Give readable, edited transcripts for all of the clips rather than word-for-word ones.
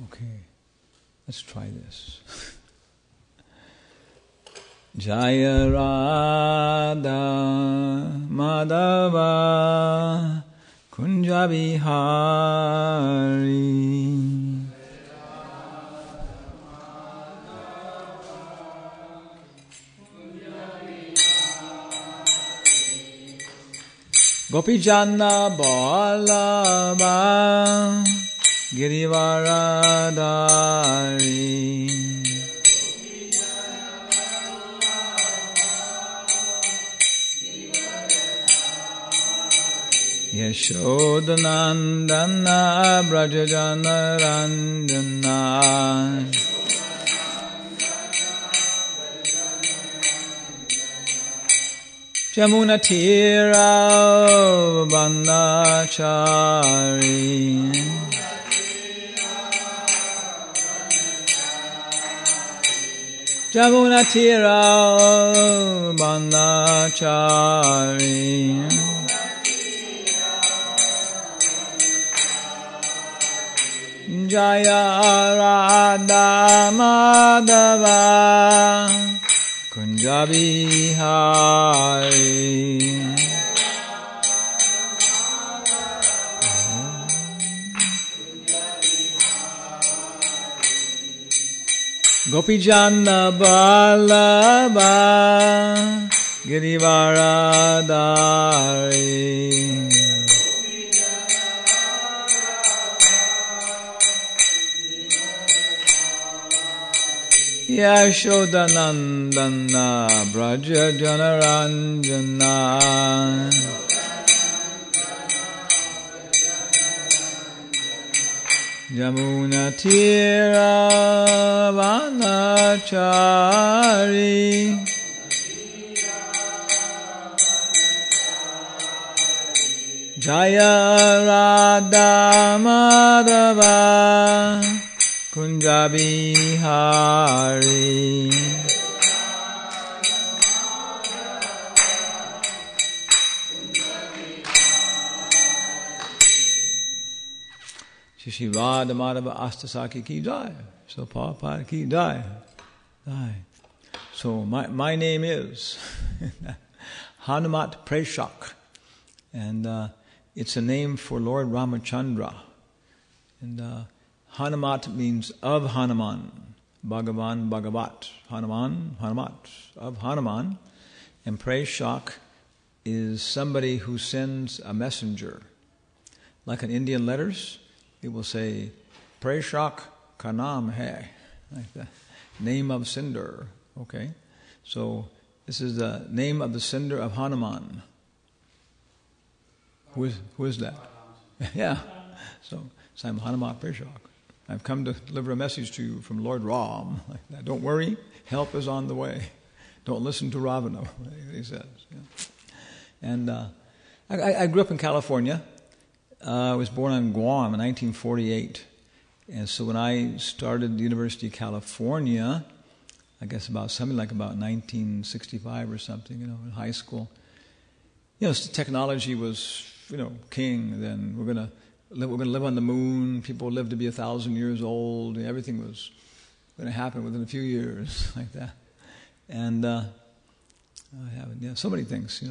Okay, let's try this. Jaya Radha Madhava Kunja Bihari Gopijana Ballabha Girivaradari Yashodanandana Brajajana Ranjana Jamuna Tira Bandachari Jamuna Tira Bandachari Jaya Radha Madhava Kunja Bihari Gopijana Ballabha Girivaradari Yashodanandana Brajajana Ranjana Jamuna Tira Vanachari Jaya Radha Madhava Kunja Bihari Shri Radha Madhava Astasaki ki jai. So Prabhupada ki jai. So my name is Hanumat Preshak, and it's a name for Lord Ramachandra. And Hanumat means of Hanuman, Bhagavan, Bhagavat, Hanuman, Hanumat, of Hanuman. And Preshak is somebody who sends a messenger. Like in Indian letters, it will say, Preshak ka naam hai, like the name of sender. Okay? So this is the name of the sender of Hanuman. Who is that? Yeah. So I'm Hanumat Preshak. I've come to deliver a message to you from Lord Ram. Like that. Don't worry, help is on the way. Don't listen to Ravana, he says. Yeah. And I grew up in California. I was born on Guam in 1948. And so when I started the University of California, I guess about 1965 or something, in high school, technology was, king. Then we're going to live on the moon. People would live to be 1,000 years old. And everything was going to happen within a few years, like that. And so many things.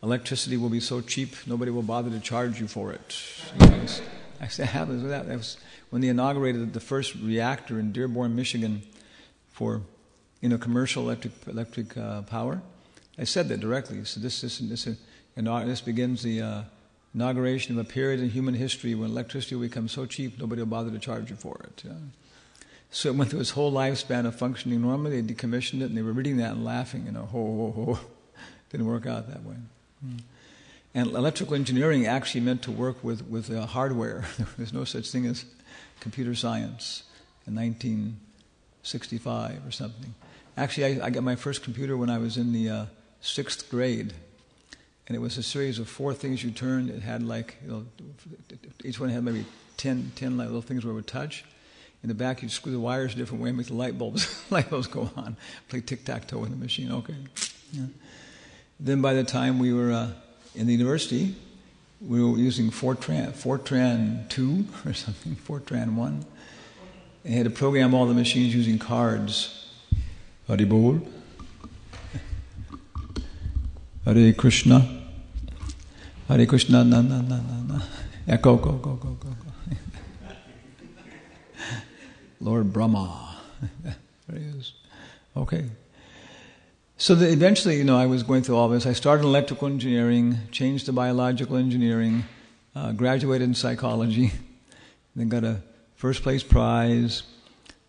Electricity will be so cheap, nobody will bother to charge you for it. Actually, that happens with that. That was when they inaugurated the first reactor in Dearborn, Michigan, for commercial electric power. I said that directly. So this begins the inauguration of a period in human history when electricity will become so cheap nobody will bother to charge you for it. So it went through its whole lifespan of functioning normally. They decommissioned it, and they were reading that and laughing. Ho ho ho! Didn't work out that way. And electrical engineering actually meant to work with hardware. There's no such thing as computer science in 1965 or something. Actually, I got my first computer when I was in the 6th grade. And it was a series of 4 things you turned. It had each one had maybe 10 little things where it would touch. In the back, you'd screw the wires a different way and make the light bulbs go on. Play tic-tac-toe in the machine. Okay. Yeah. Then by the time we were in the university, we were using Fortran 2 or something, Fortran 1. and had to program all the machines using cards. Hari Bol. Hare Krishna. Hare Krishna, na na na na na. Yeah, go. Lord Brahma. There he is. Okay. So eventually, I was going through all this. I started in electrical engineering, changed to biological engineering, graduated in psychology, then got a first place prize,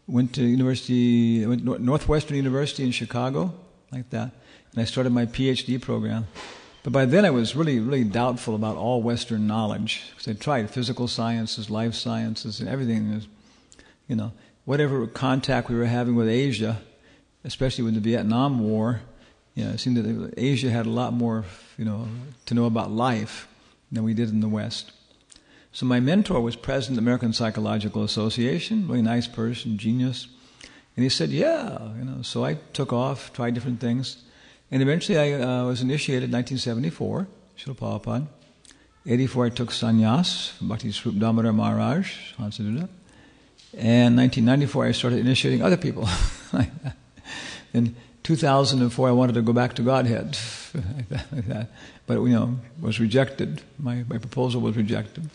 went to Northwestern University in Chicago, like that, and I started my PhD program. But by then I was really, really doubtful about all Western knowledge, because I tried physical sciences, life sciences, and everything. Whatever contact we were having with Asia, especially with the Vietnam War, it seemed that Asia had a lot more, to know about life than we did in the West. So my mentor was president of the American Psychological Association, really nice person, genius. And he said, so I took off, tried different things. And eventually I was initiated in 1974, Srila Prabhupada. 84 I took sannyas from Bhakti Swarup Damodar Maharaj, Hansaduda. And 1994 I started initiating other people. In 2004 I wanted to go back to Godhead, like that. But was rejected. My proposal was rejected.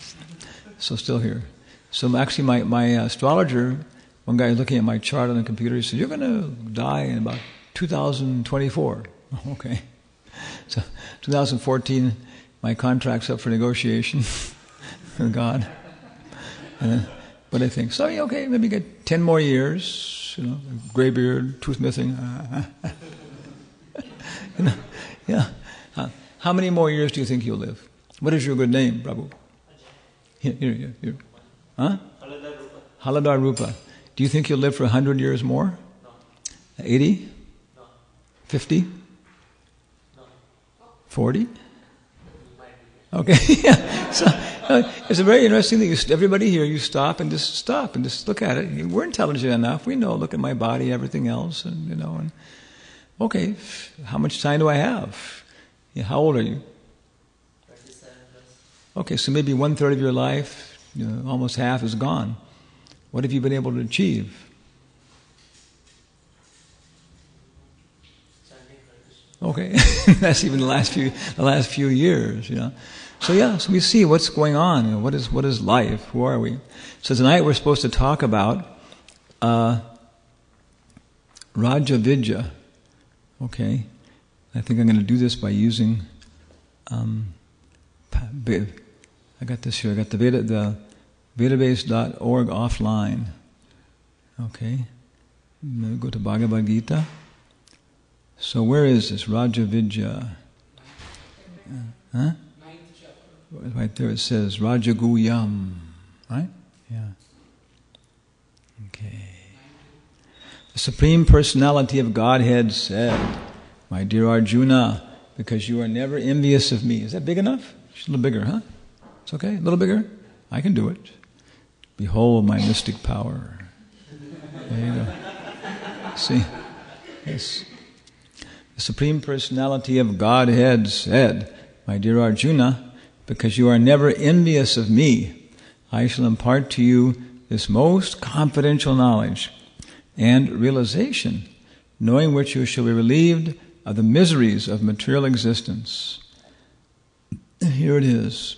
So still here. So actually my astrologer, one guy looking at my chart on the computer, he said, "You're going to die in about 2024. Okay. So 2014, my contract's up for negotiation with God. But I think, maybe get 10 more years, gray beard, tooth missing. Yeah. How many more years do you think you'll live? What is your good name, Prabhu? Here. Huh? Haladar Rupa. Do you think you'll live for 100 years more? No. 80? No. 50? No. 40? Okay. Yeah. So, it's a very interesting thing. Everybody here, you stop and just look at it. We're intelligent enough. We know, look at my body, everything else, and okay, how much time do I have? Yeah, how old are you? 37 plus. Okay, so maybe 1/3 of your life, almost half is gone. What have you been able to achieve? Okay, that's even the last few years, So we see what's going on. What is life? Who are we? So tonight we're supposed to talk about Raja Vidya. Okay, I think I'm going to do this by using. I got this here. I got the Vedabase.org offline. Okay, then go to Bhagavad Gita. So where is this Raja Vidya? Huh? Right there it says Rajaguyam, right? Yeah. Okay. The Supreme Personality of Godhead said, "My dear Arjuna, because you are never envious of me." Is that big enough? It's a little bigger, huh? It's okay? A little bigger? I can do it. Behold my mystic power. There you go. See? Yes. The Supreme Personality of Godhead said, "My dear Arjuna, because you are never envious of me, I shall impart to you this most confidential knowledge and realization, knowing which you shall be relieved of the miseries of material existence." Here it is.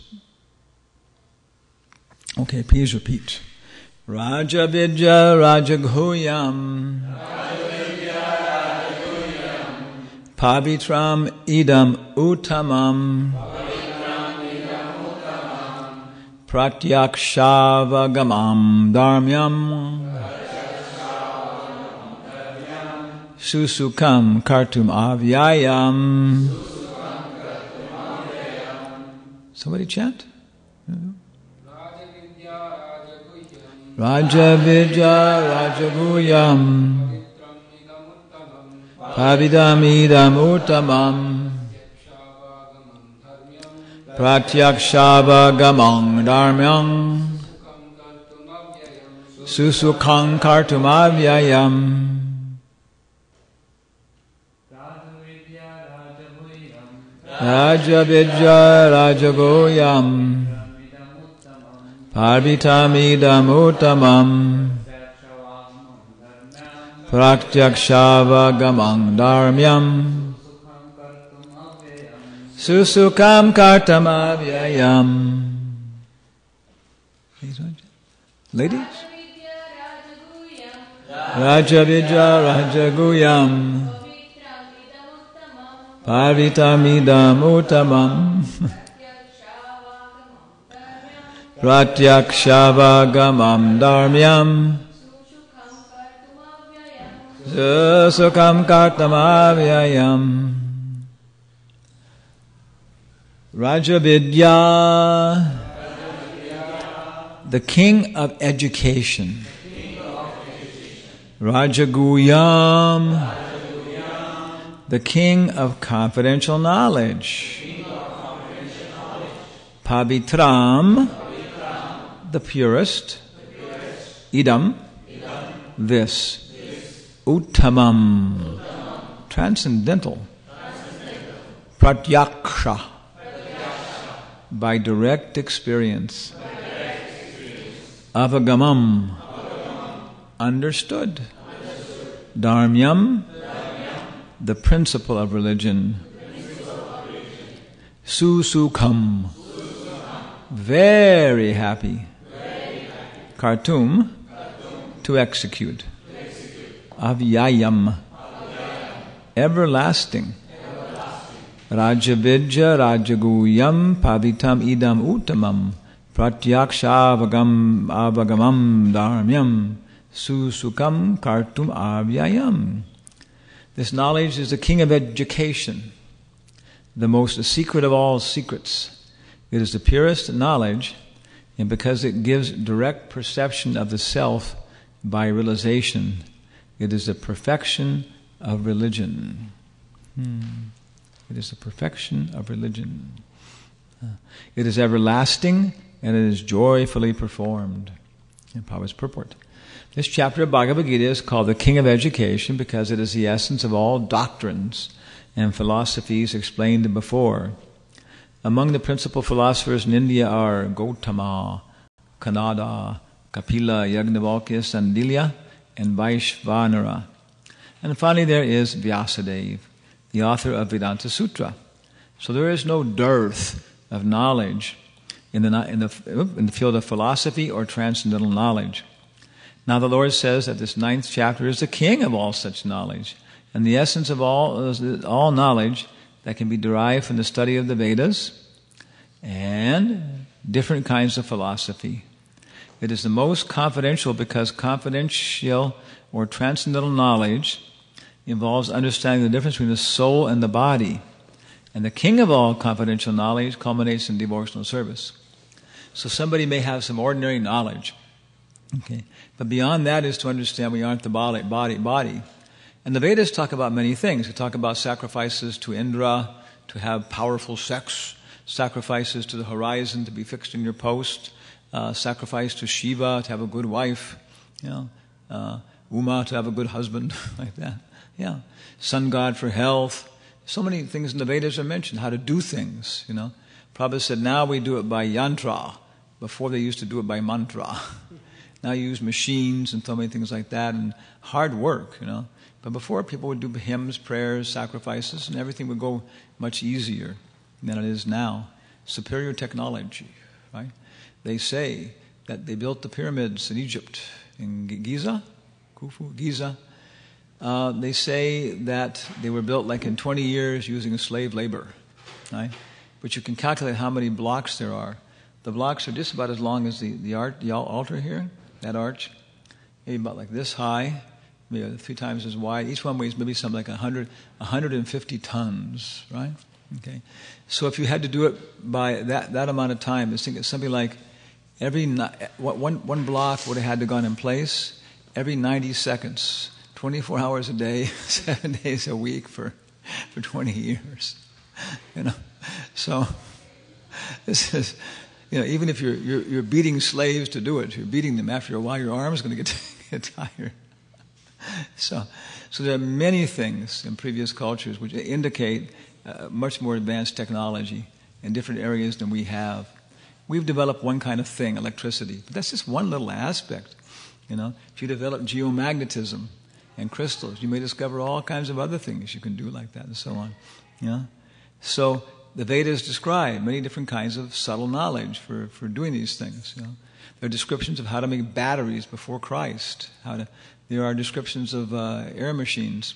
Okay, please repeat. Raja Vidya Rajaghoyam Pavitram idam uttamam Pratyakshavagamam dharmyam Susukam kartum avyayam. Somebody chant? Raja Vidya Rajaguyam Pavidam idam uttamam Pratyakshavagamam dharmyam Susukam kartum avyayam. Raja Vidya Rajagoyam Parvitam idam uttamam Pratyakshavagamang dharmyam susukam kartamavyayam. Ladies? Raja Vidya Rajaguyam Pavitamidam Uttamam Pratyakshavagamam dharmyam Susukam kartamavyayam. Raja Vidya, the king of education. Rajaguyam, the king of confidential knowledge. Pavitram, the purest. Idam, this. Uttamam, transcendental. Pratyaksha, by direct experience. Avagamam, understood. Dharmyam, the principle of religion. Susukam, very happy. Kartum, to execute. Avyayam, everlasting. Rajavidya Rajaguyam Pavitam Idam Uttamam Pratyakshavagam Avagamam Dharmyam Susukam Kartum Avyayam. This knowledge is the king of education, the most secret of all secrets. It is the purest knowledge, and because it gives direct perception of the self by realization, it is the perfection of religion. It is the perfection of religion. It is everlasting and it is joyfully performed. In Prabhupada's purport. This chapter of Bhagavad Gita is called the King of Education because it is the essence of all doctrines and philosophies explained before. Among the principal philosophers in India are Gautama, Kanada, Kapila, Yagnavalkya, Sandilya, and Vaishvanara. And finally there is Vyasadeva, the author of Vedanta Sutra. So there is no dearth of knowledge in the field of philosophy or transcendental knowledge. Now the Lord says that this 9th chapter is the king of all such knowledge, and the essence of all knowledge that can be derived from the study of the Vedas and different kinds of philosophy. It is the most confidential because confidential or transcendental knowledge involves understanding the difference between the soul and the body. And the king of all confidential knowledge culminates in devotional service. So somebody may have some ordinary knowledge. Okay. But beyond that is to understand we aren't the body. And the Vedas talk about many things. They talk about sacrifices to Indra, to have powerful sex, sacrifices to the horizon, to be fixed in your post, sacrifice to Shiva, to have a good wife, Uma, to have a good husband, like that. Yeah, sun god for health. So many things in the Vedas are mentioned, how to do things, Prabhupada said now we do it by yantra. Before they used to do it by mantra. Now you use machines and so many things like that and hard work, But before people would do hymns, prayers, sacrifices, and everything would go much easier than it is now. Superior technology, right? They say that they built the pyramids in Egypt, in Giza, Khufu, Giza. They say that they were built like in 20 years using slave labor, right? But you can calculate how many blocks there are. The blocks are just about as long as the altar here, that arch, maybe about like this high, maybe 3 times as wide. Each one weighs maybe something like 150 tons, right? Okay. So if you had to do it by that amount of time, it's something like one block would have had to gone in place every 90 seconds. 24 hours a day, 7 days a week for 20 years, So this is, even if you're beating slaves to do it, you're beating them. After a while, your arm's going to get tired. So there are many things in previous cultures which indicate much more advanced technology in different areas than we have. We've developed one kind of thing, electricity, but that's just one little aspect. If you develop geomagnetism, and crystals. You may discover all kinds of other things you can do like that and so on. Yeah? So the Vedas describe many different kinds of subtle knowledge for doing these things. You know? There are descriptions of how to make batteries before Christ. There are descriptions of air machines.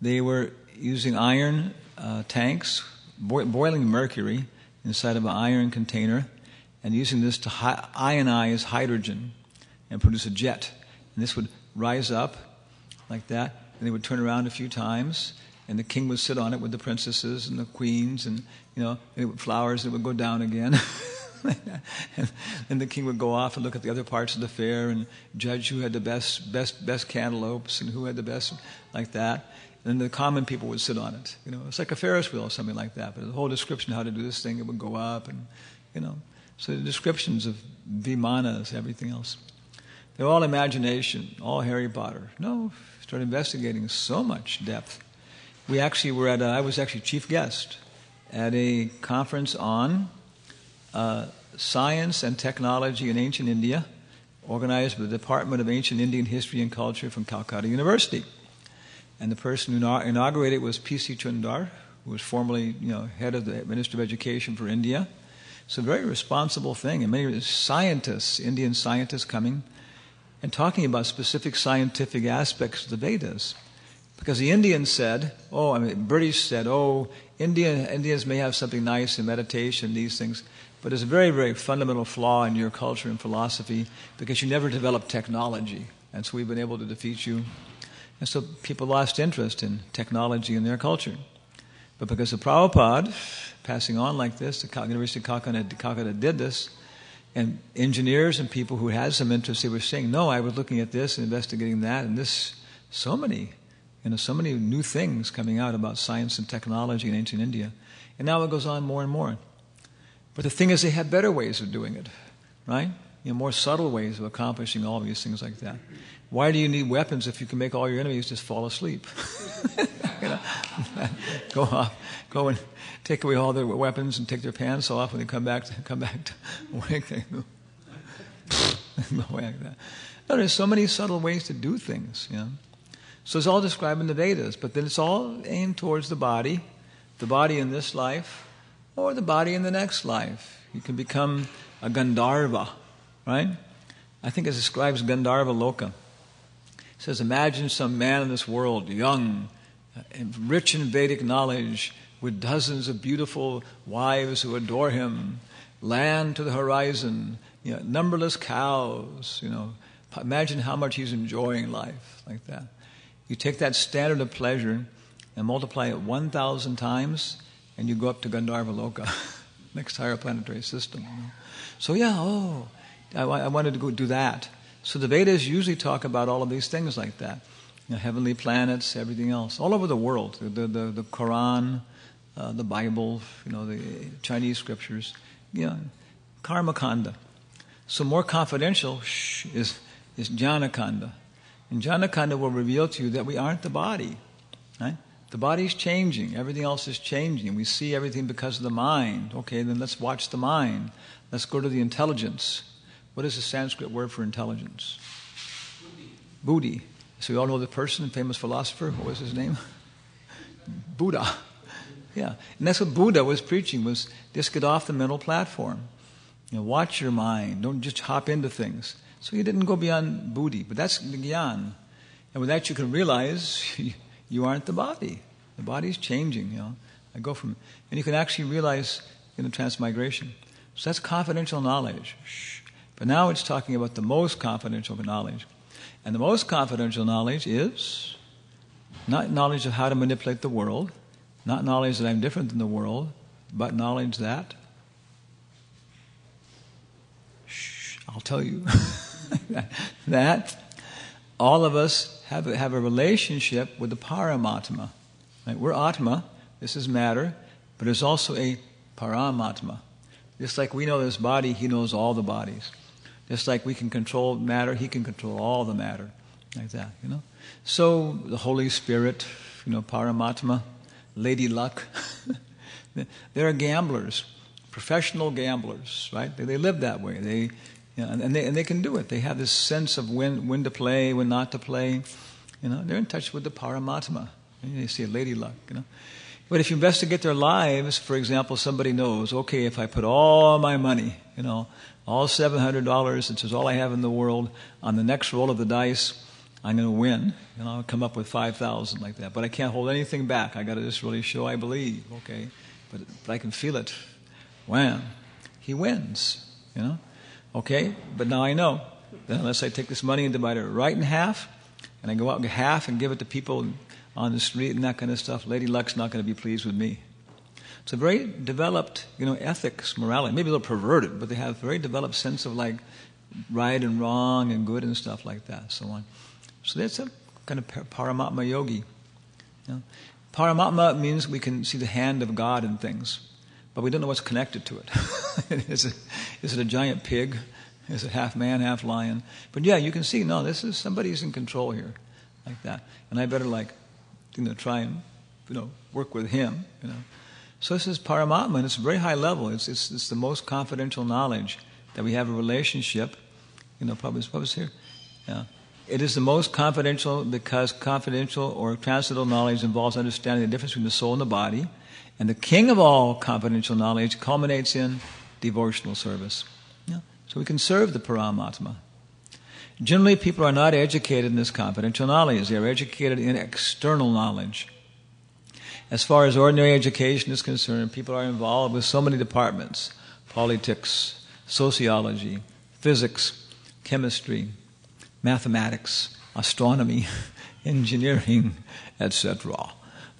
They were using iron tanks, boiling mercury inside of an iron container, and using this to ionize hydrogen and produce a jet. And this would rise up like that, and they would turn around a few times, and the king would sit on it with the princesses and the queens, and flowers, and it would go down again. And the king would go off and look at the other parts of the fair and judge who had the best cantaloupes and who had the best, like that. And the common people would sit on it. It's like a Ferris wheel or something like that. But the whole description of how to do this thing, it would go up, and So the descriptions of vimanas, everything else, they're all imagination, all Harry Potter. No, start investigating so much depth. We actually were I was actually chief guest at a conference on science and technology in ancient India, organized by the Department of Ancient Indian History and Culture from Calcutta University. And the person who inaugurated was P.C. Chundar, who was formerly head of the Minister of Education for India. It's a very responsible thing. And many scientists, Indian scientists coming and talking about specific scientific aspects of the Vedas. Because the Indians said, British said, Indians may have something nice in meditation, these things, but there's a very, very fundamental flaw in your culture and philosophy because you never developed technology. And so we've been able to defeat you. And so people lost interest in technology in their culture. But because of Prabhupada passing on like this, the University of Calcutta did this, and engineers and people who had some interest, they were saying, no, I was looking at this and investigating that, and this, so many new things coming out about science and technology in ancient India. And now it goes on more and more. But the thing is, they have better ways of doing it, right? More subtle ways of accomplishing all these things like that. Why do you need weapons if you can make all your enemies just fall asleep? Go and take away all their weapons and take their pants off when they come back to awake. No way like that. No, there's so many subtle ways to do things. So it's all described in the Vedas, but then it's all aimed towards the body in this life, or the body in the next life. You can become a Gandharva, right? I think it describes Gandharva Loka. It says, imagine some man in this world, young, rich in Vedic knowledge, with dozens of beautiful wives who adore him, land to the horizon, numberless cows, Imagine how much he's enjoying life, like that. You take that standard of pleasure and multiply it 1,000 times, and you go up to Gandharva Loka, next higher planetary system. So I wanted to go do that. So the Vedas usually talk about all of these things like that. Heavenly planets, everything else, all over the world. The Quran, the Bible, the Chinese scriptures, Karma Kanda. So more confidential is Jnana Kanda. And Jnana Kanda will reveal to you that we aren't the body, right? The body's changing. Everything else is changing. We see everything because of the mind. Okay, then let's watch the mind. Let's go to the intelligence. What is the Sanskrit word for intelligence? Buddhi. So you all know the person, famous philosopher. What was his name? Buddha. Yeah. And that's what Buddha was preaching, was just get off the mental platform. Watch your mind. Don't just hop into things. So he didn't go beyond Buddhi. But that's the Gyan. And with that you can realize you aren't the body. The body's changing, I go from... And you can actually realize in the transmigration. So that's confidential knowledge. But now it's talking about the most confidential knowledge. And the most confidential knowledge is not knowledge of how to manipulate the world, not knowledge that I'm different than the world, but knowledge that... I'll tell you. that all of us have a relationship with the Paramatma. Right? We're Atma, this is matter, but there's also a Paramatma. Just like we know this body, he knows all the bodies. Just like we can control matter, he can control all the matter. Like that, So the Holy Spirit, Paramatma, Lady Luck, they're gamblers, professional gamblers, right? They live that way. And they can do it. They have this sense of when to play, when not to play. They're in touch with the Paramatma. And they see a lady luck, But if you investigate their lives, for example, somebody knows, okay, if I put all my money, all $700, which is all I have in the world, on the next roll of the dice, I'm going to win. I'll come up with 5,000 like that. But I can't hold anything back. I got to just really show I believe, okay? But I can feel it. Wham! He wins, Okay? But now I know that unless I take this money and divide it right in half, and I go out and get half and give it to people on the street and that kind of stuff, Lady Luck's not going to be pleased with me. It's a very developed, ethics, morality. Maybe a little perverted, but they have a very developed sense of like right and wrong and good and stuff like that, so on. So that's a kind of Paramatma yogi. Paramatma means we can see the hand of God in things, but we don't know what's connected to it. Is it a giant pig? Is it half man, half lion? But yeah, you can see, no, this is somebody's in control here, like that. And I better try and, work with him, So this is Paramatma, and it's a very high level. It's the most confidential knowledge that we have a relationship. Prabhupada's here. Yeah. It is the most confidential because confidential or transcendental knowledge involves understanding the difference between the soul and the body. And the king of all confidential knowledge culminates in devotional service. Yeah. So we can serve the Paramatma. Generally, people are not educated in this confidential knowledge. They are educated in external knowledge. As far as ordinary education is concerned, people are involved with so many departments: politics, sociology, physics, chemistry, mathematics, astronomy, engineering, etc.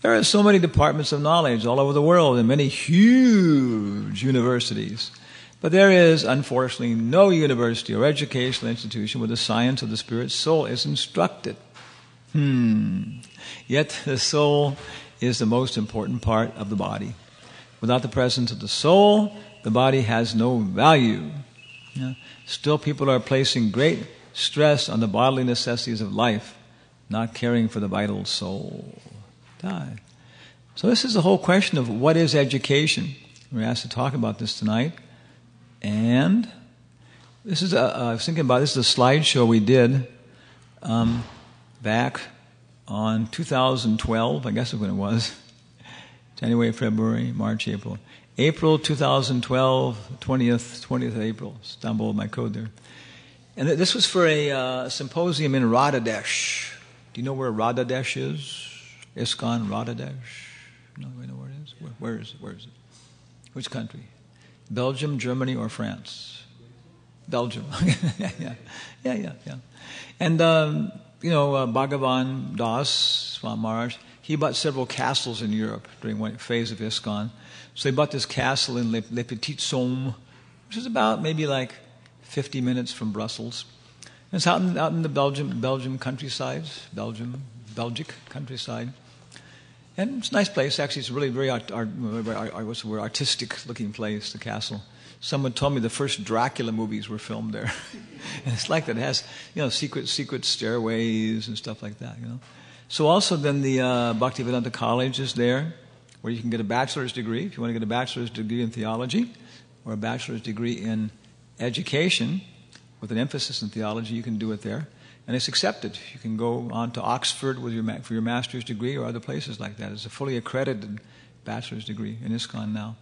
There are so many departments of knowledge all over the world and many huge universities. But there is, unfortunately, no university or educational institution where the science of the spirit soul is instructed. Yet the soul is the most important part of the body. Without the presence of the soul, the body has no value. Still, people are placing great stress on the bodily necessities of life, not caring for the vital soul. So this is the whole question of what is education. We're asked to talk about this tonight. And this is I was thinking about this is a slideshow we did back on 2012, I guess is when it was. January, February, March, April. April 2012, 20th April. Stumbled my code there. And this was for a symposium in Radhadesh. Do you know where Radhadesh is? ISKCON, Radhadesh? No, we know where it is. Where is it? Which country? Belgium, Germany, or France? Belgium. Yeah. And, Bhagavan Das, Swami Maharaj, he bought several castles in Europe during one phase of ISKCON. So he bought this castle in Le Petit Somme, which is about maybe like 50 minutes from Brussels. And it's out in the Belgium countryside, Belgic countryside. And it's a nice place. Actually, it's a really very artistic-looking place, the castle. Someone told me the first Dracula movies were filmed there. And it's like that. It has, secret stairways and stuff like that, So also then the Bhaktivedanta College is there, where you can get a bachelor's degree. If you want to get a bachelor's degree in theology or a bachelor's degree in education with an emphasis in theology, you can do it there. And it's accepted. You can go on to Oxford for your master's degree or other places like that. It's a fully accredited bachelor's degree in ISKCON now.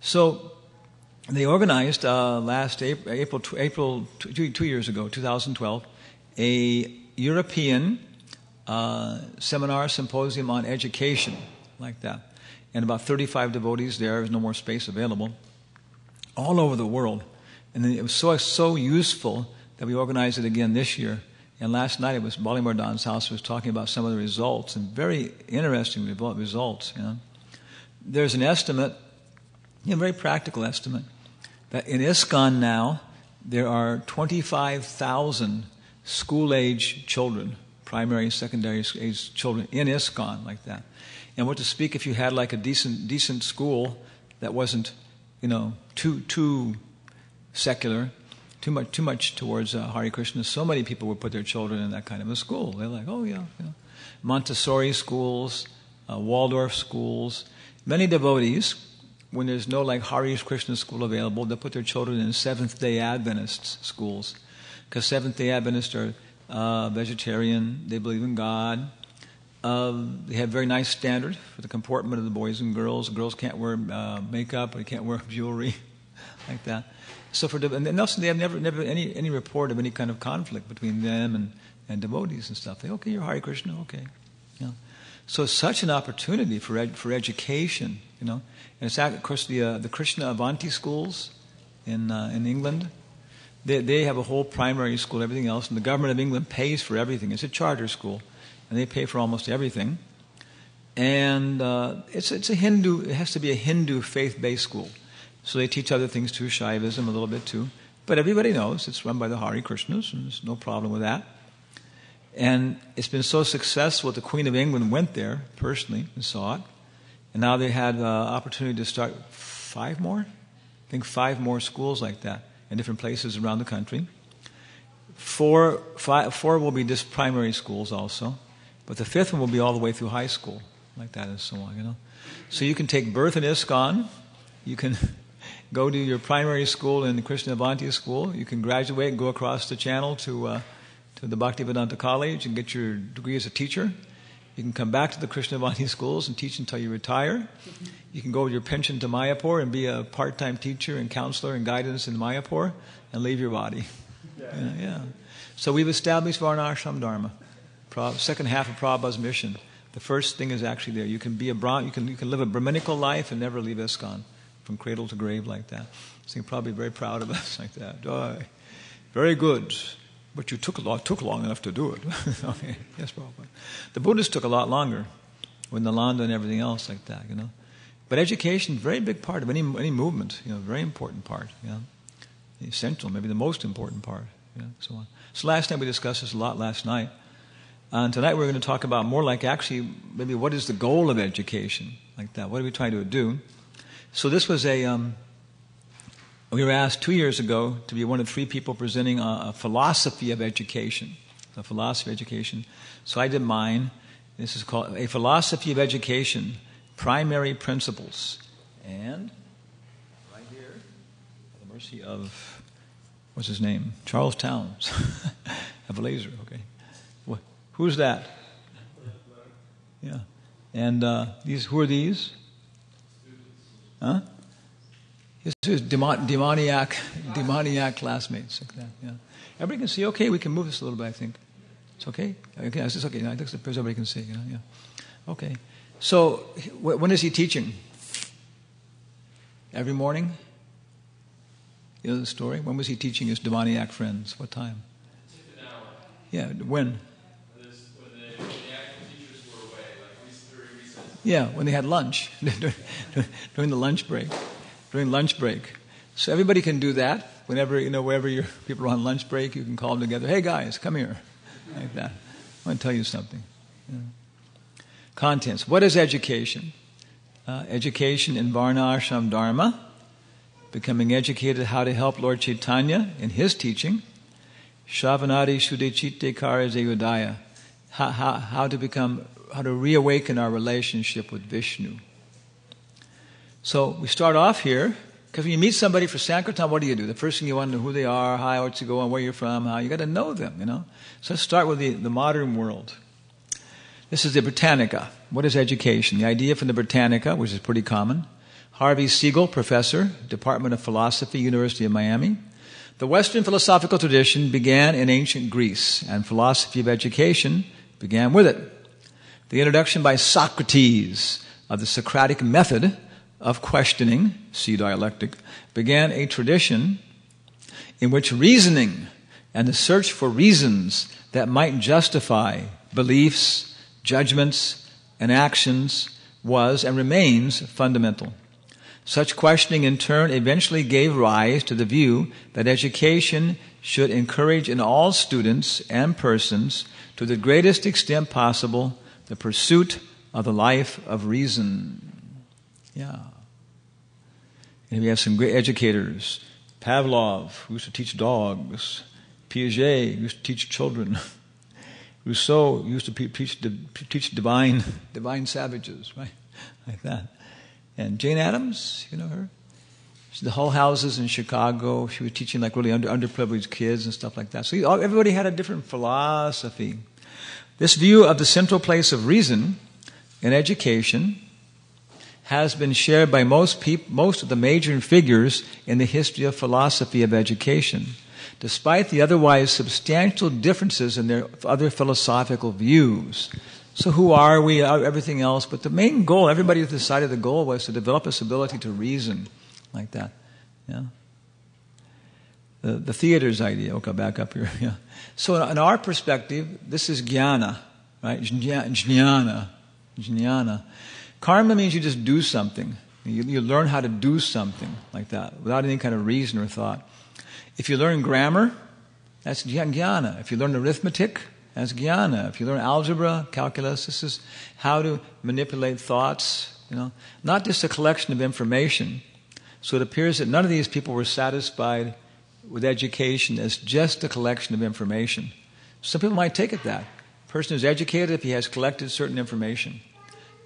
So they organized last April 2 years ago, 2012, a European seminar symposium on education like that. And about 35 devotees there. There's no more space available. All over the world. And it was so useful that we organized it again this year. And last night it was Bali Mardan's house was talking about some of the results, and very interesting results. There's an estimate, a very practical estimate, that in ISKCON now there are 25,000 school-age children, primary and secondary age children in ISKCON like that. And what to speak if you had like a decent school that wasn't, too secular. Too much towards Hare Krishna. So many people would put their children in that kind of a school. They're like, Montessori schools, Waldorf schools. Many devotees, when there's no like Hare Krishna school available, they'll put their children in Seventh-day Adventist schools, because Seventh-day Adventists are vegetarian. They believe in God. They have very nice standard for the comportment of the boys and girls. The girls can't wear makeup, they can't wear jewelry, like that. So and also they have never any report of any kind of conflict between them and devotees and stuff. They, okay, you're Hare Krishna, okay. So it's such an opportunity for education, And it's, of course, the Krishna Avanti schools in England. They have a whole primary school, everything else, and the government of England pays for everything. It's a charter school, and they pay for almost everything. And it's a Hindu. It has to be a Hindu faith-based school, so they teach other things too, Shaivism a little bit too. But everybody knows it's run by the Hare Krishnas, and there's no problem with that. And it's been so successful that the Queen of England went there personally and saw it. And now they had opportunity to start 5 more schools like that in different places around the country. 4 will be just primary schools also. But the 5th one will be all the way through high school, like that and so on, So you can take birth in ISKCON. You can go to your primary school in the Krishna Avanti school. You can graduate and go across the channel to the Bhaktivedanta College and get your degree as a teacher. You can come back to the Krishna Avanti schools and teach until you retire. You can go with your pension to Mayapur and be a part-time teacher and counselor and guidance in Mayapur and leave your body. Yeah. So we've established Varnashram Dharma, second half of Prabhupada's mission. The first thing is actually there. You can be you can live a Brahminical life and never leave ISKCON from cradle to grave like that. So you're probably very proud of us like that. Very good. But you took long enough to do it. Okay. Yes, Prabhupada. The Buddhists took a lot longer with Nalanda and everything else like that, But education, very big part of any movement, very important part, essential, maybe the most important part, so on. So last night we discussed this a lot last night. And tonight we're going to talk about more like actually maybe what is the goal of education, like that. What are we trying to do? So this was we were asked 2 years ago to be one of 3 people presenting a philosophy of education. So I did mine. This is called A Philosophy of Education, Primary Principles. And right here, by the mercy of, what's his name? Charles Towns. Have a laser, okay. Who's that? Yeah. And who are these? Huh? This is demoniac classmates like that. Yeah. Everybody can see. Okay, we can move this a little bit. I think it's okay. Okay, it's okay. I think everybody can see. Yeah. Okay. So when is he teaching? Every morning. You know the story. When was he teaching his demoniac friends? What time? An hour. Yeah. When? When the actual teachers were away, like during recess. Yeah, when they had lunch during the lunch break. During lunch break. So everybody can do that. Whenever, wherever your people are on lunch break, you can call them together. Hey guys, come here. Like that. I want to tell you something. Contents. What is education? Education in Varna Ashram Dharma. Becoming educated how to help Lord Chaitanya in his teaching. Shravanadi Shuddhe Chitte Karya Udaya. How to reawaken our relationship with Vishnu. So we start off here, because when you meet somebody for Sankirtan, what do? The first thing you want to know who they are, how, what's you go on, where you're from, how. You got to know them, So let's start with the modern world. This is the Britannica. What is education? The idea from the Britannica, which is pretty common. Harvey Siegel, professor, Department of Philosophy, University of Miami. The Western philosophical tradition began in ancient Greece, and philosophy of education began with it. The introduction by Socrates of the Socratic method of questioning, see dialectic, began a tradition in which reasoning and the search for reasons that might justify beliefs, judgments, and actions was and remains fundamental. Such questioning in turn eventually gave rise to the view that education should encourage in all students and persons, to the greatest extent possible, the pursuit of the life of reason. Yeah. And we have some great educators. Pavlov, who used to teach dogs. Piaget, who used to teach children. Rousseau used to teach divine savages, right? Like that. And Jane Addams, you know her? The Hull Houses in Chicago. She was teaching like really underprivileged kids and stuff like that. So everybody had a different philosophy. This view of the central place of reason in education has been shared by most of the major figures in the history of philosophy of education, despite the otherwise substantial differences in their other philosophical views. So who are we? Everything else. But the main goal, everybody decided the goal was to develop this ability to reason like that. Yeah. The theater's idea. Okay, back up here. Yeah. So in our perspective, this is jnana, right? Jnana. Karma means you just do something. You learn how to do something like that without any kind of reason or thought. If you learn grammar, that's jnana. If you learn arithmetic, that's jnana. If you learn algebra, calculus, this is how to manipulate thoughts. Not just a collection of information. So it appears that none of these people were satisfied with education as just a collection of information. Some people might take it that. A person is educated if he has collected certain information.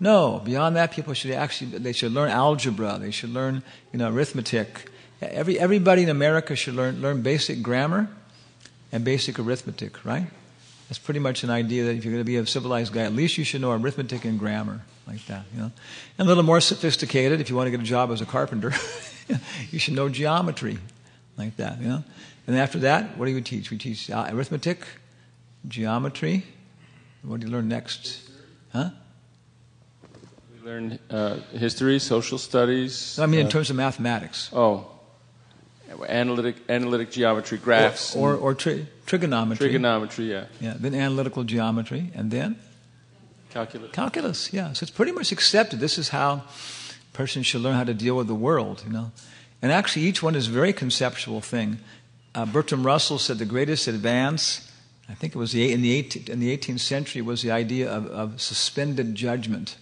No, beyond that, people should learn algebra. They should learn, arithmetic. Everybody in America should learn basic grammar and basic arithmetic, right? That's pretty much an idea that if you're going to be a civilized guy, at least you should know arithmetic and grammar, like that, And a little more sophisticated, if you want to get a job as a carpenter, you should know geometry, like that, And after that, what do we teach? We teach arithmetic, geometry. What do you learn next? Huh? We learn history, social studies. I mean, in terms of mathematics. Oh, analytic geometry, graphs, or trigonometry. Trigonometry, yeah. Yeah. Then analytical geometry, and then calculus. Calculus, yeah. So it's pretty much accepted. This is how a person should learn how to deal with the world, And actually, each one is a very conceptual thing. Bertrand Russell said the greatest advance, I think it was in the 18th century, was the idea of suspended judgment,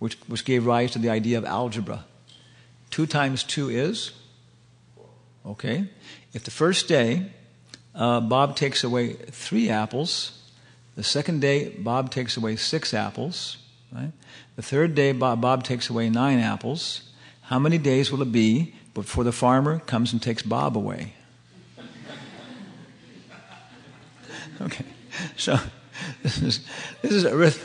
which gave rise to the idea of algebra. 2 times 2 is? Okay. If the first day, Bob takes away 3 apples, the second day, Bob takes away 6 apples, right? The third day, Bob takes away 9 apples. How many days will it be before the farmer comes and takes Bob away? Okay. So this is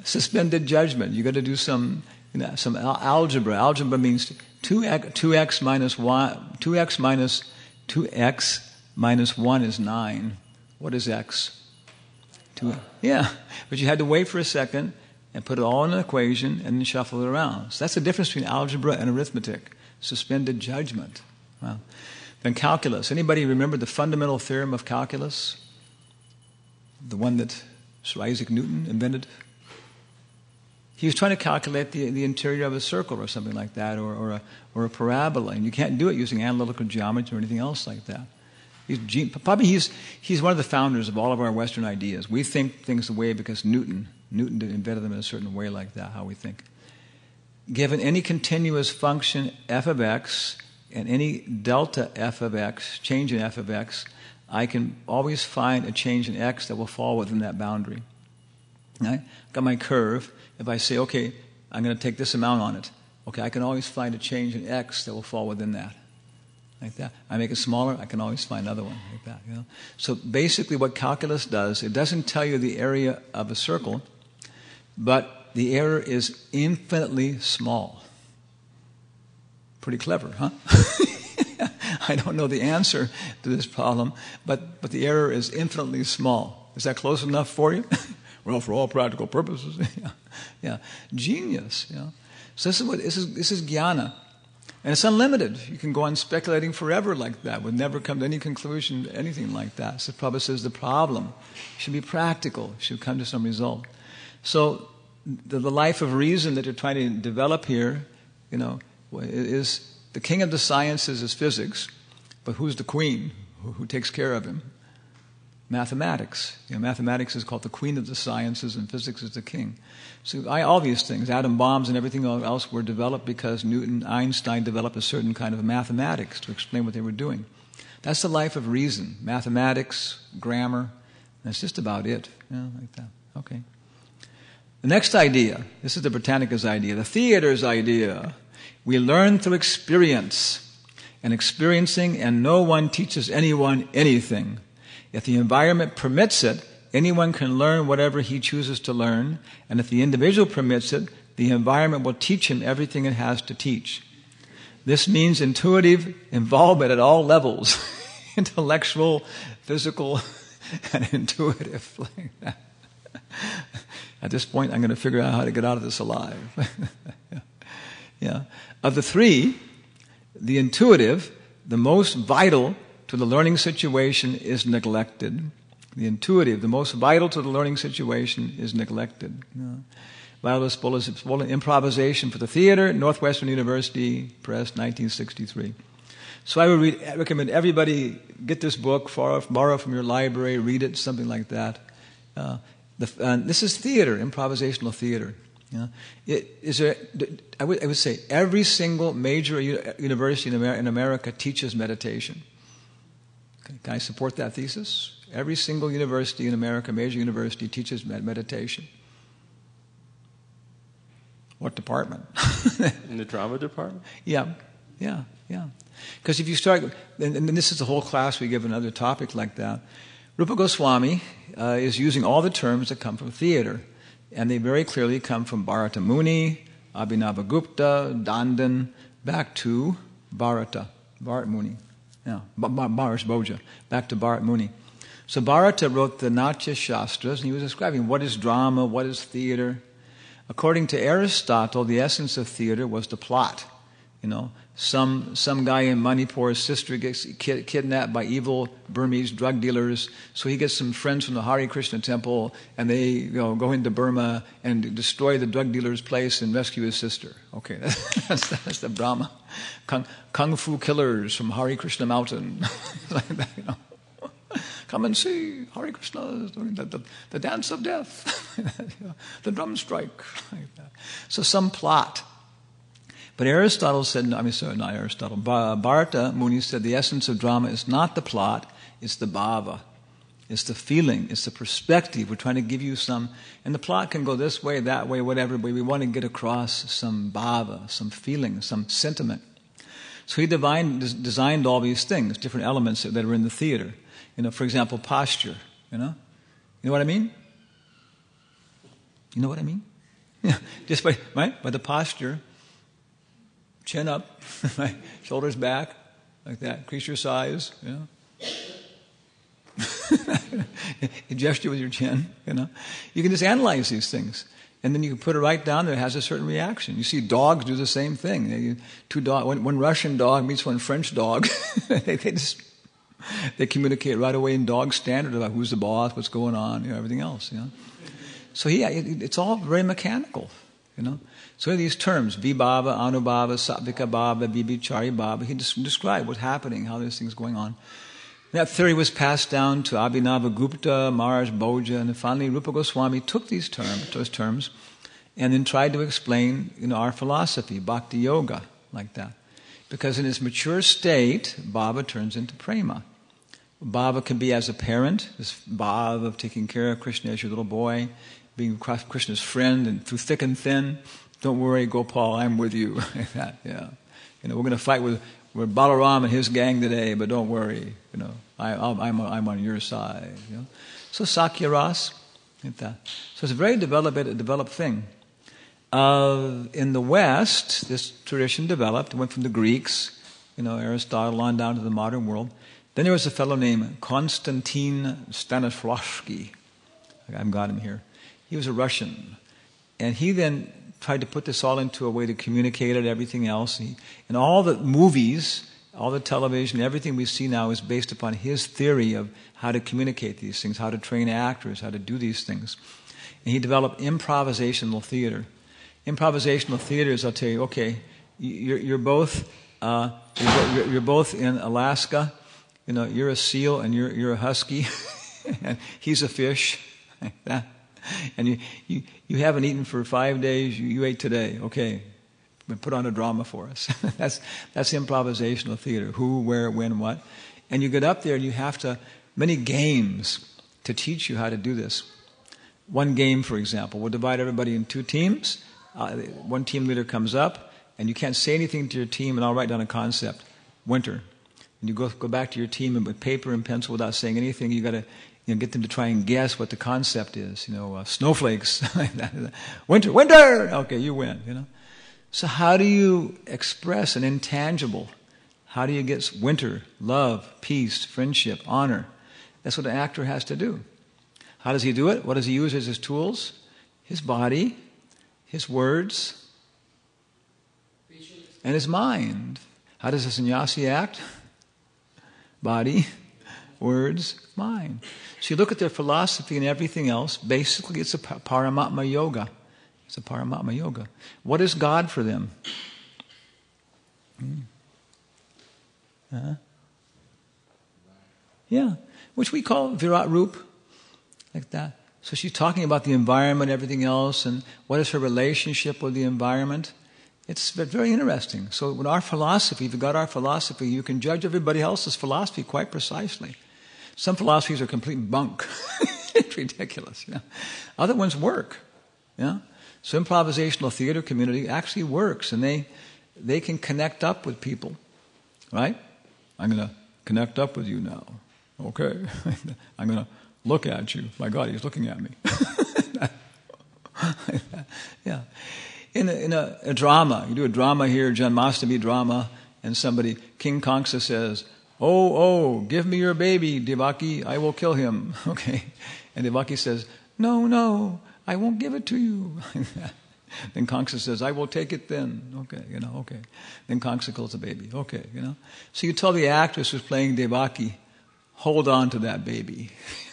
suspended judgment. You got to do some algebra. Algebra means 2x minus 1. 2x minus 1 is 9. What is x? 2. Yeah, but you had to wait for a second and put it all in an equation and then shuffle it around. So that's the difference between algebra and arithmetic. Suspended judgment. Well, then calculus. Anybody remember the fundamental theorem of calculus? The one that Sir Isaac Newton invented? He was trying to calculate the interior of a circle or something like that, or a parabola, and you can't do it using analytical geometry or anything else like that. He's one of the founders of all of our Western ideas. We think things the way because Newton invented them in a certain way like that, how we think. Given any continuous function f of x and any delta f of x, change in f of x, I can always find a change in x that will fall within that boundary. Right? Got my curve. If I say, okay, I'm going to take this amount on it, okay, I can always find a change in x that will fall within that. Like that. I make it smaller, I can always find another one like that. So basically what calculus does, it doesn't tell you the area of a circle, but the error is infinitely small. Pretty clever, huh? I don't know the answer to this problem, but the error is infinitely small. Is that close enough for you? Well, for all practical purposes. Yeah. Genius. So this is jnana. And it's unlimited. You can go on speculating forever like that. Would never come to any conclusion, anything like that. So Prabhupada says the problem should be practical. Should come to some result. So the life of reason that you're trying to develop here, is the king of the sciences is physics, but who's the queen? Who takes care of him? Mathematics. Mathematics is called the queen of the sciences, and physics is the king. So all these things, atom bombs and everything else, were developed because Einstein developed a certain kind of mathematics to explain what they were doing. That's the life of reason. Mathematics, grammar, that's just about it. Like that. Okay. The next idea, this is the Britannica's idea, the theater's idea. We learn through experience. and experiencing, and no one teaches anyone anything. If the environment permits it, anyone can learn whatever he chooses to learn, and if the individual permits it, the environment will teach him everything it has to teach. This means intuitive involvement at all levels, intellectual, physical, and intuitive. Like that. At this point, I'm going to figure out how to get out of this alive. Yeah. Of the three, the intuitive, the most vital to the learning situation, is neglected. The intuitive, the most vital to the learning situation, is neglected. Viola Spola, Improvisation for the Theater, Northwestern University Press, 1963. So I would recommend everybody get this book, borrow from your library, read it, something like that. This is theater, improvisational theater. I would say every single major university in America teaches meditation. Can I support that thesis? Every single university in America, major university, teaches meditation. What department? In the drama department? Yeah. Because if you start, and this is the whole class we give another topic like that, Rupa Goswami is using all the terms that come from theater, and they very clearly come from Bharata Muni, Abhinavagupta, Dandan, back to Bharata Muni. Bharata Bhoja, back to Bharata Muni. So Bharata wrote the Natya Shastras, and he was describing what is drama, what is theater. According to Aristotle, the essence of theater was the plot. Some guy in Manipur's sister gets kidnapped by evil Burmese drug dealers, so he gets some friends from the Hare Krishna temple, and they go into Burma and destroy the drug dealer's place and rescue his sister. Okay, that's the drama. Kung fu killers from Hare Krishna mountain. Like that, Come and see Hare Krishna doing the dance of death, the drum strike. Like that. So some plot. But Aristotle said, not Aristotle, Bharata Muni said the essence of drama is not the plot, it's the bhava. It's the feeling, it's the perspective. We're trying to give you some, and the plot can go this way, that way, whatever, but we want to get across some bhava, some feeling, some sentiment. So he designed all these things, different elements that are in the theater. For example, posture, You know what I mean? You know what I mean? Yeah, just by the posture, chin up, right? Shoulders back, like that. Increase your size, You gesture with your chin, You can just analyze these things. And then you can put it right down there. It has a certain reaction. You see dogs do the same thing. One Russian dog meets one French dog. They communicate right away in dog standard about who's the boss, what's going on, everything else. So it's all very mechanical. So these terms, vibhava, anubhava, sattvika bhava, vibhichari bhava, he described what's happening, how this thing's going on. That theory was passed down to Abhinavagupta, Maharaj Bhoja, and finally Rupa Goswami took those terms, and then tried to explain, our philosophy, bhakti yoga, like that. Because in its mature state, bhava turns into prema. Bhava can be as a parent, this bhava of taking care of Krishna as your little boy, being Krishna's friend, and through thick and thin, don't worry, Gopal, I'm with you. Like that, yeah. We're going to fight with Balaram and his gang today, but don't worry, I'm on your side. So Sakya Ras, like that. So it's a very developed thing. In the West, this tradition developed. It went from the Greeks, Aristotle, on down to the modern world. Then there was a fellow named Konstantin Stanislavski. I've got him here. He was a Russian. And he then tried to put this all into a way to communicate it, everything else. And all the movies, all the television, everything we see now is based upon his theory of how to communicate these things, how to train actors, how to do these things. And he developed improvisational theater. Improvisational theater is, I'll tell you, okay, you're both in Alaska. You're a seal and you're a husky, and he's a fish, like that. And you haven't eaten for 5 days. You ate today, okay? But put on a drama for us. That's improvisational theater. Who, where, when, what, and you get up there and you have many games to teach you how to do this. One game, for example, we'll divide everybody in two teams. One team leader comes up, and you can't say anything to your team, and I'll write down a concept. winter. And you go back to your team and with paper and pencil without saying anything, you got to get them to try and guess what the concept is. Snowflakes, like that. Winter, winter! Okay, you win, So how do you express an intangible? How do you get winter, love, peace, friendship, honor? That's what an actor has to do. How does he do it? What does he use as his tools? His body, his words, and his mind. How does a sannyasi act? Body, words, mind. So you look at their philosophy and everything else, basically it's a Paramatma yoga. It's a Paramatma yoga. What is God for them? Yeah, which we call Virat Rup, like that. So she's talking about the environment, everything else, and what is her relationship with the environment. It's very interesting. So with our philosophy, if you got our philosophy, you can judge everybody else's philosophy quite precisely. Some philosophies are complete bunk. It's ridiculous. Other ones work. So improvisational theater community actually works, and they can connect up with people. Right? I'm going to connect up with you now. Okay. I'm going to look at you. My God, he's looking at me. Yeah. In a drama, you do a drama here, Janmashtami drama, and King Kamsa says, oh, give me your baby, Devaki, I will kill him. Okay. And Devaki says, no, I won't give it to you. Then Kamsa says, I will take it then. Okay, okay. Then Kamsa kills the baby. Okay, So you tell the actress who's playing Devaki, hold on to that baby.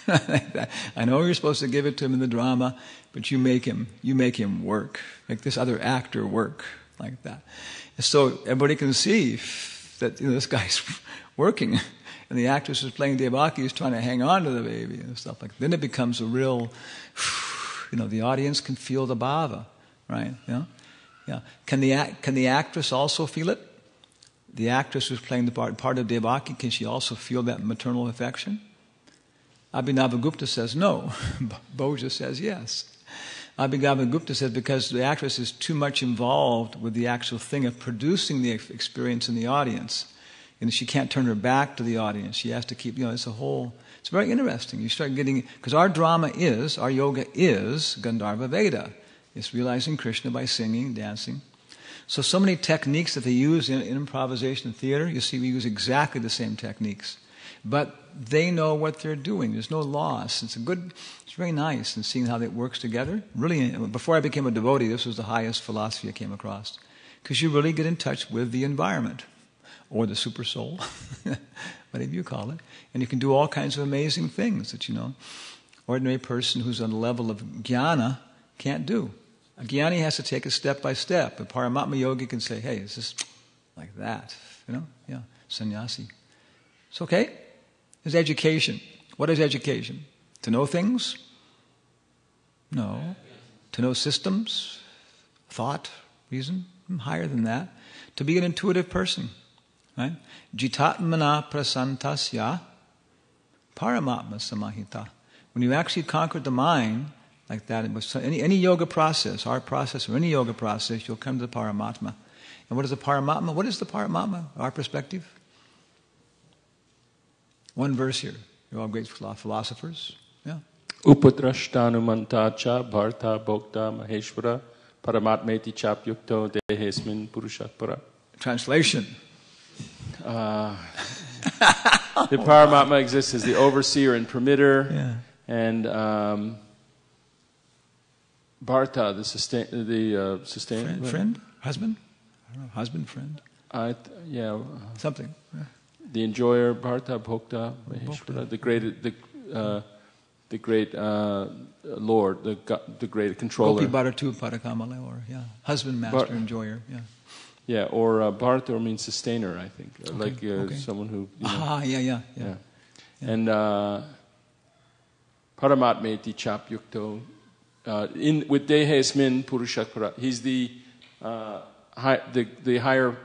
I know you're supposed to give it to him in the drama, but you make him work. Make this other actor work like that. And so everybody can see that this guy's working, and the actress who's playing Devaki is trying to hang on to the baby and stuff like that. Then it becomes a real, the audience can feel the bhava, right? Yeah. Can the actress also feel it? The actress who's playing the part of Devaki, can she also feel that maternal affection? Abhinavagupta says no. Bhoja says yes. Abhinavagupta says because the actress is too much involved with the actual thing of producing the experience in the audience. And she can't turn her back to the audience. She has to keep, it's very interesting. You start getting, because our yoga is Gandharva Veda. It's realizing Krishna by singing, dancing. So many techniques that they use in improvisation theater, you see we use exactly the same techniques. But they know what they're doing. There's no loss. It's very nice in seeing how that works together. Really, before I became a devotee, this was the highest philosophy I came across. Because you really get in touch with the environment, or the super soul, whatever you call it. And you can do all kinds of amazing things that, ordinary person who's on the level of jnana can't do. A jnani has to take it step by step. A Paramatma yogi can say, hey, it's just like that, Yeah, sannyasi. It's okay. It's education. What is education? To know things? No. To know systems? Thought? Reason? Higher than that. To be an intuitive person. Right? Jitatmana prasantasya paramatma samahita. When you actually conquered the mind, like that, any yoga process, our process or any yoga process, you'll come to the Paramatma. And what is the Paramatma? What is the Paramatma? Our perspective? One verse here. You're all great philosophers. Yeah. Upadrashtanumantacha bharta bhokta maheshwara paramatmeti chapyukto dehesmin purushakpara. Translation. The Paramatma exists as the overseer and permitter, and Bharta, the sustainer, friend, husband, I don't know, husband, friend, something. Yeah. The enjoyer, Bharta, Bhokta, Maheshwara, the great Lord, the great controller. Gopi Bharatu Parakamala, or husband, master, enjoyer. Yeah. Yeah, or Bharta means sustainer, I think, someone who. Yeah. And Paramatmeti Chapyukto. With Dehesmin Purushakpara, he's the higher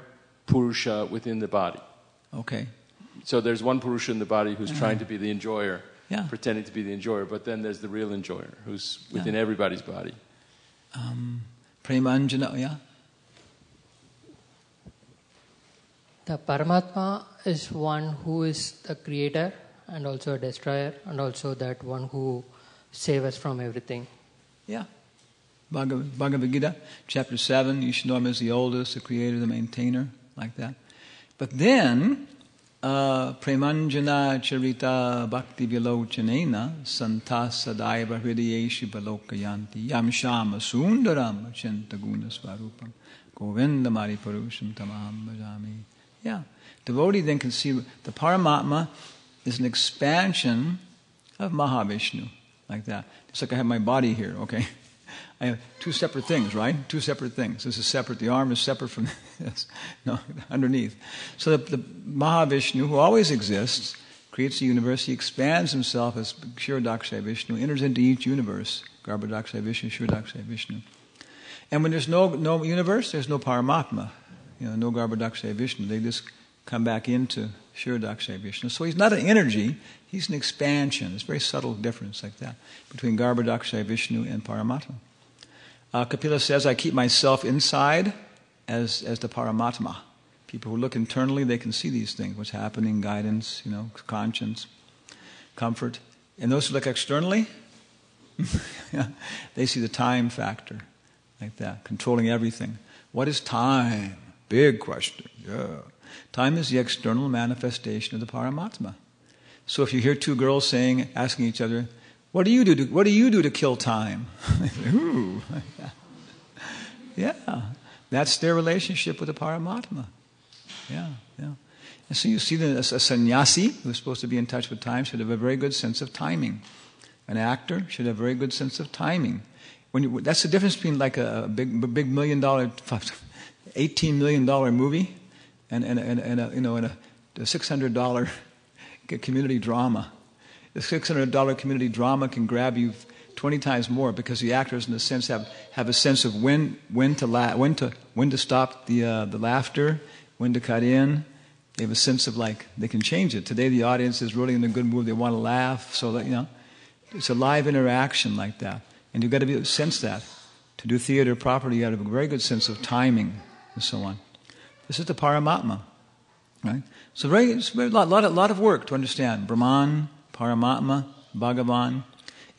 Purusha within the body. Okay. So there's one Purusha in the body who's trying to be the enjoyer, pretending to be the enjoyer, but then there's the real enjoyer who's within everybody's body. Premanjana, The Paramatma is one who is the creator and also a destroyer and also that one who saves us from everything. Yeah. Bhagavad Gita, chapter 7, you should know him as the oldest, the creator, the maintainer, like that. But then, Premanjana Charita Bhakti Vilochanena Santa Sadaiva Hridayeshu Balokayanti Yam Shama Sundaram Chintaguna Svarupam Govinda Mari Parusham Tamaham Bhajami. Yeah. Devotee then can see the Paramatma is an expansion of Mahavishnu, like that. Just like I have my body here, okay? I have two separate things, right? Two separate things. This is separate. The arm is separate from this. No, underneath. So the Mahavishnu, who always exists, creates the universe. He expands himself as Kshirodakshay Vishnu, enters into each universe. Garbhodakshay Vishnu, Kshirodakshay Vishnu. And when there's no universe, there's no Paramatma. No Garbhodakshay Vishnu. They just come back into Kshirodakshay Vishnu. So he's not an energy, he's an expansion. It's a very subtle difference like that between Garbhodakshay Vishnu and Paramatma. Kapila says, I keep myself inside as the Paramatma. People who look internally, they can see these things, what's happening, guidance, conscience, comfort. And those who look externally, they see the time factor, like that, controlling everything. What is time? Big question. Yeah. Time is the external manifestation of the Paramatma. So if you hear two girls asking each other, what do you do to kill time? Ooh. Yeah. That's their relationship with the Paramatma. Yeah. And so you see that a sannyasi who's supposed to be in touch with time should have a very good sense of timing. An actor should have a very good sense of timing. That's the difference between like a big $1 million, $18 million movie and a $600 community drama. The $600 community drama can grab you 20 times more because the actors, in a sense, have a sense of when to stop the laughter, when to cut in. They have a sense of they can change it. Today the audience is really in a good mood; they want to laugh, so that it's a live interaction like that, and you've got to sense that. To do theater properly, you got to have a very good sense of timing and so on. This is the Paramatma, right? So it's a lot of work to understand Brahman, Paramatma, Bhagavan.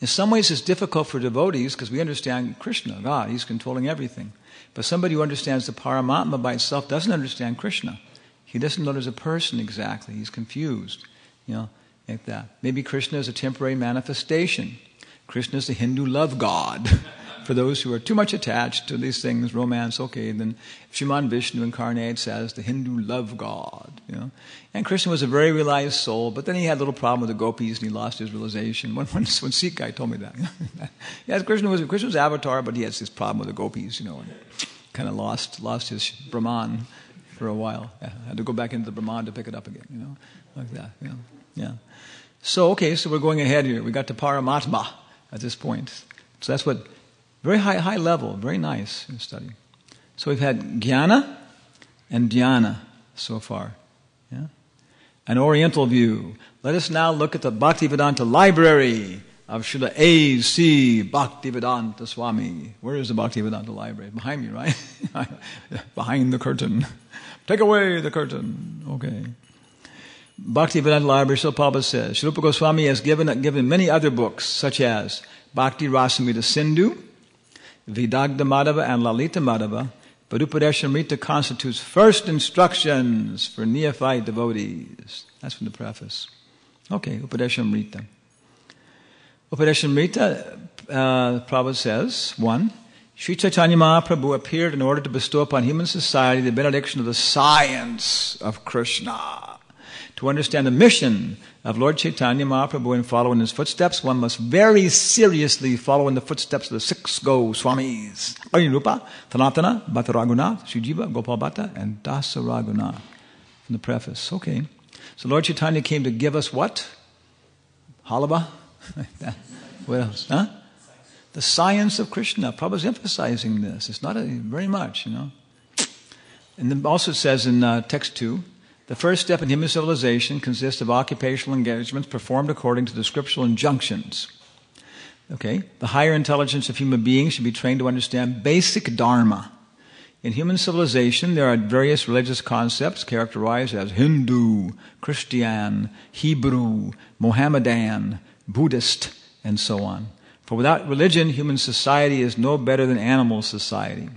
In some ways it's difficult for devotees because we understand Krishna, God, He's controlling everything. But somebody who understands the Paramatma by itself doesn't understand Krishna. He doesn't know there's a person exactly. He's confused, like that. Maybe Krishna is a temporary manifestation. Krishna is the Hindu love god. For those who are too much attached to these things, romance, okay, then Shriman Vishnu incarnates as the Hindu love god, And Krishna was a very realized soul, but then he had a little problem with the gopis and he lost his realization. One Sikh guy told me that. Yes, Krishna was avatar, but he had this problem with the gopis, and kind of lost his Brahman for a while. Had to go back into the Brahman to pick it up again, like that, yeah. So we're going ahead here. We got to Paramatma at this point. So that's what... Very high level, very nice study. So we've had jnana and dhyana so far. Yeah? An Oriental view. Let us now look at the Bhaktivedanta library of Srila A.C. Bhaktivedanta Swami. Where is the Bhaktivedanta library? Behind me, right? Behind the curtain. Take away the curtain. Okay. Bhaktivedanta library, so Prabhupada says, Srila Goswami has given many other books, such as Bhakti Rasamrita Sindhu, Vidagdha Madhava and Lalita Madhava, but Upadeshamrita constitutes first instructions for neophyte devotees. That's from the preface. Okay, Upadeshamrita. Upadeshamrita, Prabhupada says, 1. Sri Chaitanya Mahaprabhu appeared in order to bestow upon human society the benediction of the science of Krishna. To understand the mission of Lord Chaitanya Mahaprabhu and follow in his footsteps, one must very seriously follow in the footsteps of the 6 Goswamis. Anirupa, Sanatana, Bhatta Raghunath, Srijiva, Gopal Bhatta, and Dasa Raghunath. From the preface. Okay. So Lord Chaitanya came to give us what? Halaba? What else? Huh? The science of Krishna. Prabhupada's emphasizing this. It's not very much, And then also it says in text 2, the first step in human civilization consists of occupational engagements performed according to the scriptural injunctions. Okay? The higher intelligence of human beings should be trained to understand basic dharma. In human civilization, there are various religious concepts characterized as Hindu, Christian, Hebrew, Mohammedan, Buddhist, and so on. For without religion, human society is no better than animal society.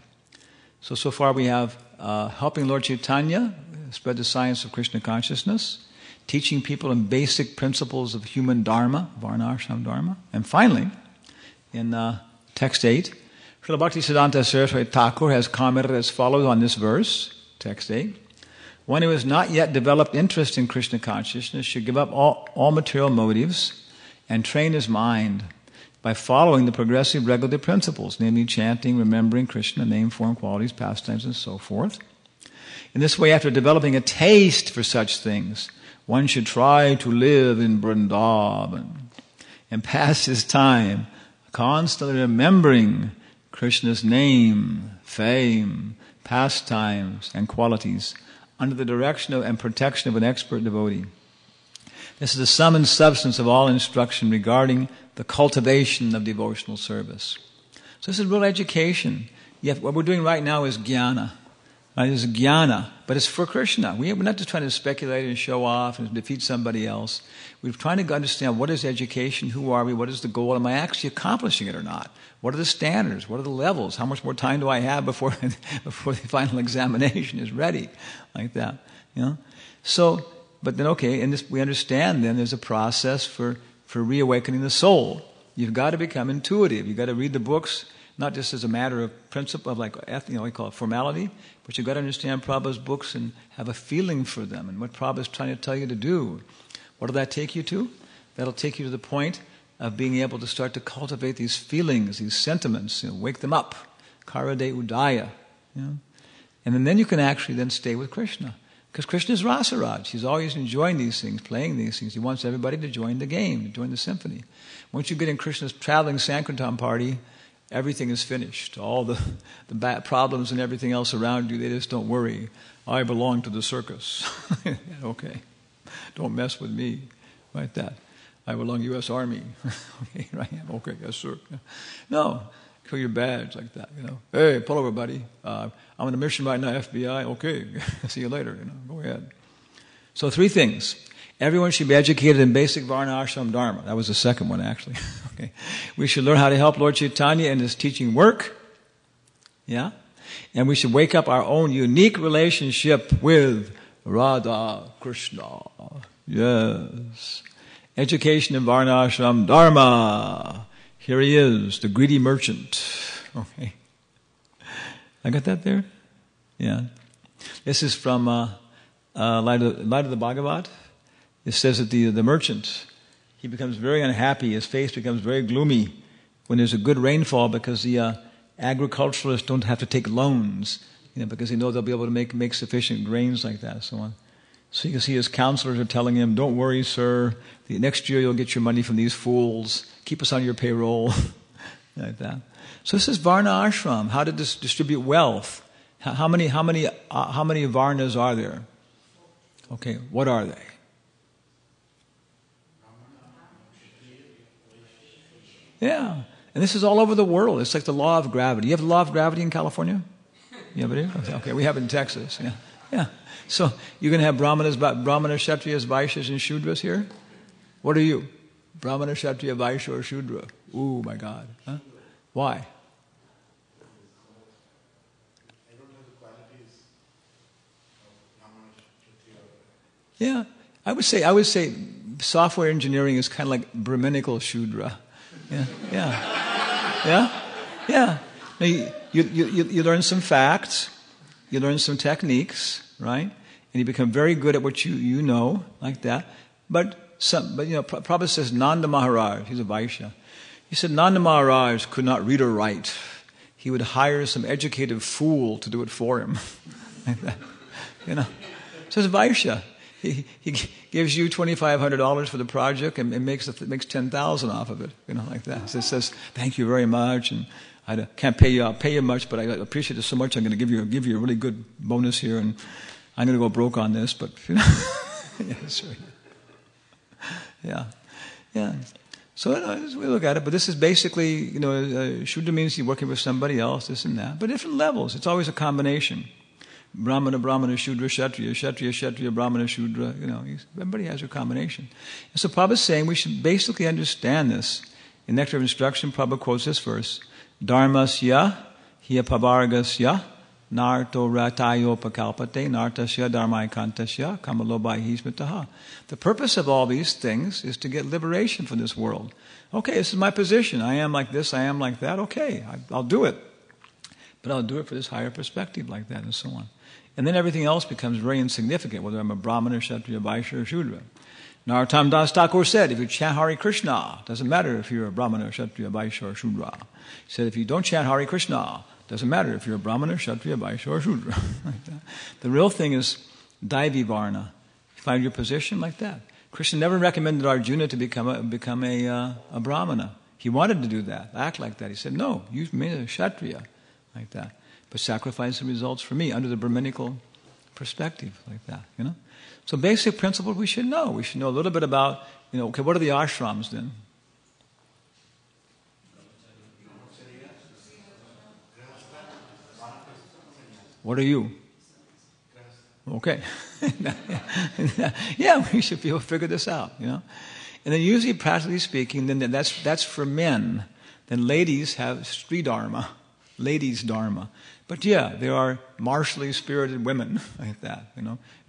So far we have helping Lord Chaitanya spread the science of Krishna consciousness, teaching people in basic principles of human dharma, varnashram dharma. And finally, in text 8, Srila Bhaktisiddhanta Saraswati Thakur has commented as follows on this verse, text 8. One who has not yet developed interest in Krishna consciousness should give up all material motives and train his mind by following the progressive regulative principles, namely chanting, remembering Krishna, name, form, qualities, pastimes, and so forth. In this way, after developing a taste for such things, one should try to live in Vrindavan and pass his time constantly remembering Krishna's name, fame, pastimes, and qualities under the direction and protection of an expert devotee. This is the sum and substance of all instruction regarding the cultivation of devotional service. So this is real education. Yet what we're doing right now is jnana. Right? It's jnana, but it's for Krishna. We're not just trying to speculate and show off and defeat somebody else. We're trying to understand what is education, who are we, what is the goal, am I actually accomplishing it or not? What are the standards? What are the levels? How much more time do I have before the final examination is ready? Like that, you know? So, but then okay, and this, we understand then there's a process for reawakening the soul. You've got to become intuitive. You've got to read the books, not just as a matter of principle, of like, we call it formality, but you've got to understand Prabhupada's books and have a feeling for them and what Prabhupada is trying to tell you to do. What will that take you to? That'll take you to the point of being able to start to cultivate these feelings, these sentiments, wake them up. Karade Udaya. And then you can actually then stay with Krishna. Because Krishna is Rasaraj. He's always enjoying these things, playing these things. He wants everybody to join the game, to join the symphony. Once you get in Krishna's traveling Sankirtan party, everything is finished. All the bad problems and everything else around you, they just don't worry. I belong to the circus. Okay. Don't mess with me. Like that. I belong to U.S. Army. Okay, right? Okay, yes, sir. No. Kill your badge like that, Hey, pull over, buddy. I'm on a mission right now, FBI. Okay, see you later, Go ahead. So 3 things. Everyone should be educated in basic Varna Ashram Dharma. That was the second one, actually. Okay. We should learn how to help Lord Chaitanya in his teaching work. Yeah? And we should wake up our own unique relationship with Radha Krishna. Yes. Education in Varna Ashram Dharma. Here he is, the greedy merchant. Okay. I got that there? Yeah. This is from Light of the Bhagavat. It says that the merchant, he becomes very unhappy. His face becomes very gloomy when there's a good rainfall because the agriculturalists don't have to take loans, because they know they'll be able to make sufficient grains like that and so on. So you can see his counselors are telling him, don't worry, sir. The next year you'll get your money from these fools. Keep us on your payroll. Like that. So this is Varna Ashram. How to distribute wealth. How many Varnas are there? Okay, what are they? Yeah. And this is all over the world. It's like the law of gravity. You have the law of gravity in California? You have it here? Okay, we have it in Texas. Yeah. Yeah. So you're going to have Brahmanas, Kshatriyas, Vaishyas, and Shudras here? What are you? Brahmana, Kshatriya, Vaishya, or Shudra? Ooh, my God. Huh? Why? I don't have the qualities of Brahmana, Kshatriya. Yeah. I would say software engineering is kind of like Brahminical Shudra. Yeah. Yeah. Yeah? Yeah. Now you learn some facts. You learn some techniques, right? And you become very good at what you know, like that. But Prabhupada says Nanda Maharaj, he's a Vaishya. He said Nanda Maharaj could not read or write. He would hire some educated fool to do it for him. Like that. So it's Vaishya. He gives you $2,500 for the project and makes $10,000 off of it, like that. So it says, thank you very much, and I can't pay you. I'll pay you much, but I appreciate it so much. I'm going to give you a really good bonus here, and I'm going to go broke on this. But yeah, sure. Yeah. So we look at it, but this is basically, Shudra means you're working with somebody else, this and that, but different levels. It's always a combination. Brahmana, Brahmana, Shudra, Kshatriya, Kshatriya, Kshatriya, Brahmana, Shudra, everybody has a combination. And so Prabhupada is saying we should basically understand this. In Nectar of Instruction, Prabhupada quotes this verse, Dharmasya, hiya pavargasya, narto ratayo pakalpate, nartasya dharmaikantasya, kamalobai hismitaha. The purpose of all these things is to get liberation from this world. Okay, this is my position. I am like this, I am like that. Okay, I'll do it. But I'll do it for this higher perspective like that and so on. And then everything else becomes very insignificant, whether I'm a Brahmana, Kshatriya, Vaishya, or Shudra. Narottam Das Thakur said, if you chant Hare Krishna, doesn't matter if you're a Brahmana, Kshatriya, Vaishya, or Shudra. He said, if you don't chant Hare Krishna, doesn't matter if you're a Brahmana, Kshatriya, Vaishya, or Shudra. Like that. The real thing is Daivi Varna. Find your position like that. Krishna never recommended Arjuna to become a Brahmana. He wanted to do that, act like that. He said, no, you made a Kshatriya, like that. But sacrifice the results for me under the Brahminical perspective, like that, So basic principle we should know. We should know a little bit about, okay, what are the ashrams then? What are you? Okay. Yeah, we should be able to figure this out, And then usually, practically speaking, then that's for men. Then ladies have Sri Dharma, ladies' Dharma. But yeah, there are martially spirited women like that,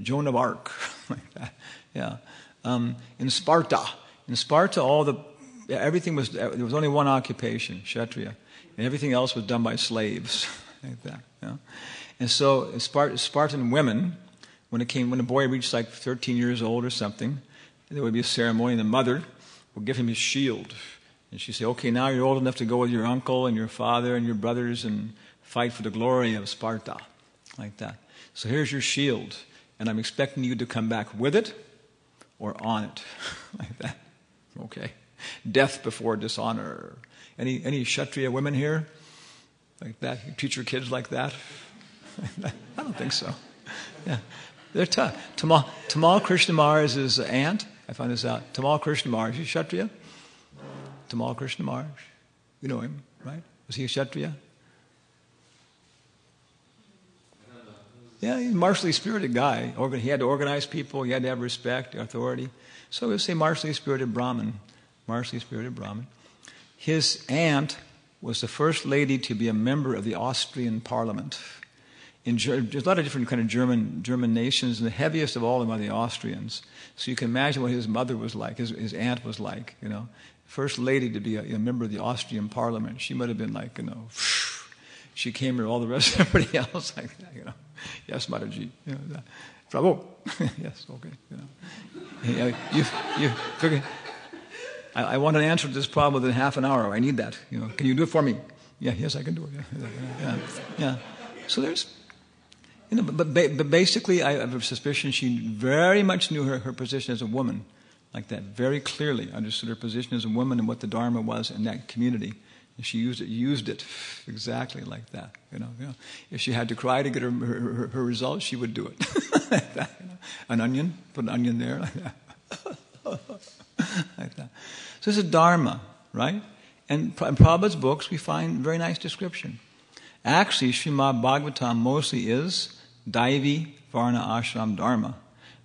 Joan of Arc, like that. Yeah. In Sparta, everything was, there was only one occupation, Kshatriya, and everything else was done by slaves, like that. And so Spartan women, when a boy reached like 13 years old or something, there would be a ceremony, and the mother would give him his shield. And she'd say, okay, now you're old enough to go with your uncle and your father and your brothers and fight for the glory of Sparta, like that. So here's your shield, and I'm expecting you to come back with it or on it, like that. Okay. Death before dishonor. Any Kshatriya women here? Like that? You teach your kids like that? I don't think so. Yeah. They're tough. Tamal Krishnamar is his aunt. I found this out. Tamal Krishnamar, is he Kshatriya? Tamal Krishnamar. You know him, right? Was he a Kshatriya? Yeah, he's a martially spirited guy. He had to organize people. He had to have respect, authority. So we'll say martially spirited Brahmin. Martially spirited Brahmin. His aunt was the first lady to be a member of the Austrian Parliament. There's a lot of different kind of German nations, and the heaviest of all of them are the Austrians. So you can imagine what his mother was like, his aunt was like, First lady to be a member of the Austrian Parliament. She might have been like, she came here, all the rest of everybody else like that, Yes, Mataji. Bravo. Yes, okay. You figure, I want an answer to this problem within half an hour. I need that. Can you do it for me? Yeah, yes, I can do it. Yeah. So there's, but basically, I have a suspicion she very much knew her position as a woman, like that, very clearly understood her position as a woman and what the Dharma was in that community. And she used it exactly like that. If she had to cry to get her results, she would do it. Like that, An onion, put an onion there, like that. Like that. So this is Dharma, right? And in Prabhupada's books, we find very nice description. Actually, Srimad Bhagavatam mostly is Daivi Varna Ashram Dharma.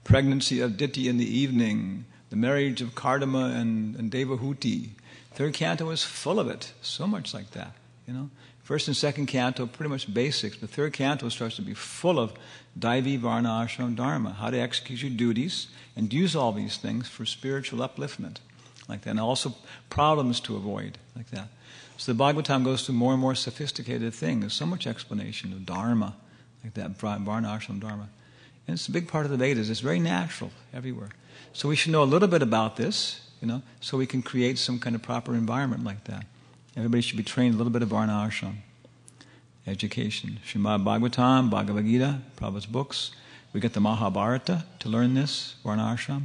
Pregnancy of Diti in the evening, the marriage of Kardama and Devahuti. Third canto is full of it, so much like that, First and second canto, pretty much basics. The third canto starts to be full of Daivi Varna Ashram Dharma, how to execute your duties and use all these things for spiritual upliftment, like that, and also problems to avoid, like that. So the Bhagavatam goes through more and more sophisticated things. There's so much explanation of Dharma, like that, Varna Ashram Dharma. And it's a big part of the Vedas. It's very natural everywhere. So we should know a little bit about this, so we can create some kind of proper environment like that. Everybody should be trained a little bit of Varna Ashram education. Srimad Bhagavatam, Bhagavad Gita, Prabhupada's books. We get the Mahabharata to learn this, Varna Ashram.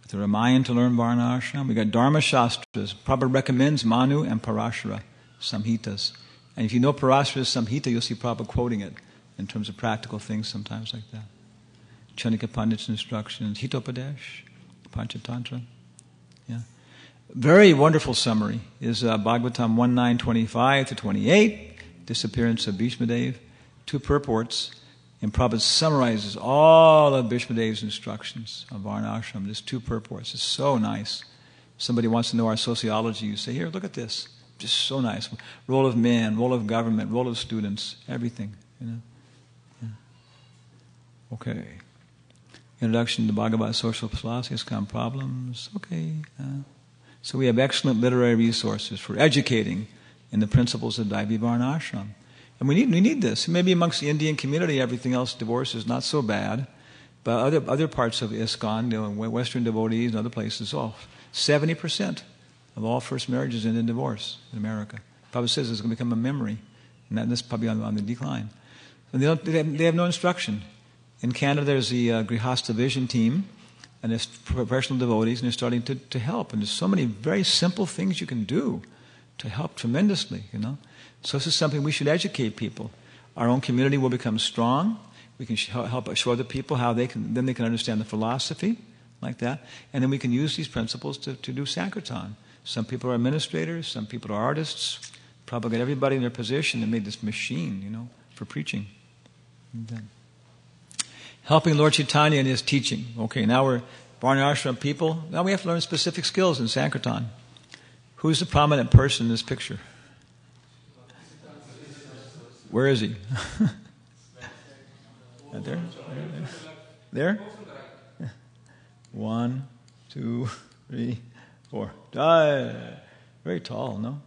The Ramayana to learn Varna Ashram. We got Dharma Shastras. Prabhupada recommends Manu and Parashara Samhitas. And if you know Parashara Samhita, you'll see Prabhupada quoting it in terms of practical things sometimes like that. Chanika Pandit's instructions, Hitopadesh, Panchatantra. Yeah. very wonderful summary is Bhagavatam 1.9.25 to 28, disappearance of Bhishmadev, 2 purports, and Prabhupada summarizes all of Bhishmadev's instructions of Varnashram. There's 2 purports. It's so nice. Somebody wants to know our sociology, you say, here, look at this. Just so nice. Role of man, role of government, role of students, everything. Yeah. Okay. Introduction to Bhagavad Social Philosophy, ISKCON Problems. Okay. So we have excellent literary resources for educating in the principles of Daivi Varnashram. And we need this. Maybe amongst the Indian community, everything else, divorce is not so bad. But other parts of ISKCON, Western devotees and other places, 70% of all first marriages end in divorce in America. Prabhupada says it's going to become a memory. And that's probably on the decline. And they have no instruction. In Canada, there's the Grihastha Vision team, and there's professional devotees, and they're starting to help. And there's so many very simple things you can do to help tremendously, So this is something we should educate people. Our own community will become strong. We can help show other people how they can understand the philosophy, like that. And then we can use these principles to do Sankirtan. Some people are administrators, some people are artists. Prabhupada got everybody in their position and made this machine, for preaching. Helping Lord Chaitanya in his teaching. Okay, now we're Varnashram people. Now we have to learn specific skills in Sankirtan. Who's the prominent person in this picture? Where is he? There? There? 1, 2, 3, 4. Very tall, no?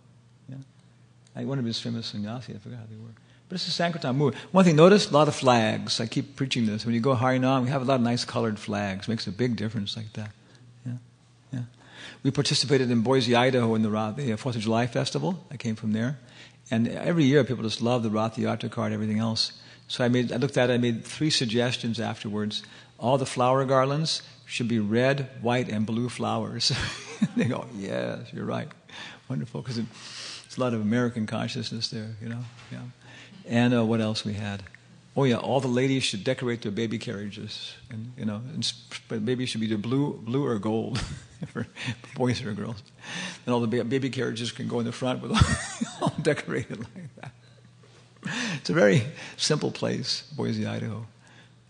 Yeah. One of his famous sannyasi, I forgot how they were. But it's a Sankirtan movement. One thing, notice a lot of flags. I keep preaching this. When you go Harinam, we have a lot of nice colored flags. It makes a big difference like that. Yeah. We participated in Boise, Idaho in the 4th of July festival. I came from there. And every year people just love the Rath Yatra card and everything else. So I looked at it, I made 3 suggestions afterwards. All the flower garlands should be red, white, and blue flowers. They go, yes, you're right. Wonderful, because it's a lot of American consciousness there, Yeah. And what else we had? Oh yeah, all the ladies should decorate their baby carriages, and but baby should be either blue or gold for boys or girls. And all the baby carriages can go in the front with all decorated like that. It's a very simple place, Boise, Idaho.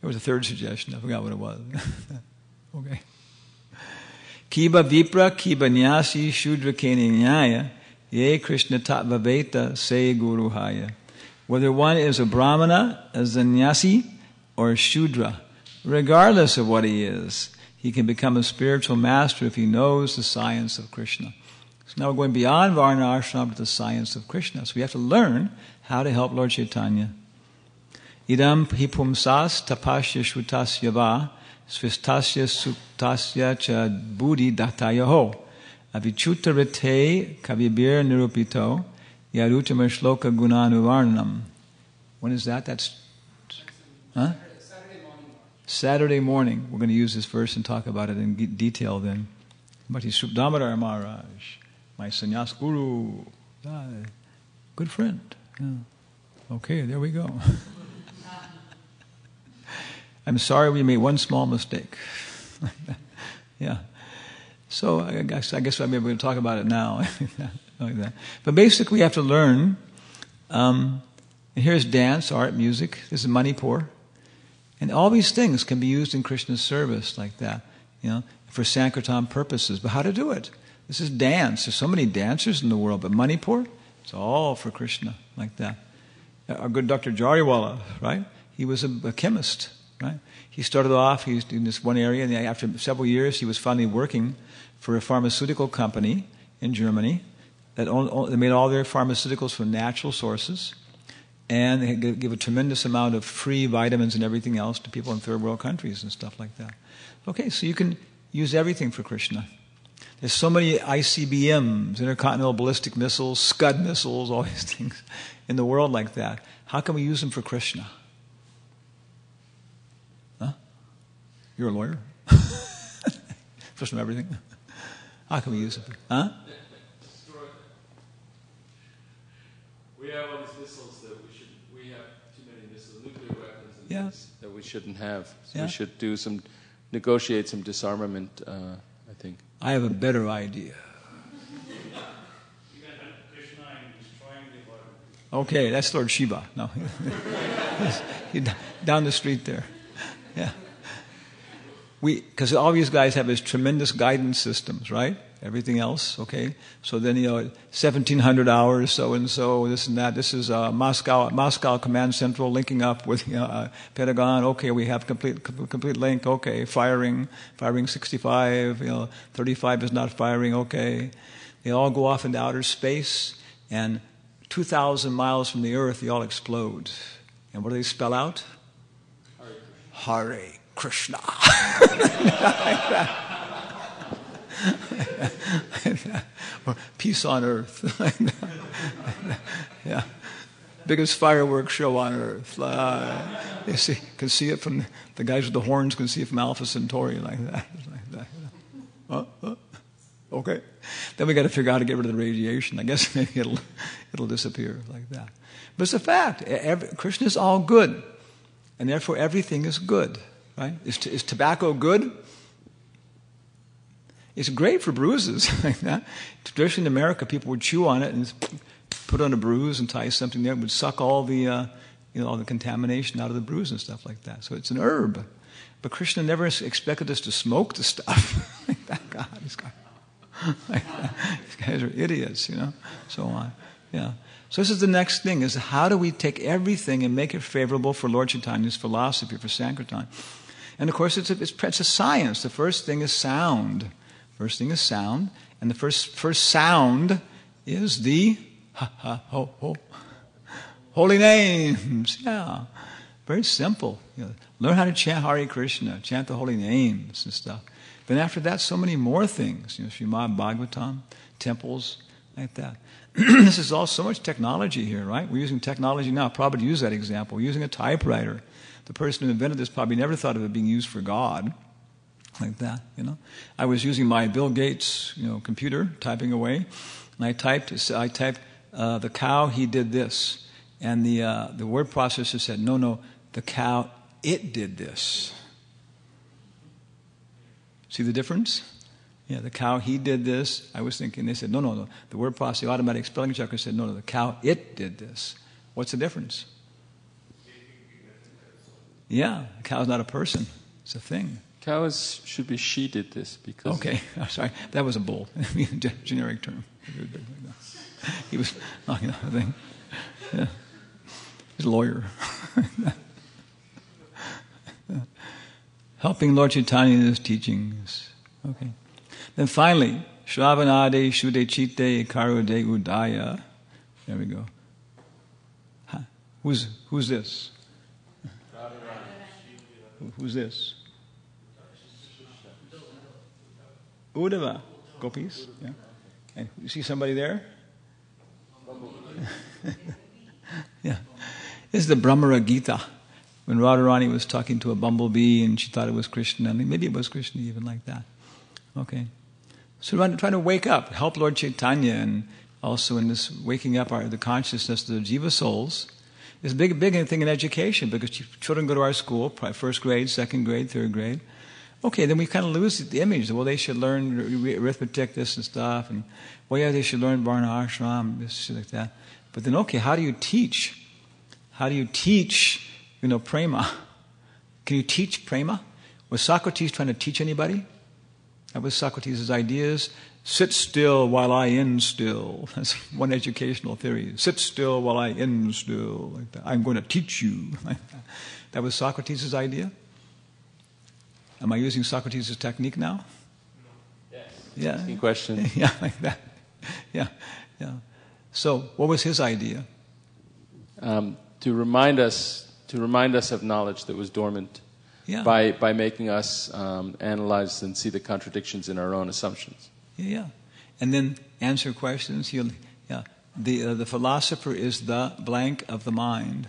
There was a 3rd suggestion. I forgot what it was. Okay. Kiba vipra, kiba nyasi, shudra kene nyaya, ye Krishna tattva veta, se guru haya. Whether one is a brahmana, a sannyasi, or a shudra, regardless of what he is, he can become a spiritual master if he knows the science of Krishna. So now we're going beyond Varna Ashram to the science of Krishna. So we have to learn how to help Lord Chaitanya. Idam hipumsas tapasya shrutasya va svistasya suktasya cha buddhi datayaho avichuta rite kavibir nirupito Yarutama Shloka Gunanuvarnam. When is that? That's Saturday morning. We're going to use this verse and talk about it in detail then. But he's Damodar Maharaj, my sannyas guru. Good friend. Yeah. Okay, there we go. I'm sorry we made one small mistake. Yeah. So I guess I'm able to talk about it now. Like that. But basically we have to learn, and here's dance, art, music, this is Manipur, and all these things can be used in Krishna's service like that, for Sankirtan purposes. But how to do it? This is dance. There's so many dancers in the world, but Manipur, it's all for Krishna like that. Our good Dr. Jariwala, right? He was a chemist, right? He started off, he was in this one area, and after several years he was finally working for a pharmaceutical company in Germany that made all their pharmaceuticals from natural sources, and they give a tremendous amount of free vitamins and everything else to people in third world countries and stuff like that. Okay, so you can use everything for Krishna. There's so many ICBMs, intercontinental ballistic missiles, Scud missiles, all these things in the world like that. How can we use them for Krishna? Huh? You're a lawyer? First from everything? How can we use it? Huh? We have all these missiles that we have too many missiles, nuclear weapons and things that we shouldn't have. So we should negotiate some disarmament, I think. I have a better idea. Okay, that's Lord Shiva. No, he's down the street there. Yeah. Because all these guys have these tremendous guidance systems, right? Everything else, okay? So then, 1,700 hours, so-and-so, this and that. This is Moscow Command Central linking up with Pentagon. Okay, we have complete link. Okay, firing 65. 35 is not firing. Okay. They all go off into outer space, and 2,000 miles from the Earth, they all explode. And what do they spell out? Hare Krishna. Or peace on earth. Yeah. Biggest fireworks show on earth. You can see it from the guys with the horns can see it from Alpha Centauri like that. Okay. Then we got to figure out how to get rid of the radiation. I guess maybe it'll disappear like that. But it's a fact. Krishna is all good, and therefore everything is good. Right? Is tobacco good? It's great for bruises like that. Traditionally in America, people would chew on it and put on a bruise and tie something there. It would suck all the all the contamination out of the bruise and stuff like that. So it's an herb. But Krishna never expected us to smoke the stuff. Like that. God, these guys are idiots, so on. Yeah. So this is the next thing, is how do we take everything and make it favorable for Lord Chaitanya's philosophy, for Sankirtan? And of course, it's a science. The first thing is sound. First thing is sound. And the first sound is the holy names. Yeah. Very simple. Learn how to chant Hare Krishna, chant the holy names and stuff. Then after that, so many more things. Srimad Bhagavatam, temples, like that. This is all so much technology here, right? We're using technology now. Prabhupada used that example. We're using a typewriter. The person who invented this probably never thought of it being used for God, like that, I was using my Bill Gates, computer, typing away, and I typed, the cow, he did this. And the word processor said, no, the cow, it did this. See the difference? Yeah, the cow, he did this. I was thinking, they said, no. The word processor, the automatic spelling checker said, no, the cow, it did this. What's the difference? Yeah, a cow's not a person. It's a thing. Cows should be she did this because... Okay, sorry. That was a bull. Generic term. He was knocking out a thing. Yeah. He's a lawyer. Helping Lord Chaitanya in his teachings. Okay. Then finally, Shravanade Shude Chitte Karude Udaya. There we go. Huh. Who's this? Who's this? Uddhava. Gopis? Yeah. And you see somebody there? Yeah. This is the Brahmara Gita. When Radharani was talking to a bumblebee and she thought it was Krishna. I mean, maybe it was Krishna even like that. Okay. So we're trying to wake up, help Lord Chaitanya, and also in this waking up the consciousness of the jiva souls. It's a big thing in education because children go to our school, first grade, second grade, third grade. Okay, then we kind of lose the image. Well, they should learn arithmetic, this and stuff, and they should learn Varna Ashram, this shit like that. But then, okay, how do you teach? How do you teach, prema? Can you teach prema? Was Socrates trying to teach anybody? That was Socrates' ideas. Sit still while I instill. That's one educational theory. Sit still while I instill. Like that. I'm going to teach you. Like that. That was Socrates' idea. Am I using Socrates' technique now? Yes. Yeah. Asking questions. Yeah, like that. Yeah. So, what was his idea? To remind us of knowledge that was dormant. Yeah. By making us analyze and see the contradictions in our own assumptions. Yeah. And then answer questions. The philosopher is the blank of the mind,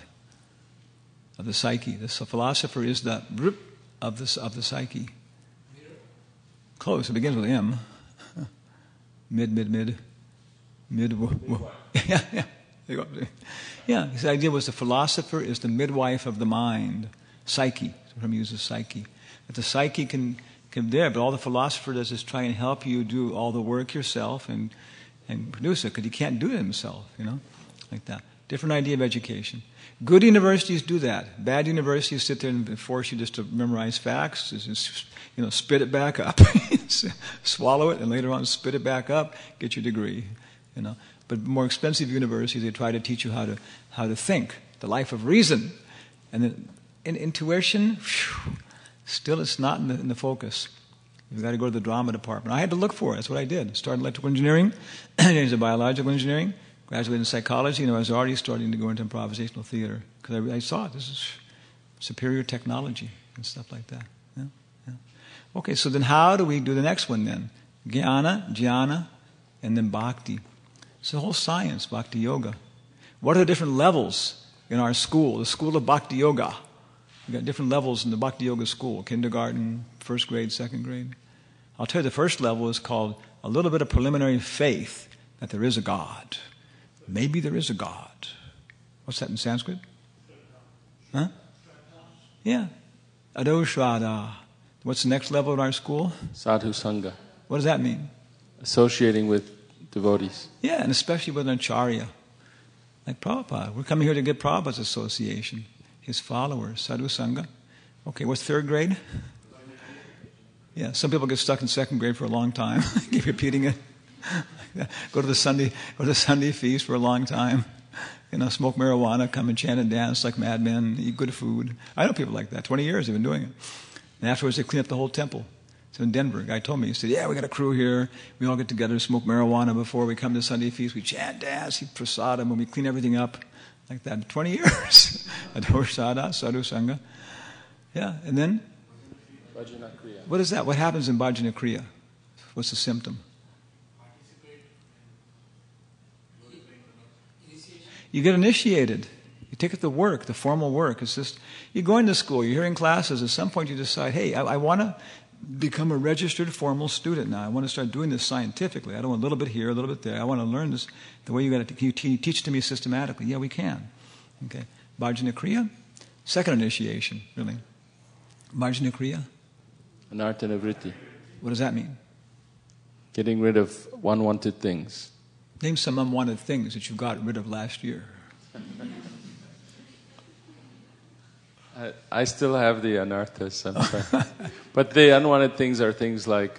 of the psyche. The philosopher is the of the psyche. Close. It begins with M. Mid. Yeah. Yeah. His idea was the philosopher is the midwife of the mind, psyche. From uses psyche. That the psyche can there, but all the philosopher does is try and help you do all the work yourself and produce it, because he can't do it himself, like that. Different idea of education. Good universities do that. Bad universities sit there and force you just to memorize facts, just, spit it back up, swallow it, and later on spit it back up, get your degree. But more expensive universities, they try to teach you how to think, the life of reason, and then intuition. Still, it's not in the focus. You've got to go to the drama department. I had to look for it. That's what I did. Started electrical engineering, into biological engineering, graduated in psychology. I was already starting to go into improvisational theater because I saw this is superior technology and stuff like that. Yeah? Yeah. Okay, so then how do we do the next one then? Jnana, and then bhakti. It's a whole science, bhakti yoga. What are the different levels in our school? The school of bhakti yoga. We've got different levels in the bhakti yoga school. Kindergarten, first grade, second grade. I'll tell you the first level is called a little bit of preliminary faith that there is a God. Maybe there is a God. What's that in Sanskrit? Huh? Yeah. Ado Shraddha. What's the next level in our school? Sadhu Sangha. What does that mean? Associating with devotees. Yeah, and especially with an acharya. Like Prabhupada. We're coming here to get Prabhupada's association. His followers. Sadhu Sangha. Okay, what's third grade? Yeah, some people get stuck in second grade for a long time. Keep repeating it. Go to the Sunday feast for a long time. Smoke marijuana, come and chant and dance like madmen, eat good food. I know people like that. 20 years they've been doing it. And afterwards they clean up the whole temple. So in Denver, a guy told me, he said, yeah, we got a crew here. We all get together to smoke marijuana before we come to Sunday feast. We chant, dance, eat prasadam, and we clean everything up like that. 20 years. Adho Sada, Sadhu Sangha. Yeah, and then? Bhajana Kriya. What is that? What happens in Bhajana Kriya? What's the symptom? You get initiated. You take it the work, the formal work. It's just, you're going to school, you're hearing classes. At some point you decide, hey, I want to become a registered formal student now. I want to start doing this scientifically. I don't want a little bit here, a little bit there. I want to learn this the way can you teach it to me systematically? Yeah, we can. Okay. Bhajana Kriya. Second initiation, really. Bhajana Kriya. Anartha Nivritti. What does that mean? Getting rid of unwanted things. Name some unwanted things that you got rid of last year. I still have the anarthas sometimes. But the unwanted things are things like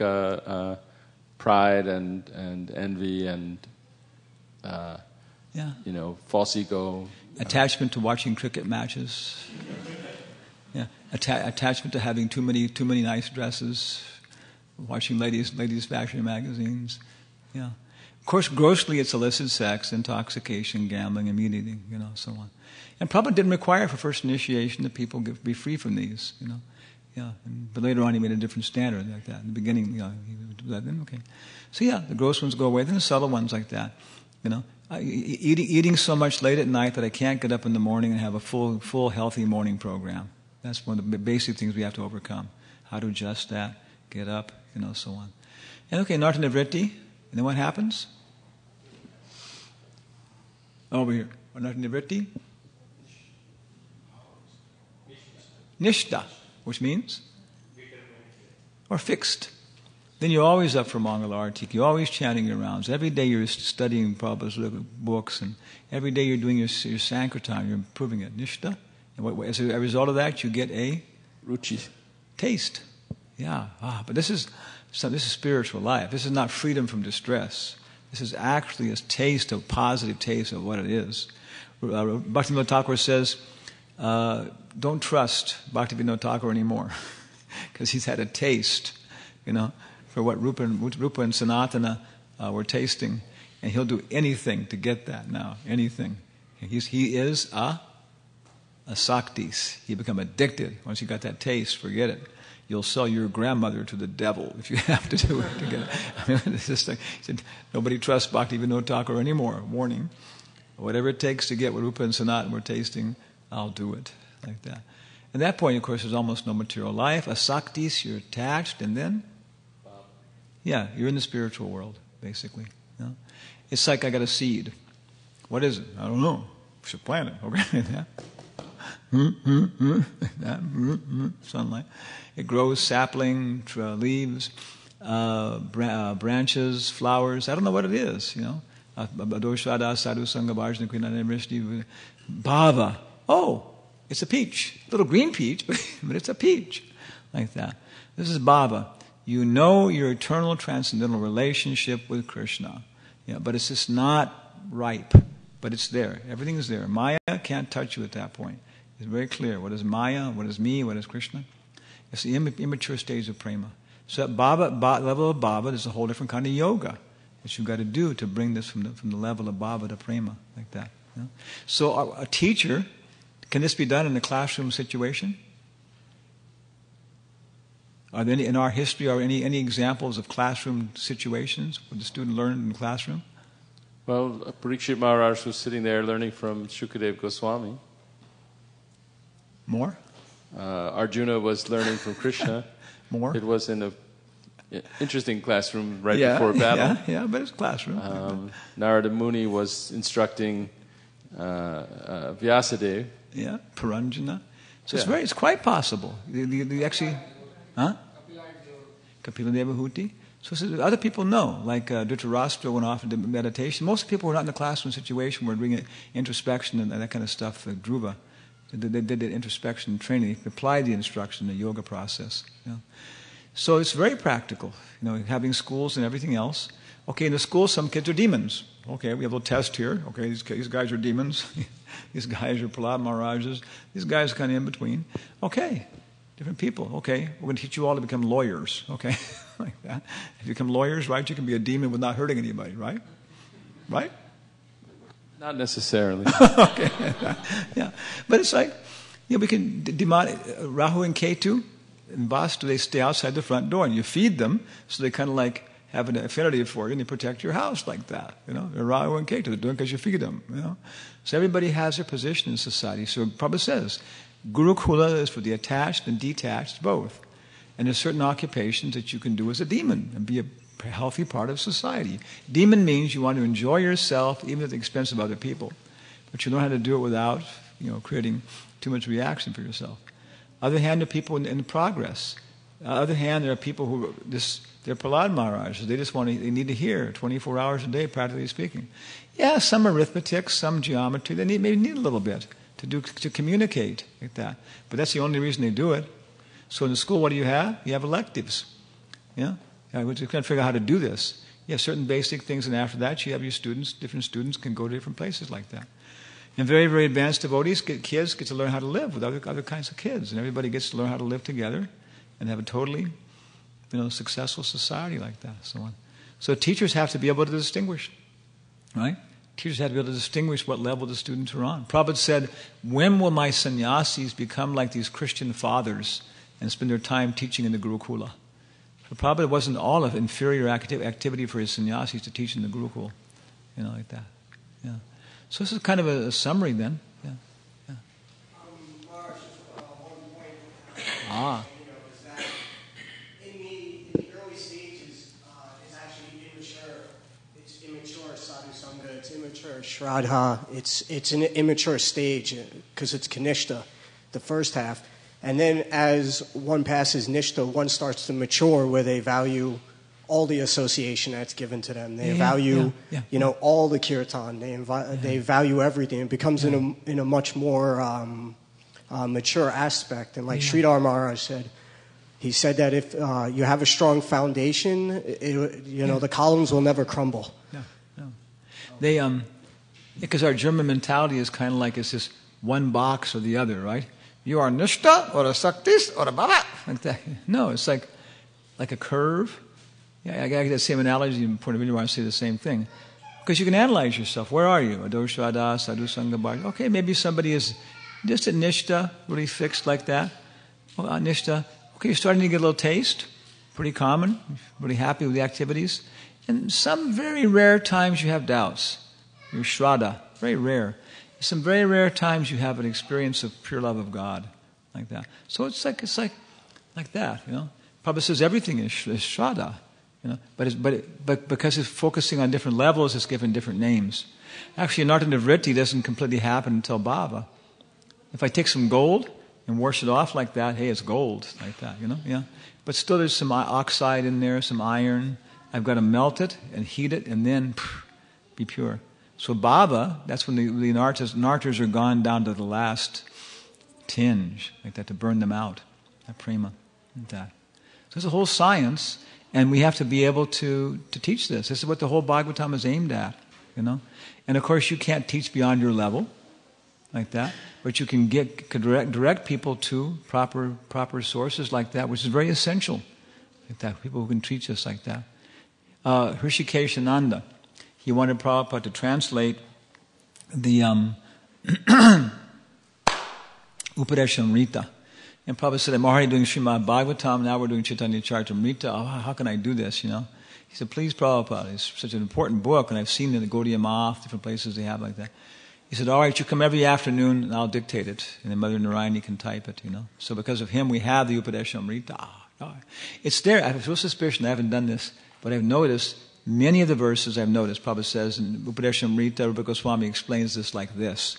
pride and envy and false ego. Attachment to watching cricket matches. Yeah. Attachment to having too many nice dresses. Watching ladies fashion magazines. Yeah. Of course, grossly it's illicit sex, intoxication, gambling, and meat eating, so on. And Prabhupada didn't require for first initiation that people be free from these, Yeah. But later on he made a different standard like that. In the beginning, he would do that. Then, okay. So yeah, the gross ones go away. Then the subtle ones like that, Eating so much late at night that I can't get up in the morning and have a full healthy morning program. That's one of the basic things we have to overcome. How to adjust that, get up, so on. And okay, Narta Nivritti. And then what happens? Over here. Narta Nivritti. Nishta, which means? Or fixed. Then you're always up for Mangala Artik. You're always chanting your rounds. Every day you're studying Prabhupada's books, and every day you're doing your Sankirtan. You're improving it. Nishta. And as a result of that, you get a ruchi, taste. Yeah. But this is spiritual life. This is not freedom from distress. This is actually a taste, a positive taste of what it is. Bhaktivinoda Thakur says, don't trust Bhaktivinoda Thakur anymore, because he's had a taste, for what Rupa and Sanatana were tasting, and he'll do anything to get that now. Anything. He is a saktis. He become addicted. Once you got that taste, forget it. You'll sell your grandmother to the devil if you have to do it to get it. It's just like, he said, nobody trusts Bhaktivinoda Thakur anymore. Warning. Whatever it takes to get what Rupa and Sanatana were tasting, I'll do it. Like that. At that point, of course, there's almost no material life. Asaktis, you're attached, and then? Yeah, you're in the spiritual world, basically. It's like I got a seed. What is it? I don't know. We should plant it. Okay. Sunlight. It grows sapling, leaves, branches, flowers. I don't know what it is, Adoshada sadhu sangha bhajna krina bhava. Oh, it's a peach. A little green peach, but it's a peach. Like that. This is bhava. You know your eternal transcendental relationship with Krishna. Yeah, but it's just not ripe. But it's there. Everything is there. Maya can't touch you at that point. It's very clear. What is Maya? What is me? What is Krishna? It's the immature stage of prema. So that level of bhava is a whole different kind of yoga that you've got to do to bring this from the level of bhava to prema, like that. You know? So a teacher, can this be done in a classroom situation? Are there any, in our history, are any examples of classroom situations where the student learned in the classroom? Well, Parikshit Maharaj was sitting there learning from Shukadev Goswami. More? Arjuna was learning from Krishna. More? It was in an interesting classroom before battle. Yeah, but it's classroom. Narada Muni was instructing Vyasadeva. Yeah, Paranjana. So it's quite possible. The actually, huh? Kapila Devahuti. So other people know, like Dhritarashtra went off into meditation. Most people were not in the classroom situation were doing introspection and that kind of stuff. Dhruva, they did introspection training. They applied the instruction, the yoga process. You know. So it's very practical, you know, having schools and everything else. Okay, in the school, some kids are demons. Okay, we have a little test here. Okay, these guys are demons. These guys are Prahlad Maharajas. These guys are kind of in between. Okay, different people. Okay, we're going to teach you all to become lawyers. Okay, like that. If you become lawyers, right, you can be a demon without hurting anybody, right? Right? Not necessarily. Okay, yeah. But it's like, you know, we can, Rahu and Ketu and Vastu, they stay outside the front door, and you feed them, so they kind of like have an affinity for you, and they protect your house like that. You know, they're Rahu and Ketu, they're doing because you feed them. You know, so everybody has their position in society. So Prabhupada says, Gurukula is for the attached and detached both. And there's certain occupations that you can do as a demon and be a healthy part of society. Demon means you want to enjoy yourself even at the expense of other people. But you know how to do it without, you know, creating too much reaction for yourself. Other hand, there are people in progress. Other hand, there are people who they're Prahlad Maharaj. They just they need to hear 24 hours a day, practically speaking. Yeah, some arithmetic, some geometry. They maybe need a little bit to communicate like that. But that's the only reason they do it. So in the school, what do you have? You have electives. Yeah, we're just going to figure out how to do this. You have certain basic things, and after that, you have your students. Different students can go to different places like that. And very, very advanced devotees, kids get to learn how to live with other kinds of kids, and everybody gets to learn how to live together and have a totally, you know, successful society like that. So on. So teachers have to be able to distinguish, right? Teachers have to be able to distinguish what level the students are on. Prabhupada said, "When will my sannyasis become like these Christian fathers and spend their time teaching in the Gurukula?" So Prabhupada wasn't all of inferior activity for his sannyasis to teach in the Gurukula, you know, like that. Yeah. So this is kind of a summary then. Yeah. Marsh, one point is that in the early stages, it's actually immature. It's immature sadhu sangha. It's immature shraddha. It's an immature stage because it's kanishta, the first half. And then as one passes nishta, one starts to mature where they value all the association that's given to them. They value, you know, all the kirtan. They value everything. It becomes in a much more mature aspect. And like Sridhar Maharaj said, he said that if you have a strong foundation, the columns will never crumble. No. They because our German mentality is kind of like it's just one box or the other, right? You are nishta or a saktis or a baba. Like that. No, it's like a curve. Yeah, I got the same analogy in point of view where I say the same thing. Because you can analyze yourself. Where are you? Adoshada, sadhu sangha bhaj. Okay, maybe somebody is just at nishta, really fixed like that. Well, nishta. Okay, you're starting to get a little taste. Pretty common. Pretty happy with the activities. And some very rare times you have doubts. You're shraddha. Very rare. Some very rare times you have an experience of pure love of God. Like that. So it's like that, you know. Prabhupada says everything is shraddha. You know, but because it's focusing on different levels, it's given different names. Actually, Nartana-vritti doesn't completely happen until bhava. If I take some gold and wash it off like that, hey, it's gold, like that, you know, yeah. But still there's some oxide in there, some iron. I've got to melt it and heat it and then Be pure. So bhava, that's when the nartars are gone down to the last tinge, like that, to burn them out. That prema. Like that. So there's a whole science, and we have to be able to teach this. This is what the whole Bhagavatam is aimed at, you know. And of course you can't teach beyond your level, like that, but you can direct people to proper sources like that, which is very essential, like that. People who can teach us like that. Hrishikeshananda, he wanted Prabhupada to translate the Upadeshamrita. And Prabhupada said, I'm already doing Srimad Bhagavatam, now we're doing Chaitanya Charitamrita. Oh, how can I do this, you know? He said, please, Prabhupada, it's such an important book, and I've seen it in the Gaudiya Math, different places they have like that. He said, all right, you come every afternoon, and I'll dictate it. And then Mother Narayani can type it, you know. So because of him, we have the Upadeshamrita. It's there. I have no suspicion, I haven't done this, but I've noticed many of the verses I've noticed, Prabhupada says, in Upadeshamrita, Rupa Goswami explains this like this.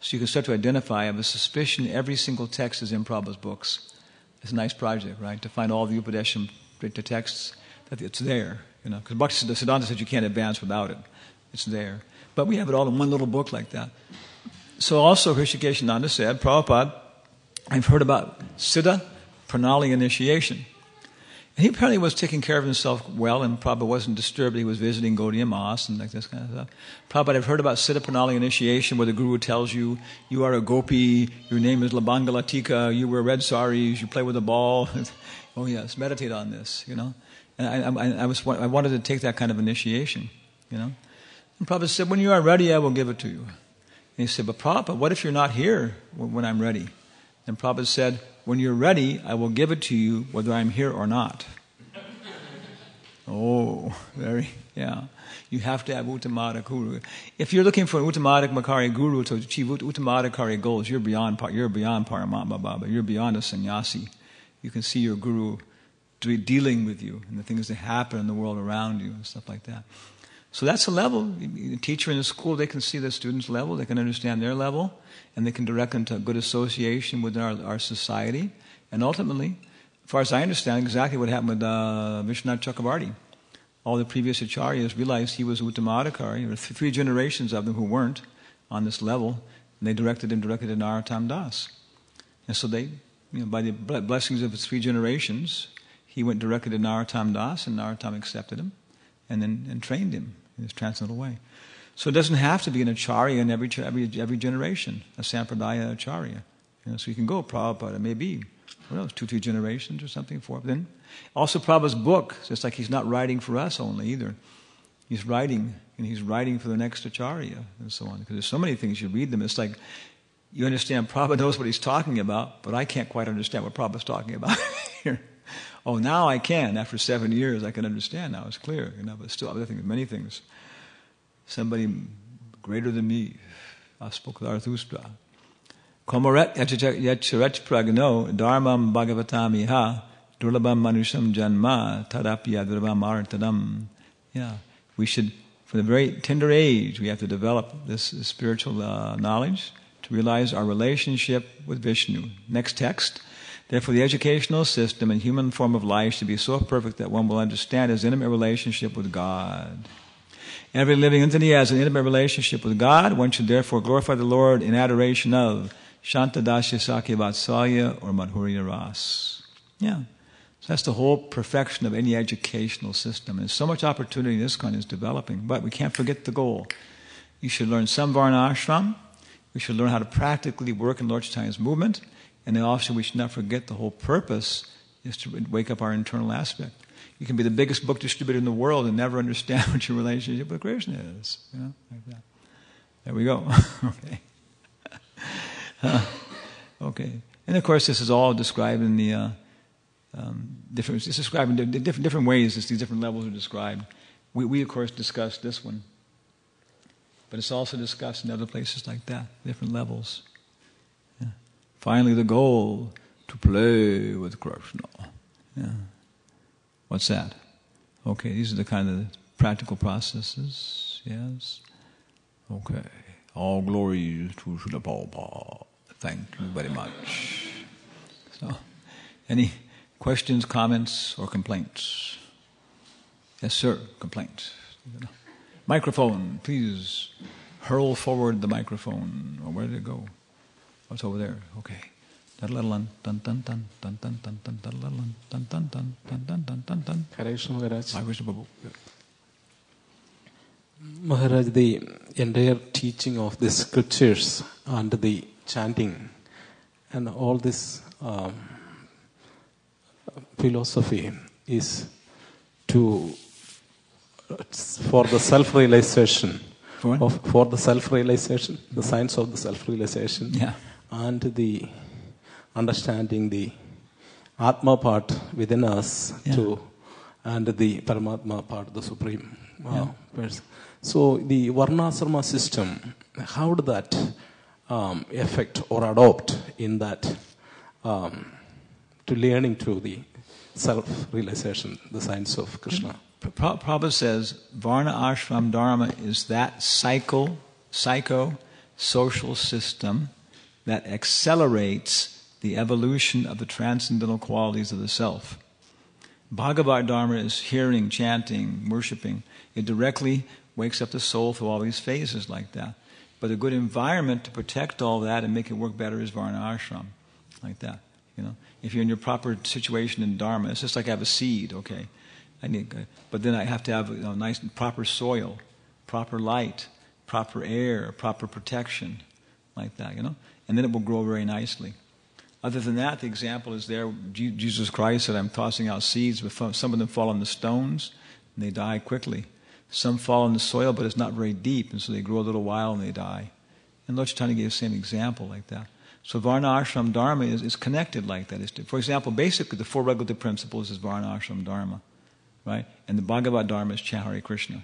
So you can start to identify. I have a suspicion every single text is in Prabhupada's books. It's a nice project, right? To find all the Upadeshamrita texts, that it's there, you know. Because Bhaktisiddhanta said you can't advance without it. It's there. But we have it all in one little book like that. So also Hrishikeshananda said, Prabhupada, I've heard about Siddha Pranali initiation. And he apparently was taking care of himself well, and Prabhupada wasn't disturbed. He was visiting Gaudiya Mas and like this kind of stuff. Prabhupada, I've heard about Siddha Pranali initiation, where the Guru tells you, you are a gopi, your name is Labangalatika, you wear red saris, you play with a ball. Oh yes, meditate on this, you know. And I wanted to take that kind of initiation, you know. And Prabhupada said, when you are ready, I will give it to you. And he said, but Prabhupada, what if you're not here when I'm ready? And Prabhupada said, when you're ready, I will give it to you whether I'm here or not. Oh, yeah. You have to have Uttamaddha Guru. If you're looking for an Uttamaddha Guru to achieve Uttamaddha goals, you're beyond Paramatma Baba. You're beyond a sannyasi. You can see your Guru dealing with you and the things that happen in the world around you and stuff like that. So that's a level. A teacher in the school, they can see the student's level, they can understand their level, and they can direct them to good association with our society. And ultimately, as far as I understand, exactly what happened with Vishwanath Chakravarti. All the previous acharyas realized he was Uttamadhikari. There were 3 generations of them who weren't on this level, and they directed to Narottam Das. And so they, by the blessings of his 3 generations, he went directly to Narottam Das, and Narottam accepted him, and trained him in his transcendental way. So it doesn't have to be an acharya in every generation, a sampradaya acharya. So you can go, Prabhupada, maybe, 2-3 generations or something for it. Then also Prabhupada's book, it's like he's not writing for us only either. He's writing, and he's writing for the next acharya and so on. Because there's so many things, you read them, it's like you understand Prabhupada knows what he's talking about, but I can't quite understand what Prabhupada's talking about here. Oh, now I can. After 7 years, I can understand. Now it's clear. But still, other things, many things. Somebody greater than me, Aspoklarthustra. Komaret yacharet pragno dharmam bhagavatamiha durlabam manusham janma tadapya durlabam artadam. Yeah, we should, from the very tender age, we have to develop this spiritual knowledge to realize our relationship with Vishnu. Next text. Therefore, the educational system and human form of life should be so perfect that one will understand his intimate relationship with God. Every living entity has an intimate relationship with God. One should therefore glorify the Lord in adoration of Shantadasya Sakya Vatsalya or Madhurya Ras. Yeah. So that's the whole perfection of any educational system. And there's so much opportunity this kind is developing. But we can't forget the goal. You should learn some Varnashram. We should learn how to practically work in Lord Chaitanya's movement. And then also we should not forget the whole purpose is to wake up our internal aspect. You can be the biggest book distributor in the world and never understand what your relationship with Krishna is. Like that. There we go. Okay. Okay. And of course this is all described in the different. It's described in different ways. These different levels are described. We of course discussed this one, but it's also discussed in other places like that. Different levels. Yeah. Finally, the goal to play with Krishna. Yeah. What's that? Okay, these are the kind of practical processes. Yes. Okay. All glory to Srila Prabhupada. Thank you very much. So, any questions, comments, or complaints? Yes, sir. Complaints. Microphone, please hurl forward the microphone. Or where did it go? Oh, it's over there. Okay. Dun dun dun dun dun dun dun dun dun dun dun dun dun dun dun dun dun dun. Hare Krishna Maharaj. Hare Krishna Prabhu. Maharaj, the entire teaching of the scriptures and the chanting and all this philosophy is for the self-realization. For the self-realization, the science of the self-realization, and the understanding the Atma part within us and the Paramatma part, the Supreme person. So the Varnasrama system, how did that affect or adopt in that to learning to the self-realization, the science of Krishna? Prabhupada says Varna Ashram Dharma is that psycho-social system that accelerates the evolution of the transcendental qualities of the self. Bhagavad Dharma is hearing, chanting, worshipping. It directly wakes up the soul through all these phases like that. But a good environment to protect all that and make it work better is Varna Ashram, like that. If you're in your proper situation in Dharma, it's just like I have a seed, okay? But then I have to have nice and proper soil, proper light, proper air, proper protection, like that, and then it will grow very nicely. Other than that, the example is there. Jesus Christ said, I'm tossing out seeds, but some of them fall on the stones, and they die quickly. Some fall in the soil, but it's not very deep, and so they grow a little while and they die. And Lord Chaitanya gave the same example like that. So Varna Ashram Dharma is connected like that. For example, basically the four regulative principles is Varna Ashram Dharma. Right? And the Bhagavad Dharma is chant Hare Krishna.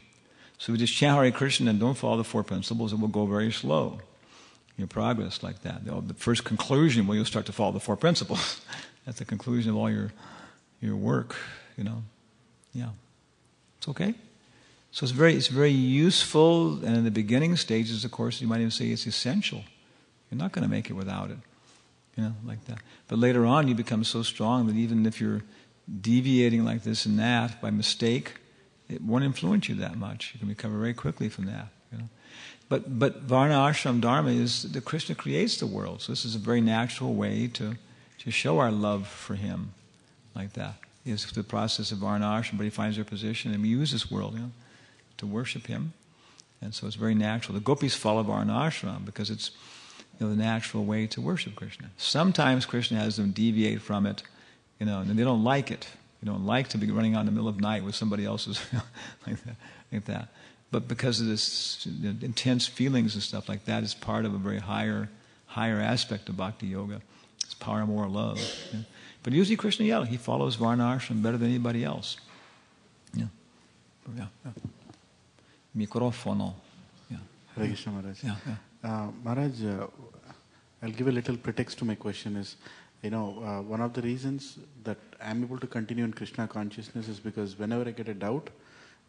So if we just chant Hare Krishna and don't follow the four principles, it will go very slow. Your progress like that. The first conclusion, you'll start to follow the four principles. That's the conclusion of all your work, Yeah. It's okay. So it's very useful, and in the beginning stages, of course, you might even say it's essential. You're not going to make it without it. Like that. But later on, you become so strong that even if you're deviating like this and that by mistake, it won't influence you that much. You can recover very quickly from that. But Varna Ashram Dharma is that Krishna creates the world. So this is a very natural way to show our love for him, like that. Is the process of Varna Ashram, but he finds their position and we use this world, to worship him. And so it's very natural. The gopis follow Varna Ashram because it's the natural way to worship Krishna. Sometimes Krishna has them deviate from it, and they don't like it. You don't like to be running out in the middle of the night with somebody else's like that. But because of this intense feelings and stuff like that, is part of a very higher aspect of bhakti yoga. It's power, more love. But usually Krishna, he follows Varna Ashram better than anybody else. Microfono. Hare Krishna Maharaj. Maharaj, I'll give a little pretext to my question is, one of the reasons that I'm able to continue in Krishna consciousness is because whenever I get a doubt,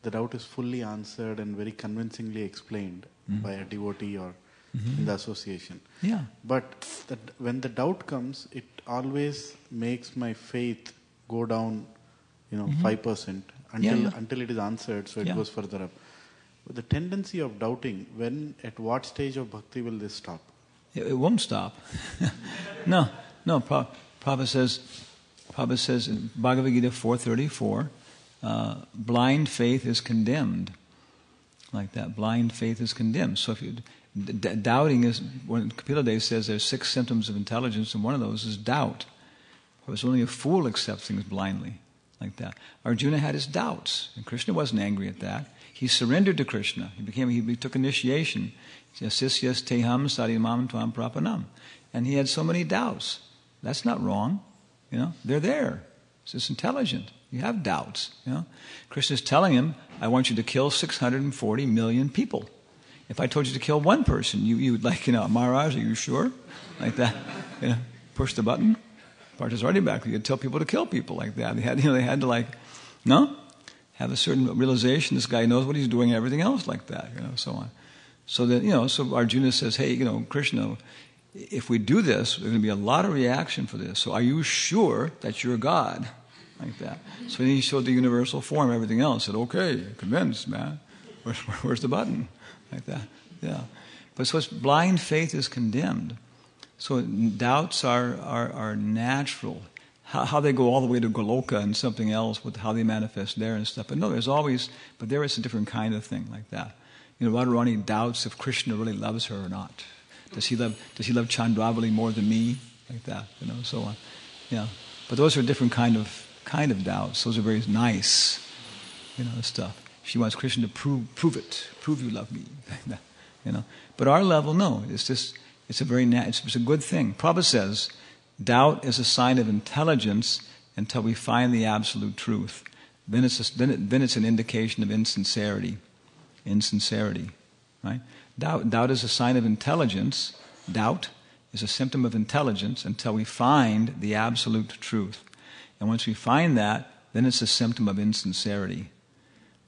the doubt is fully answered and very convincingly explained by a devotee or in the association. Yeah. But when the doubt comes, it always makes my faith go down, 5% until it is answered, so it goes further up. But the tendency of doubting, at what stage of bhakti will this stop? It won't stop. No. Prabhupada says in Bhagavad Gita 4:34, blind faith is condemned. Like that, blind faith is condemned. So if doubting is, when Kapila Dev says there's 6 symptoms of intelligence, and one of those is doubt. Because only a fool accepts things blindly, like that. Arjuna had his doubts, and Krishna wasn't angry at that. He surrendered to Krishna. He took initiation. Sisyas teham sarimam tvam prapanam. And he had so many doubts. That's not wrong. They're there. It's just intelligent. You have doubts. Krishna's telling him, I want you to kill 640 million people. If I told you to kill one person, you would Maharaj, are you sure? Like that. Push the button. Parthasarthi back. You could tell people to kill people like that. They had to have a certain realization. This guy knows what he's doing and everything else like that. So on. So that, so Arjuna says, hey, Krishna, if we do this, there's going to be a lot of reaction for this. So are you sure that you're God? Like that. So then he showed the universal form, everything else. Said, okay, convinced, man. Where's the button? Like that. Yeah. But so blind faith is condemned. So doubts are natural. How they go all the way to Goloka and something else with how they manifest there and stuff. But no, but there is a different kind of thing like that. Radharani doubts if Krishna really loves her or not. Does he love Chandravali more than me? Like that, so on. Yeah. But those are different kind of doubts. Those are very nice, stuff. She wants Krishna to prove you love me. Like that, But our level, no. It's a good thing. Prabhupada says, doubt is a sign of intelligence until we find the absolute truth. Then it's an indication of insincerity. Insincerity, right? Doubt is a sign of intelligence. Doubt is a symptom of intelligence until we find the absolute truth. And once we find that, then it's a symptom of insincerity.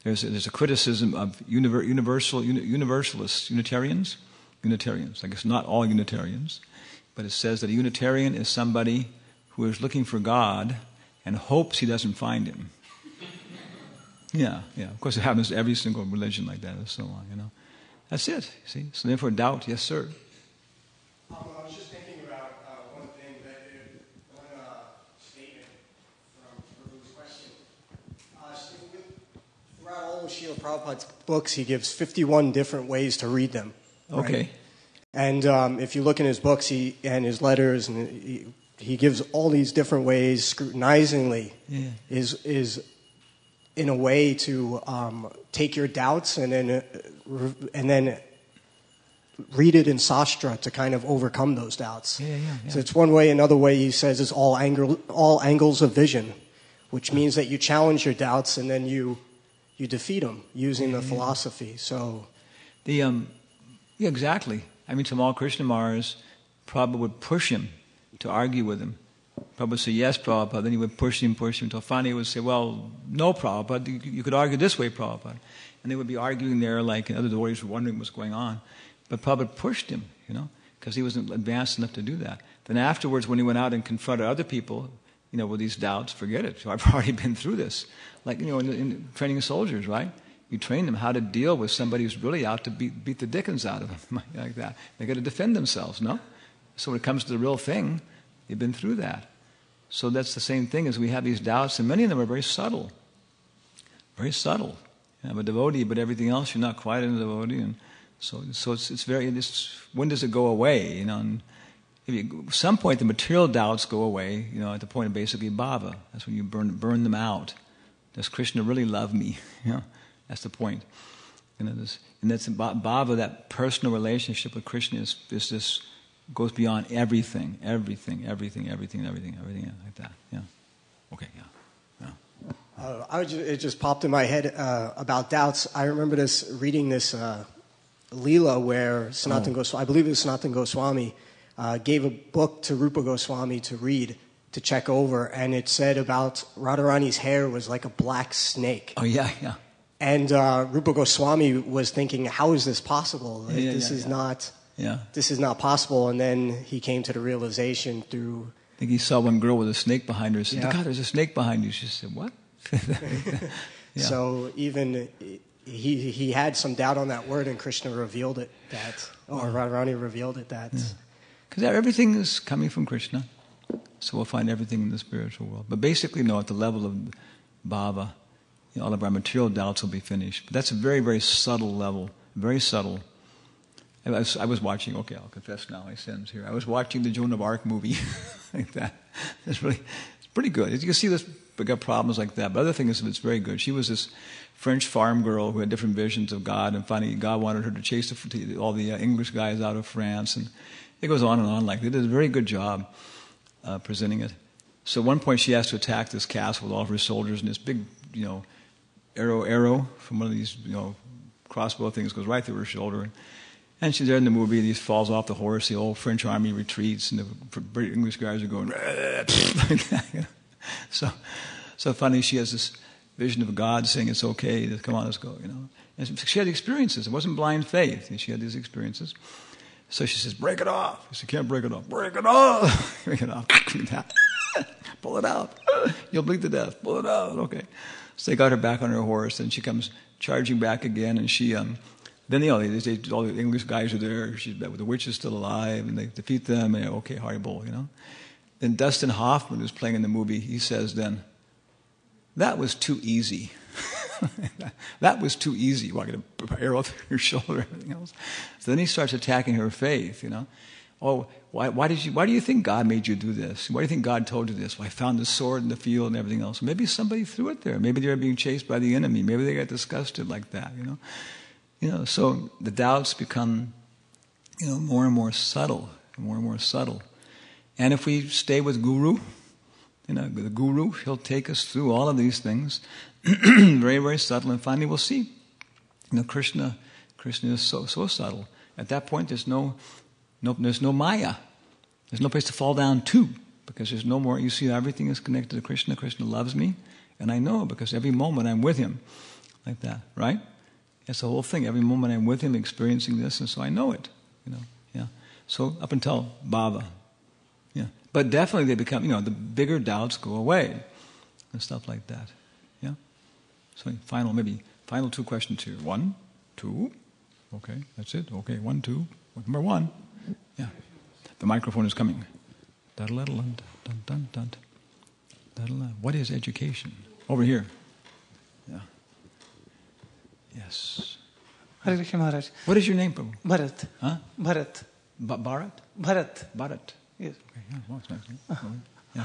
There's a criticism of universalists, Unitarians. I guess not all Unitarians, but it says that a Unitarian is somebody who is looking for God and hopes he doesn't find him. Yeah. Of course, it happens to every single religion like that and so on, That's it, see? So therefore, doubt, yes, sir. I was just thinking about one statement from Prabhu's question. Throughout all of Srila Prabhupada's books, he gives 51 different ways to read them. Right? Okay. And if you look in his books and his letters, and he gives all these different ways scrutinizingly, is in a way to take your doubts and then read it in sastra to kind of overcome those doubts. Yeah. So it's one way. Another way he says is all angles of vision, which means that you challenge your doubts and then you defeat them using the philosophy. So exactly. I mean, Tamal Krishna Maharaj, Prabhupada would push him to argue with him. Prabhupada would say, yes, Prabhupada. Then he would push him until finally he would say, well, no, Prabhupada. You could argue this way, Prabhupada. And they would be arguing there like other devotees were wondering what's going on. But Prabhupada pushed him, because he wasn't advanced enough to do that. Then afterwards, when he went out and confronted other people, with these doubts, forget it. So I've already been through this. Like, in training soldiers, right? You train them how to deal with somebody who's really out to beat the dickens out of them, like that. They got to defend themselves, no? So when it comes to the real thing, they've been through that. So that's the same thing as we have these doubts, and many of them are very subtle. Very subtle. You have a devotee, but everything else you're not quite a devotee, and so it's when does it go away? And at some point the material doubts go away. At the point of basically bhava. That's when you burn them out. Does Krishna really love me? That's the point. And that's bhava, that personal relationship with Krishna is this goes beyond everything like that. Yeah. Okay. Yeah. It just popped in my head about doubts. I remember reading this Leela where Sanatana Goswami, I believe it was Sanatana Goswami, gave a book to Rupa Goswami to read, to check over, and it said about Radharani's hair was like a black snake. Oh, yeah. And Rupa Goswami was thinking, how is this possible? This is not possible. And then he came to the realization through... I think he saw one girl with a snake behind her. He said, God, there's a snake behind you. She said, what? So even he had some doubt on that word, and Krishna revealed it, Radharani revealed it, because everything is coming from Krishna. So we'll find everything in the spiritual world. But basically, no, at the level of bhava, all of our material doubts will be finished. But that's a very, very subtle level, very subtle. I was watching, I'll confess now, my sins here. I was watching the Joan of Arc movie like that. It's pretty good. You can see this, but got problems like that. But the other thing is, it's very good. She was this French farm girl who had different visions of God, and finally God wanted her to chase all the English guys out of France. And it goes on and on like that. They did a very good job presenting it. So at one point she has to attack this castle with all of her soldiers, and this big, arrow from one of these, crossbow things goes right through her shoulder. And she's there in the movie, and he falls off the horse, the old French army retreats, and the English guys are going, like that, So finally she has this vision of God saying, it's okay, come on, let's go, And she had experiences. It wasn't blind faith. She had these experiences. So she says, break it off. He said, can't break it off. Break it off. Break it off. Pull it out. You'll bleed to death. Pull it out. Okay. So they got her back on her horse, and she comes charging back again, and she, then all the English guys are there, the witch is still alive, and they defeat them, and okay, Haribo, Then Dustin Hoffman, who's playing in the movie, he says then, that was too easy. That was too easy. Well, I get an arrow through your shoulder and everything else. So then he starts attacking her faith, Oh, why do you think God made you do this? Why do you think God told you this? Well, I found the sword in the field and everything else. Maybe somebody threw it there. Maybe they were being chased by the enemy. Maybe they got disgusted like that, So the doubts become, more and more subtle, more and more subtle. And if we stay with Guru, the Guru, he'll take us through all of these things, very, very subtle, and finally we'll see. Krishna is so subtle. At that point, there's no Maya. There's no place to fall down to, because there's no more. You see, everything is connected to Krishna. Krishna loves me, and I know because every moment I'm with him, like that, right? That's the whole thing. Every moment I'm with him, experiencing this, and so I know it. Yeah. So up until bhava, yeah. But definitely they become, the bigger doubts go away, and stuff like that. Yeah. So final two questions here. 1, 2. Okay, that's it. Okay, 1, 2. Number 1. Yeah. The microphone is coming. What is education? Over here. Yeah. Yes. Hare Krishna Maharaj. What is your name, Prabhu? Bharat. Huh? Bharat. Bharat? Bharat. Yes. Okay. Yeah, well, it's nice. Yeah.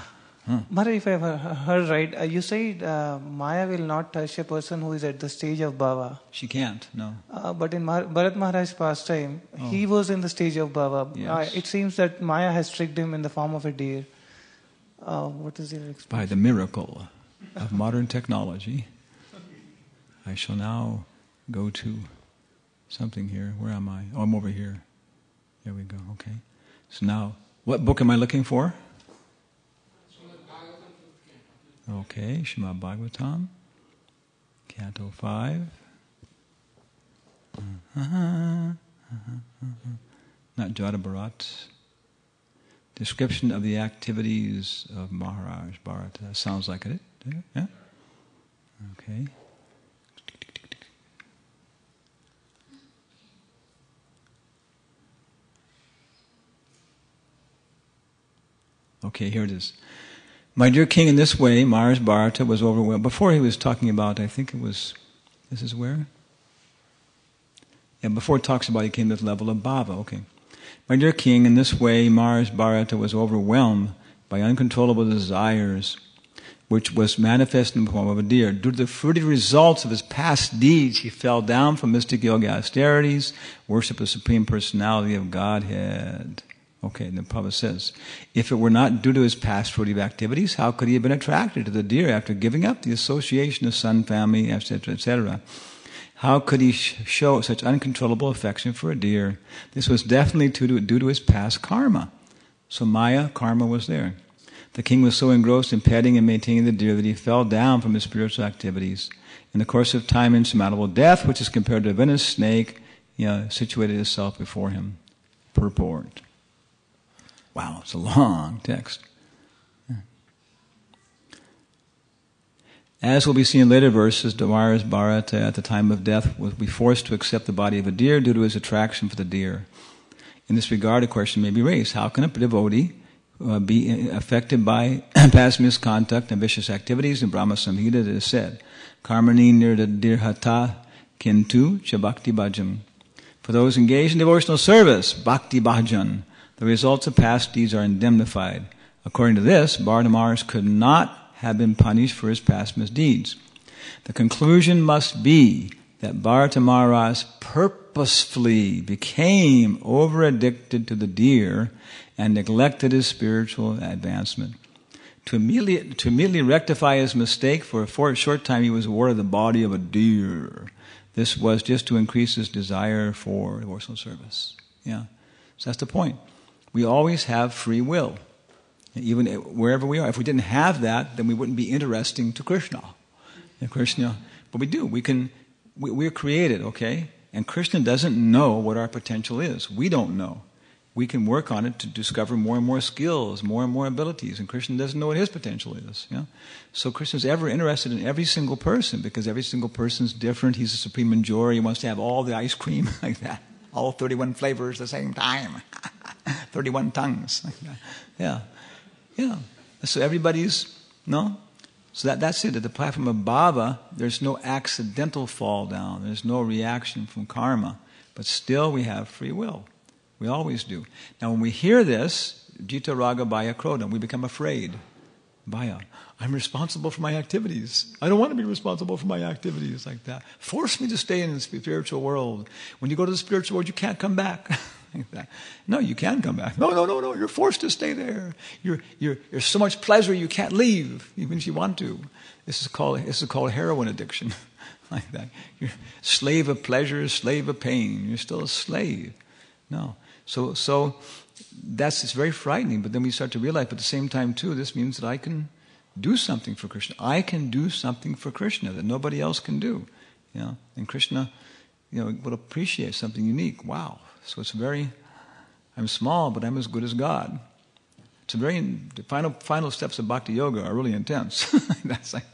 Maharaj, if I heard right, you said Maya will not touch a person who is at the stage of bhava. She can't, no. But in Bharat Maharaj's pastime, he was in the stage of bhava. Yes. It seems that Maya has tricked him in the form of a deer. What is your experience? By the miracle of modern technology, I shall now go to something here. Where am I? Oh, I'm over here. There we go, okay. So now, what book am I looking for? Okay, Srimad Bhagavatam, Canto 5. Not Jada Bharat. Description of the activities of Maharaj Bharata. Sounds like it. Yeah? Okay. Okay, here it is. My dear king, in this way, Maharaj Bharata was overwhelmed. Before he was talking about, I think it was, this is where? Yeah, before it talks about he came to the level of bhava, okay. My dear king, in this way, Maharaj Bharata was overwhelmed by uncontrollable desires, which was manifest in the form of a deer. Due to the fruity results of his past deeds, he fell down from mystic yoga austerities, worship the Supreme Personality of Godhead. Okay, and the Prabhupada says, if it were not due to his past fruitive activities, how could he have been attracted to the deer after giving up the association of son, family, etc., etc.? How could he show such uncontrollable affection for a deer? This was definitely due to his past karma. So Maya, karma was there. The king was so engrossed in petting and maintaining the deer that he fell down from his spiritual activities. In the course of time, insurmountable death, which is compared to a venomous snake, situated itself before him. Purport. Wow, it's a long text. As will be seen in later verses, Maharaj Bharata at the time of death would be forced to accept the body of a deer due to his attraction for the deer. In this regard, a question may be raised. How can a devotee be affected by past misconduct and vicious activities? In Brahma Samhita it is said, Karmani nirdirhata kintu cha bhakti bhajan. For those engaged in devotional service, bhakti bhajan, the results of past deeds are indemnified. According to this, Bharata Maharaj could not have been punished for his past misdeeds. The conclusion must be that Bharata Maharaj purposefully became over-addicted to the deer and neglected his spiritual advancement. To immediately rectify his mistake, for a short time he was awarded the body of a deer. This was just to increase his desire for devotional service. Yeah, so that's the point. We always have free will, even wherever we are. If we didn't have that, then we wouldn't be interesting to Krishna. And Krishna, but we do. We're created, okay? And Krishna doesn't know what our potential is. We don't know. we can work on it to discover more and more skills, more and more abilities. And Krishna doesn't know what his potential is. You know? So Krishna's ever interested in every single person, because every single person's different. He's a supreme enjoyer. He wants to have all the ice cream like that. All 31 flavors at the same time. 31 tongues like that. Yeah. Yeah. So everybody's, no? So that's it. At the platform of bhava, there's no accidental fall down. There's no reaction from karma. But still we have free will. We always do. Now when we hear this, Jita Raga Bhaya Krodha, we become afraid. Bhaya, I'm responsible for my activities. I don't want to be responsible for my activities like that. Force me to stay in the spiritual world. When you go to the spiritual world, you can't come back. Like that. No, you can come back. No. You're forced to stay there. You're so much pleasure you can't leave, even if you want to. This is called heroin addiction. Like that. You're slave of pleasure, slave of pain. You're still a slave. No. So it's very frightening, but then we start to realize, but at the same time too, this means that I can do something for Krishna. I can do something for Krishna that nobody else can do. You know? And Krishna, will appreciate something unique. Wow. So I'm small, but I'm as good as God. The final steps of bhakti yoga are really intense. That's like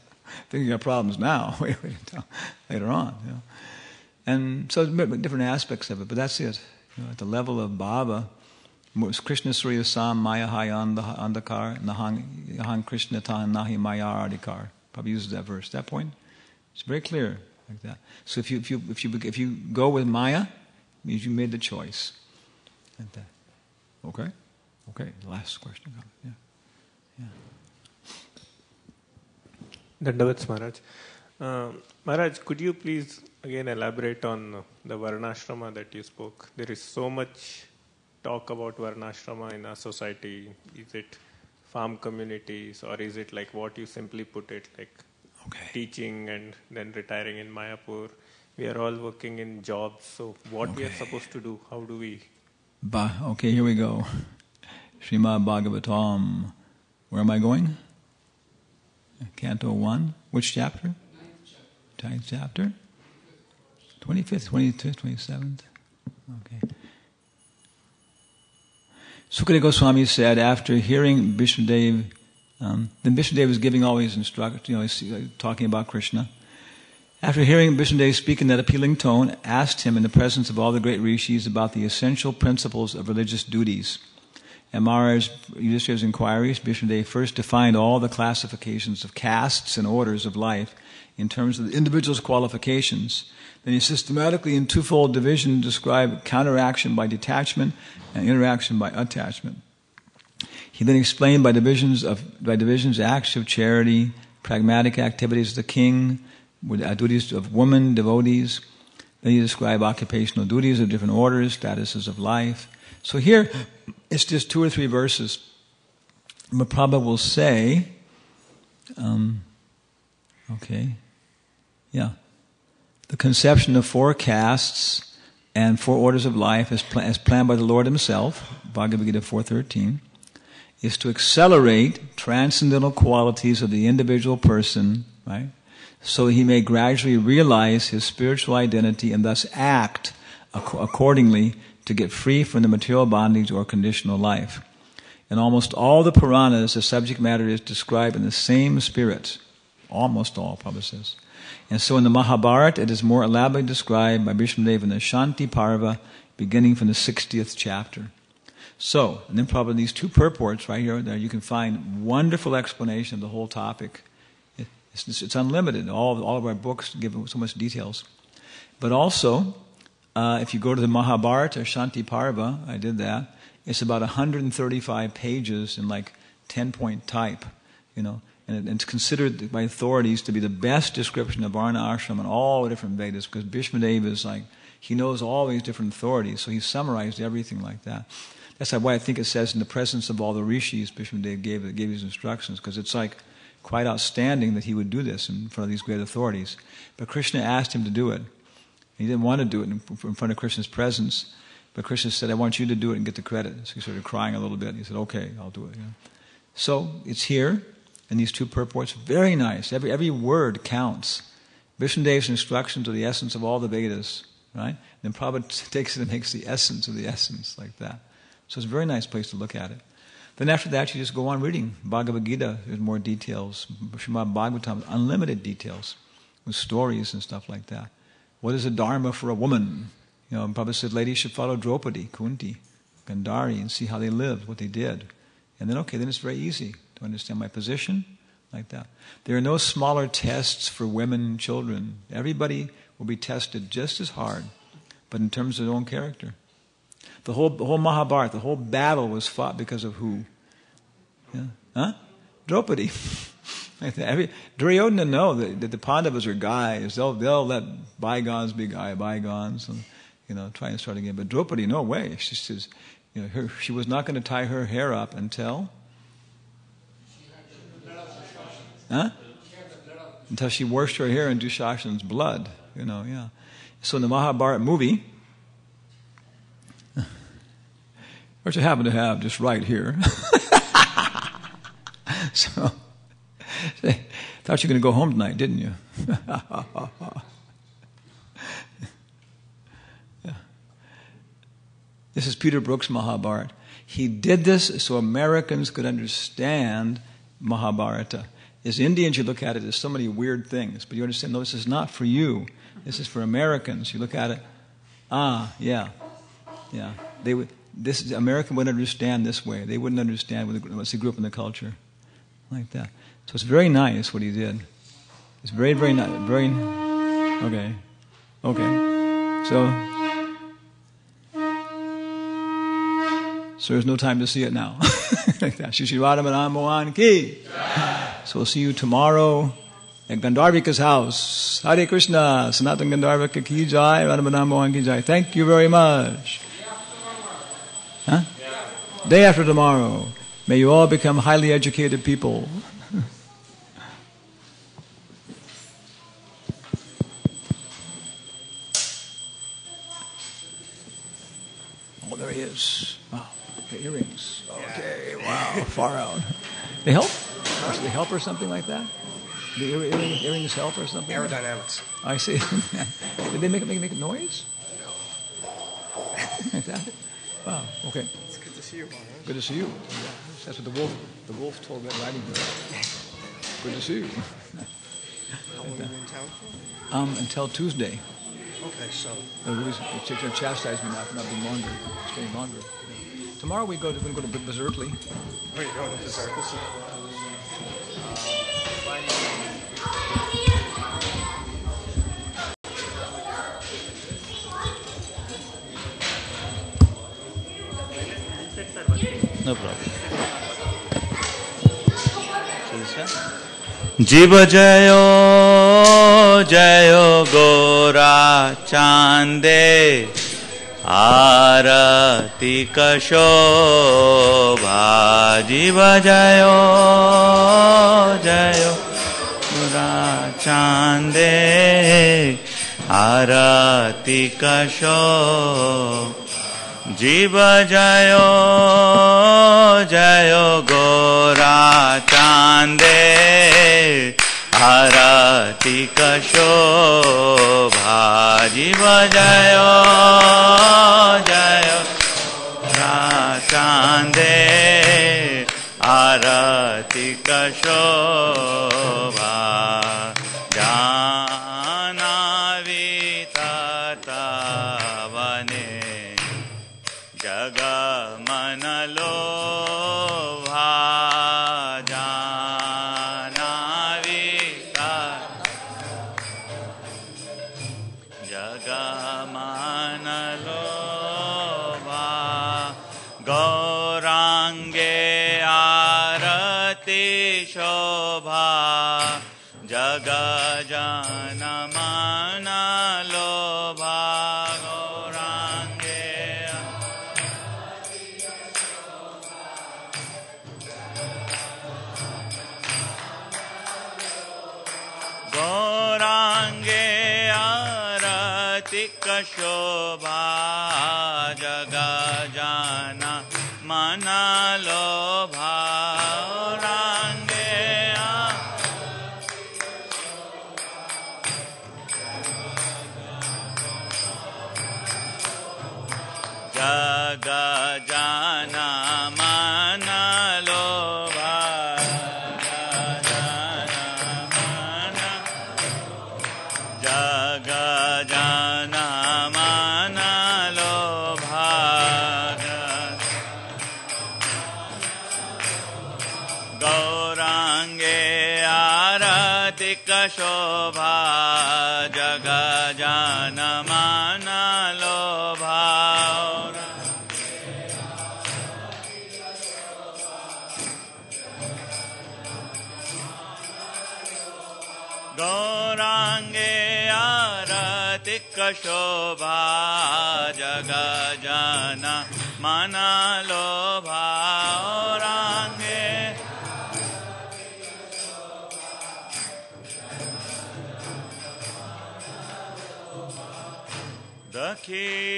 thinking you got problems now. Wait until later on. You know? And so different aspects of it, but that's it. At the level of bhava, Krishna Surya Sam Maya Hayan Andakar Nahan Krishna Tan Nahi Maya Adhikar. Probably uses that verse. That point, it's very clear like that. So if you go with Maya, it means you made the choice. Like that. Okay. Last question. Yeah. Dandavats Maharaj. Maharaj, could you please again elaborate on the Varnashrama that you spoke? There is so much talk about Varnashrama in our society. Is it farm communities, or is it like what you simply put it, like teaching and then retiring in Mayapur? We are all working in jobs, so what we are supposed to do? How do we? Okay, here we go. Srimad Bhagavatam. Where am I going? Canto 1. Which chapter? 9th chapter. 25th, 26th, 27th. Okay. Sukadeva Goswami said, after hearing Vishnudev, then Vishnudev was giving all his instructions, he's talking about Krishna. After hearing Vishnudev speak in that appealing tone, asked him in the presence of all the great rishis about the essential principles of religious duties. And Maharaj Yudhishthira's inquiries, Vishnudev first defined all the classifications of castes and orders of life in terms of the individual's qualifications. Then he systematically, in twofold division, described counteraction by detachment and interaction by attachment. He then explained by divisions acts of charity, pragmatic activities of the king, duties of women, devotees. Then he described occupational duties of different orders, statuses of life. So here, it's just 2 or 3 verses. Prabhupada will say, the conception of 4 castes and 4 orders of life as planned by the Lord himself, Bhagavad Gita 4.13, is to accelerate transcendental qualities of the individual person, right? So he may gradually realize his spiritual identity and thus act accordingly to get free from the material bondage or conditional life. In almost all the Puranas, the subject matter is described in the same spirit. Almost all, Prabhupada says. And so in the Mahabharata, it is more elaborately described by Vishnudev in the Shanti Parva, beginning from the 60th chapter. So, and then probably these 2 purports right here, there you can find wonderful explanation of the whole topic. It's unlimited. All of our books give so much details. But also, if you go to the Mahabharata or Shanti Parva, I did that, it's about 135 pages in like 10-point type, and it's considered by authorities to be the best description of Varna Ashram and all the different Vedas, because Bhishmadeva is like, he knows all these different authorities, so he summarized everything like that. That's why I think it says in the presence of all the rishis, Bhishmadeva gave his instructions, because it's like quite outstanding that he would do this in front of these great authorities. But Krishna asked him to do it. He didn't want to do it in front of Krishna's presence, but Krishna said, I want you to do it and get the credit. So he started crying a little bit. He said, okay, I'll do it. So it's here, in these 2 purports. Very nice. Every word counts. Vishnudeva's instructions are the essence of all the Vedas, right? Then Prabhupada takes it and makes the essence of the essence, like that. So it's a very nice place to look at it. Then after that, you just go on reading Bhagavad Gita. There's more details. Srimad Bhagavatam, unlimited details with stories and stuff like that. What is a dharma for a woman? Prabhupada said ladies should follow Draupadi, Kunti, Gandhari, and see how they lived, what they did. And then, then it's very easy to understand my position, like that. There are no smaller tests for women and children. Everybody will be tested just as hard, but in terms of their own character. The whole Mahabharata, the whole battle was fought because of who? Draupadi. Duryodhana know that the Pandavas are guys. They'll let bygones be bygones and try and start again. But Draupadi, no way. She says, she was not going to tie her hair up until until she washed her hair in Dushashan's blood. So in the Mahabharata movie, which I happen to have just right here. So, thought you were going to go home tonight, didn't you? Yeah. This is Peter Brook's Mahabharata. He did this so Americans could understand Mahabharata. As Indians, you look at it, there's so many weird things, but you understand, no, this is not for you. This is for Americans. You look at it, yeah. American wouldn't understand this way. They wouldn't understand once they grew up in the culture like that. So it's very nice what he did. It's very, very nice. Okay. So there's no time to see it now. Like that. Shri Radha Madan Mohan Ki. So we'll see you tomorrow at Gandharvika's house. Hare Krishna. Sanatan Gandharvika Ki Jai. Radha Madan Mohan Ki Jai. Thank you very much. Day after tomorrow. May you all become highly educated people. Oh, there he is. Wow. Okay, earrings. Okay, wow, far out. They help? Do they help or something like that? The earrings help or something? Aerodynamics. I see. Did they make noise? Like that? Wow, okay. It's good to see you, Maharaj. Good to see you. Yeah. That's what the wolf told Red Riding Hood. Good to see you. How long are you in town for? Until Tuesday. Okay, so. They're going to chastise me now for not being longer, staying longer. Tomorrow we're going to go to Berserkly. Oh, you're going to Berserkly? No problem. जीव जयो जयो गोरा चांदे आरती कशोभा जीव जयो जयो गोरा चांदे आरती कशोभा जीव जयो जयो गोरा चांदे आरती कशोभा जीव जयो जयो गोरा चांदे आरती कशोभा जानावी तत्वने जग मन लोभा जानावी जग मन लोभा गौरांगे आरती शोभा जग जन मन लोभा गौरांगे आरती कशोभा जग जाना मन लोभा गौरांगे जग जान शोभा जग जान मान लोभा गौरांगे आरतिक शोभा जग जान मन लोभा गौरांगे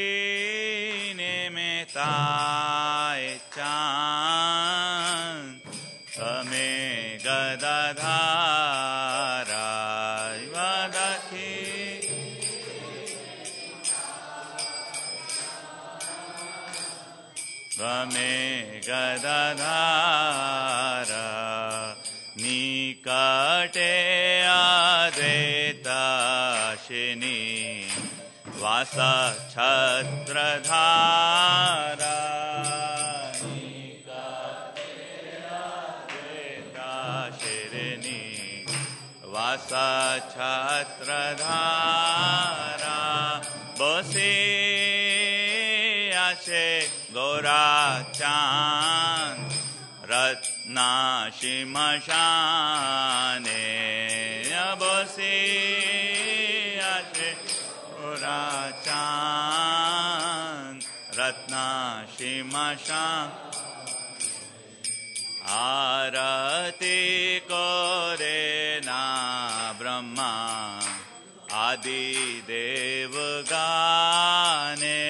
दक्षिणे में ताए चांद हमें गदाधारा हमें गदाधारा निकटे अद्वैताशिनी वास छत्रधारा अद्वैताशिनी वास छत्रधारा बसे आशे गोरा चांद रत्ना शिमशाने बसे आशे गोरा चांद रत्ना शिमशान आरती करे ना ब्रह्मा आदि देव गाने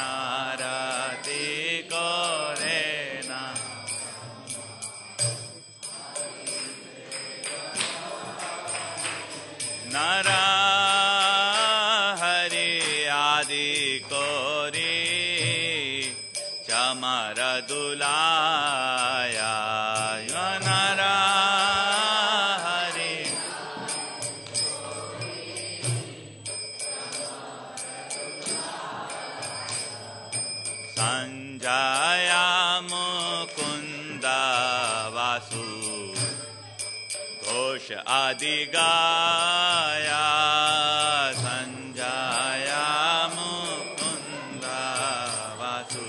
आरती करे ना नरा हरि आदि कोरी चमर दुलाया नरा संजया मुकुंद वासु घोष आदि गाया संजया मुकुंद वासु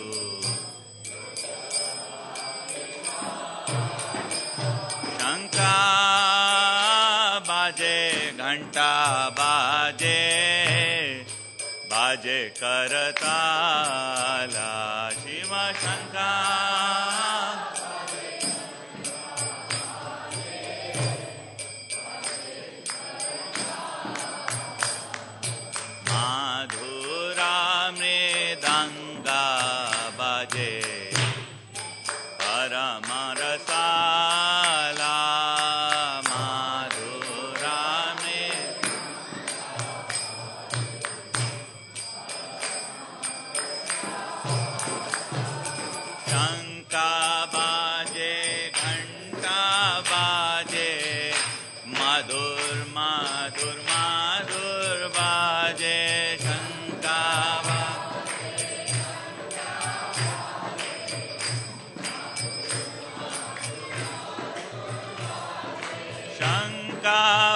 शंका बाजे घंटा बाजे बाजे करताला शिव शंकर माधुरा मृदंगा बाजे परम रसाला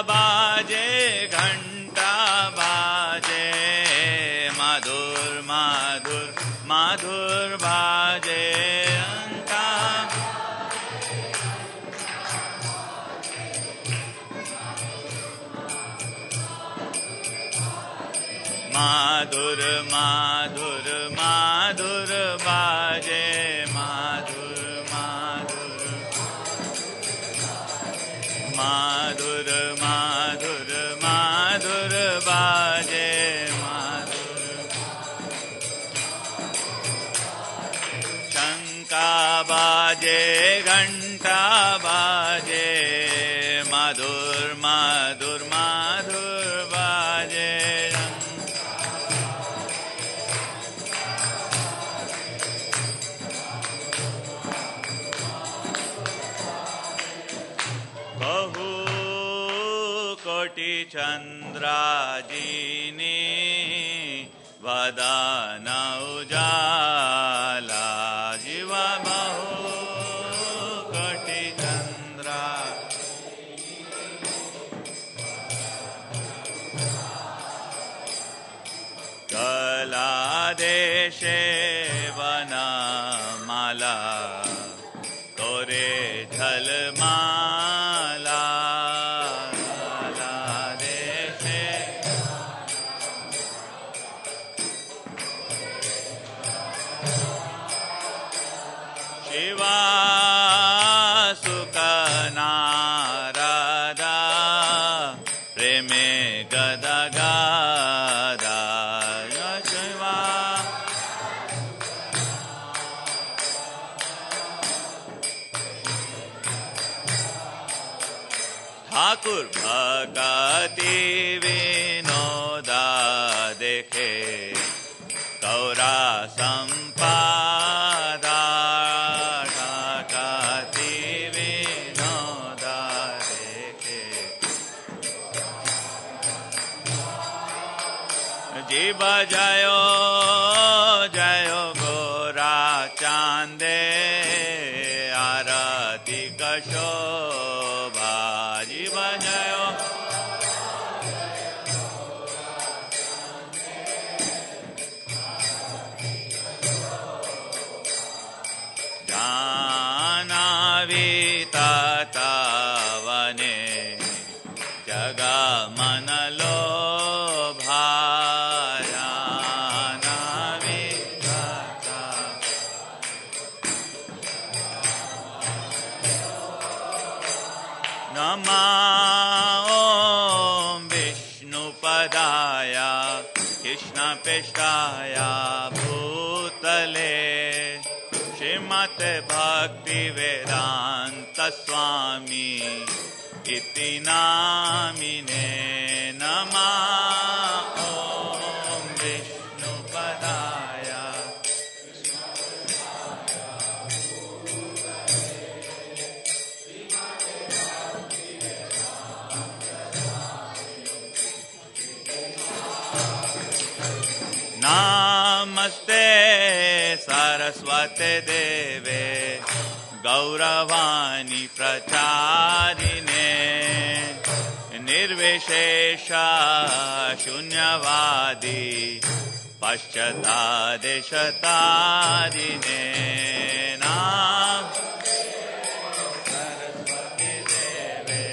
बाजे घंटा बाजे मधुर मधुर मधुर बाजे घंटा माधुर माधुर माधुर बाजे माधुर माधुर माधुर माधुर माधुर बाजे माधुर शंका बाजे घंटा बाजे माधुर माधुर माधुर बाजे बहु कोटि चंद्राजीनी वदन उजाला जीवा बहु कोटि चंद्रा माला तोरे झलमाला देशे शिवा सुकनारदा प्रेमे गदगादा शिवा ठाकुर भगति विनोदा देखे गौरा संपादा भगति विनोदा देखे जीव जयो जयो गोरा चांदे आरती कशोभा जीव जयो जानवीतवने जगमनलो नमा ॐ विष्णुपदाय कृष्णपेष्टाय भूतले श्रीमते भक्तिवेदांत स्वामी इति नामिने नमः ॐ विष्णुपदाय नमस्ते सरस्वते देवे गौरवाणी प्रचारिणे निर्विशेष शून्यवादी पश्चादेशतारिणे नाम सरस्वती देवे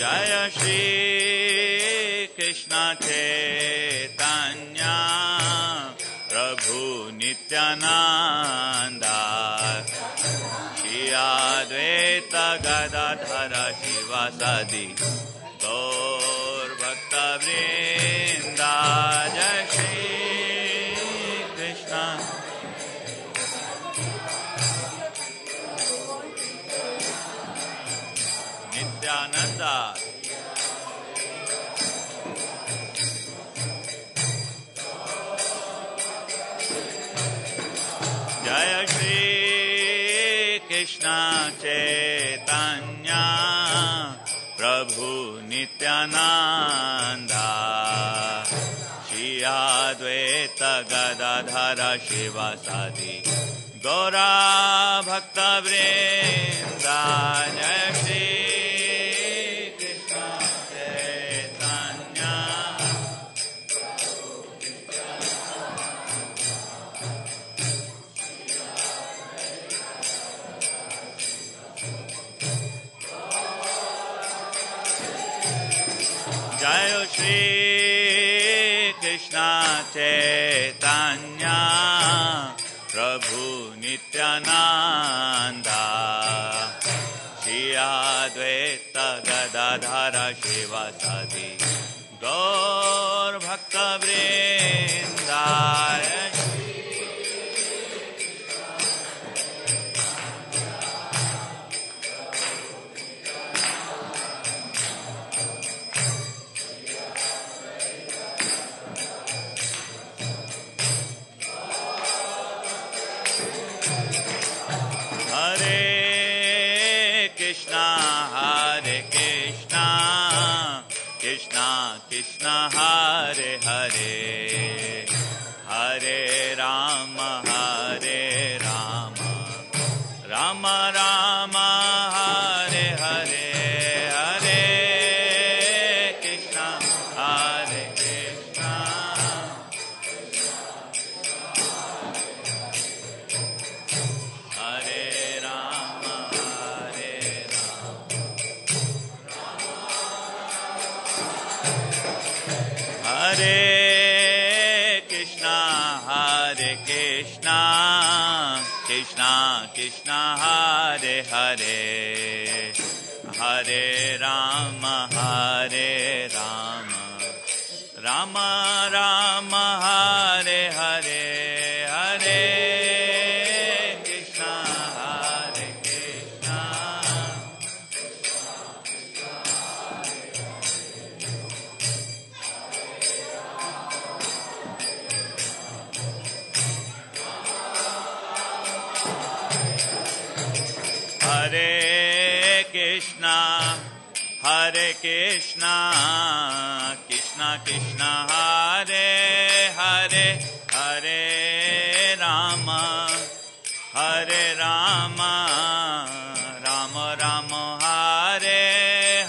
जय श्री कृष्ण चैतन्य प्रभु नित्यानंदा श्री अद्वैत गदाधर शिवासादि गौर भक्त वृंदा जय श्री कृष्ण नित्यानंदा जय श्री कृष्ण चैतन्य प्रभु नित्यानंदा श्री अद्वैत गदाधर शिवासादि गौरा भक्त वृंदा जय श्री कृष्ण चैतन्य जय श्री कृष्ण चैतन्य प्रभु नित्यानंदा श्री अद्वैत गदाधर शिवासादि गौर भक्त वृंदा Krishna Hare Hare Hare Rama Rama Hare Hare Hare Krishna Hare Krishna Hare Rama Hare Rama Hare Krishna Krishna Krishna Hare Hare Hare Rama Rama Rama Hare Hare Hare Krishna Krishna Hare Krishna Krishna Krishna Hare Hare Hare Rama Rama Rama Hare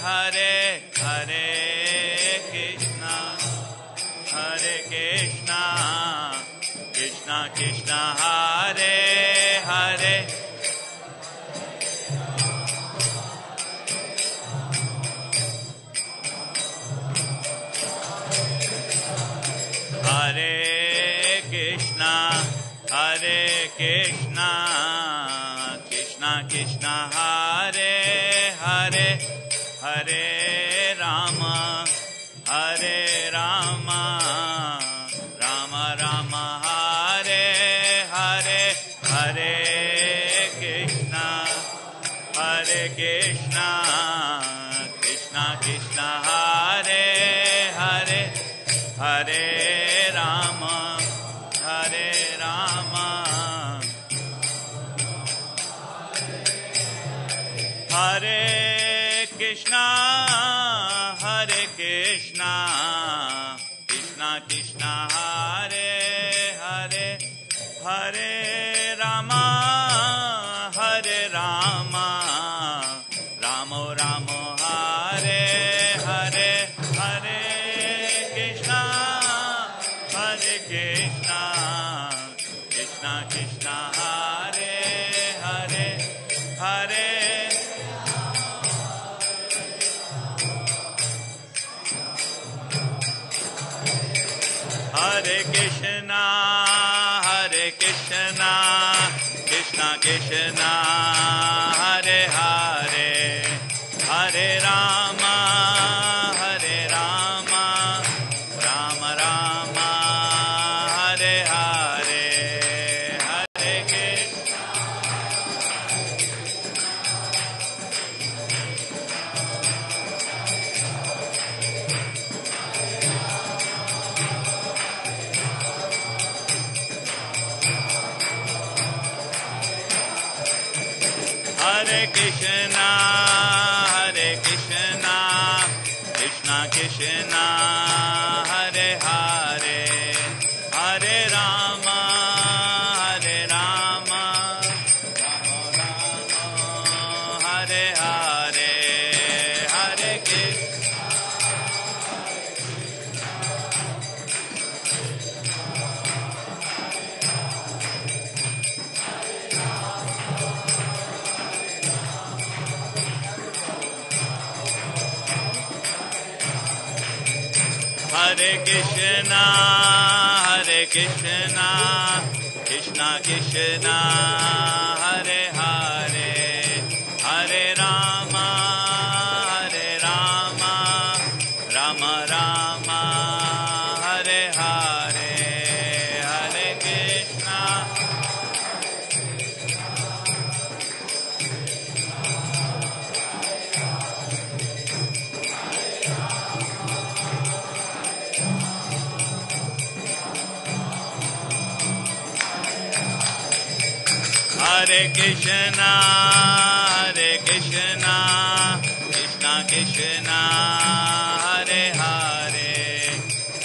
Hare Hare Krishna Krishna Krishna Hare Hare Hare Krishna Krishna Krishna Hare Hare Hare Rama Rama Rama Hare Hare Hare Krishna Krishna Hare Hare Hare Rama Hare Krishna Krishna Hare Hare Hare Rama Rama Hare Hare Hare Krishna Krishna Hare Hare Hare Hare Krishna Krishna Hare Hare Hare Rama Rama Hare Hare Hare Krishna Hare Krishna Krishna Hare Hare Hare Rama Rama Hare Hare Hare Krishna Hare Krishna Krishna Hare Hare Hare Rama Rama Hare Hare Hare Krishna Hare Krishna Krishna Hare Hare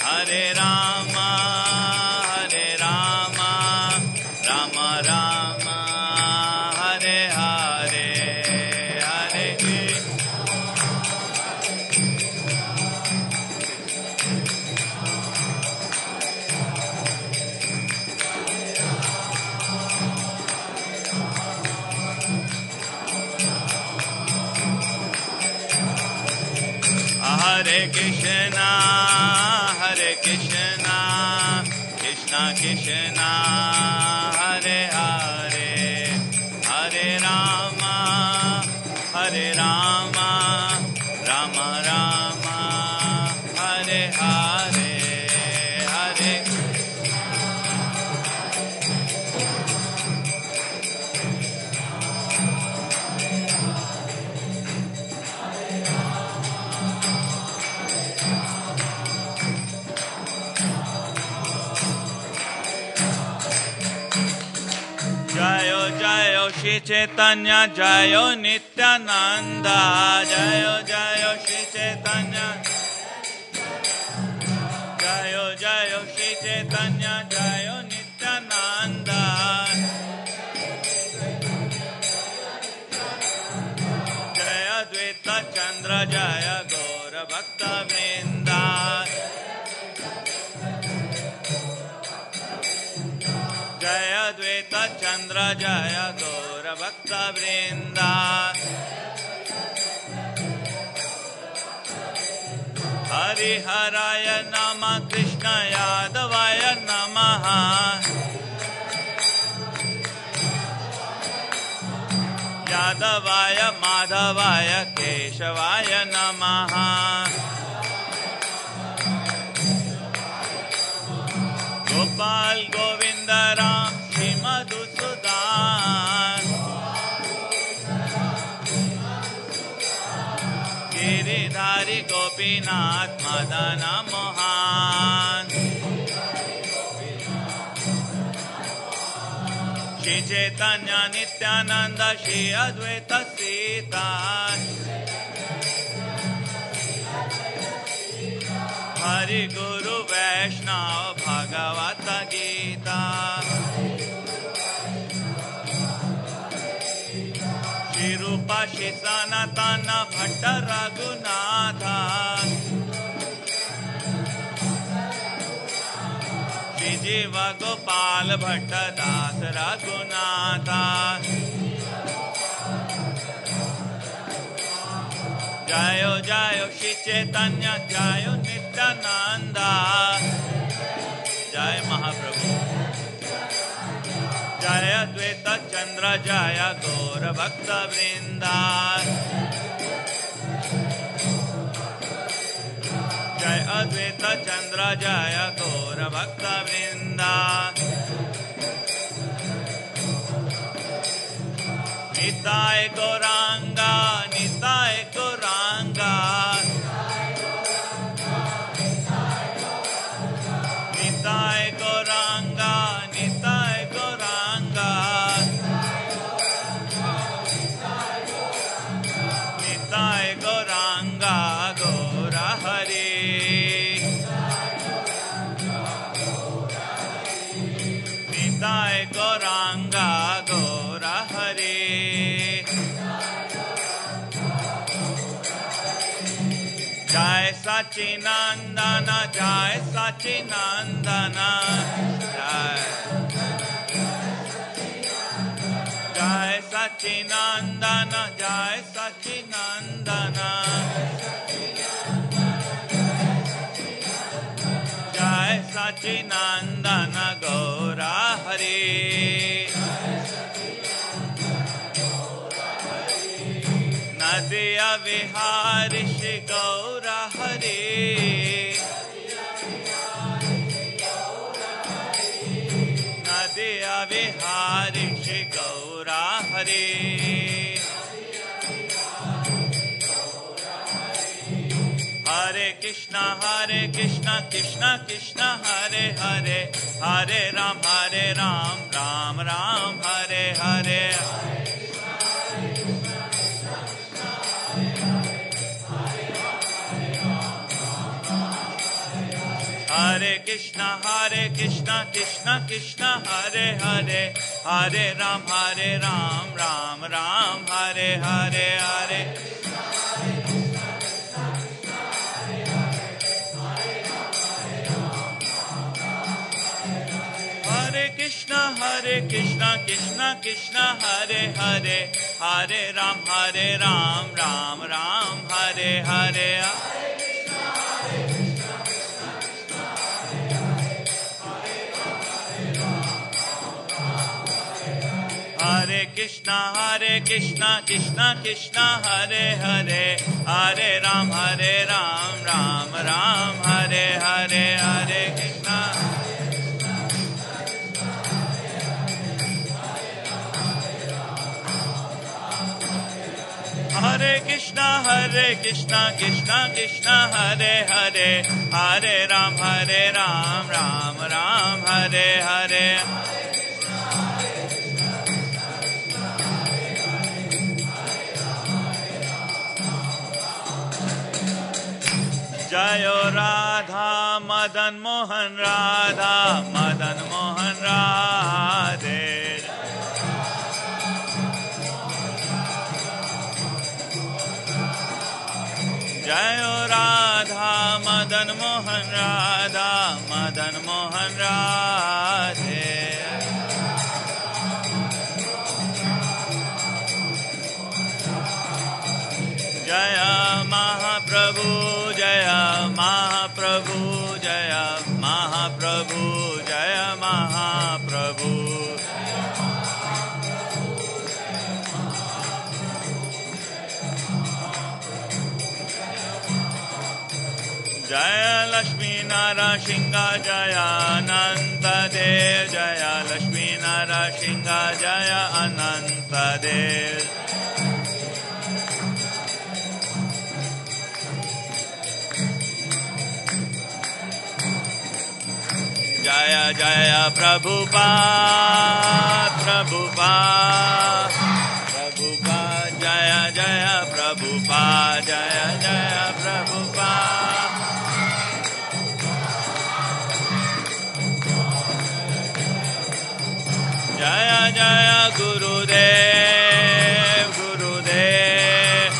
Hare Rama Rama Hare Hare Hare Krishna, Krishna Krishna, Hare Hare, Hare Rama, Rama Rama, Hare Hare, Hare Jayo Jayo Shri Chaitanya, Jayo Nityananda, Jayo Jayo Shri Chaitanya, Jayo Jayo Shri Chaitanya, Jayo Nityananda, Jaya Dvaita Chandra, Jaya Gaura Bhakta Vrinda, Jaya Dvaita Chandra, Jaya Gaura Bhakta Vrinda, Hari Haraya Nama, Krishna Yadavaya Namaha, Yadavaya Madhavaya Keshavaya Namaha, Gopal Govinda Ram Shri Madhusudan, Giridhari Gopinath Madana Mohan, Shri Chaitanya Nityananda Shri Advaita Sita, Hari Guru Vaishnava Bhagavata Gita, Shri Rupa Shri Sanatana Bhatta Raghunatha, Shri Jiva Gopal Bhatta Das Raghunatha, Jayo Jayo Shri Chaitanya, Jayo Nityananda, Jai Mahaprabhu, Jaya Dvaita Chandra, Jaya Gaura Bhakta Vrinda, Jaya Advaita Chandra, Jaya Gaura Bhakta Vrinda, Nitai Gauranga, Nitai Gauranga, Nitai Gauranga, Nitai Gauranga, Nitai Gauranga, Gaura Hari, Nitai Gauranga, Gaura Hari, Jai Sachinandana, Jai Sachinandana, Jai Sachinandana, Jai Sachinandana, Jai Sachinandana, Gaura Hari, Nadiya Vihari Shri Gaura Hari, Nadiya Vihari Shri Gaura Hari, Hare Krishna, Krishna Krishna, Hare Hare, Hare Ram, Ram Ram, Hare Hare, Hare Krishna, Krishna Krishna, Hare Hare, Hare Ram, Ram Ram, Hare Hare, Hare Krishna, Krishna, Hare Hare, Hare Ram, Ram Ram, Hare Hare, Krishna Krishna Krishna Hare Hare, Hare Ram Ram Ram Hare Hare, Hare Krishna Hare Krishna Krishna Krishna Hare Hare, Hare Ram Ram Ram Hare Hare. Jayo Radha Madan Mohan Radha Madan Mohan Radhe. Jayo Radha Madan Mohan Radha Madan Mohan Radhe. Jaya Mahaprabhu Jaya Mahaprabhu Jaya Mahaprabhu Jaya Mahaprabhu. Jaya Lakshmi Nara Shinga Jaya Ananta Dev Jaya Lakshmi Nara Shinga Jaya Ananta Dev. Jaya Jaya Prabhupada Prabhupada Prabhupada Jaya Jaya Prabhupada Jaya Jaya Prabhupada. Jaya Jaya Gurudev Gurudev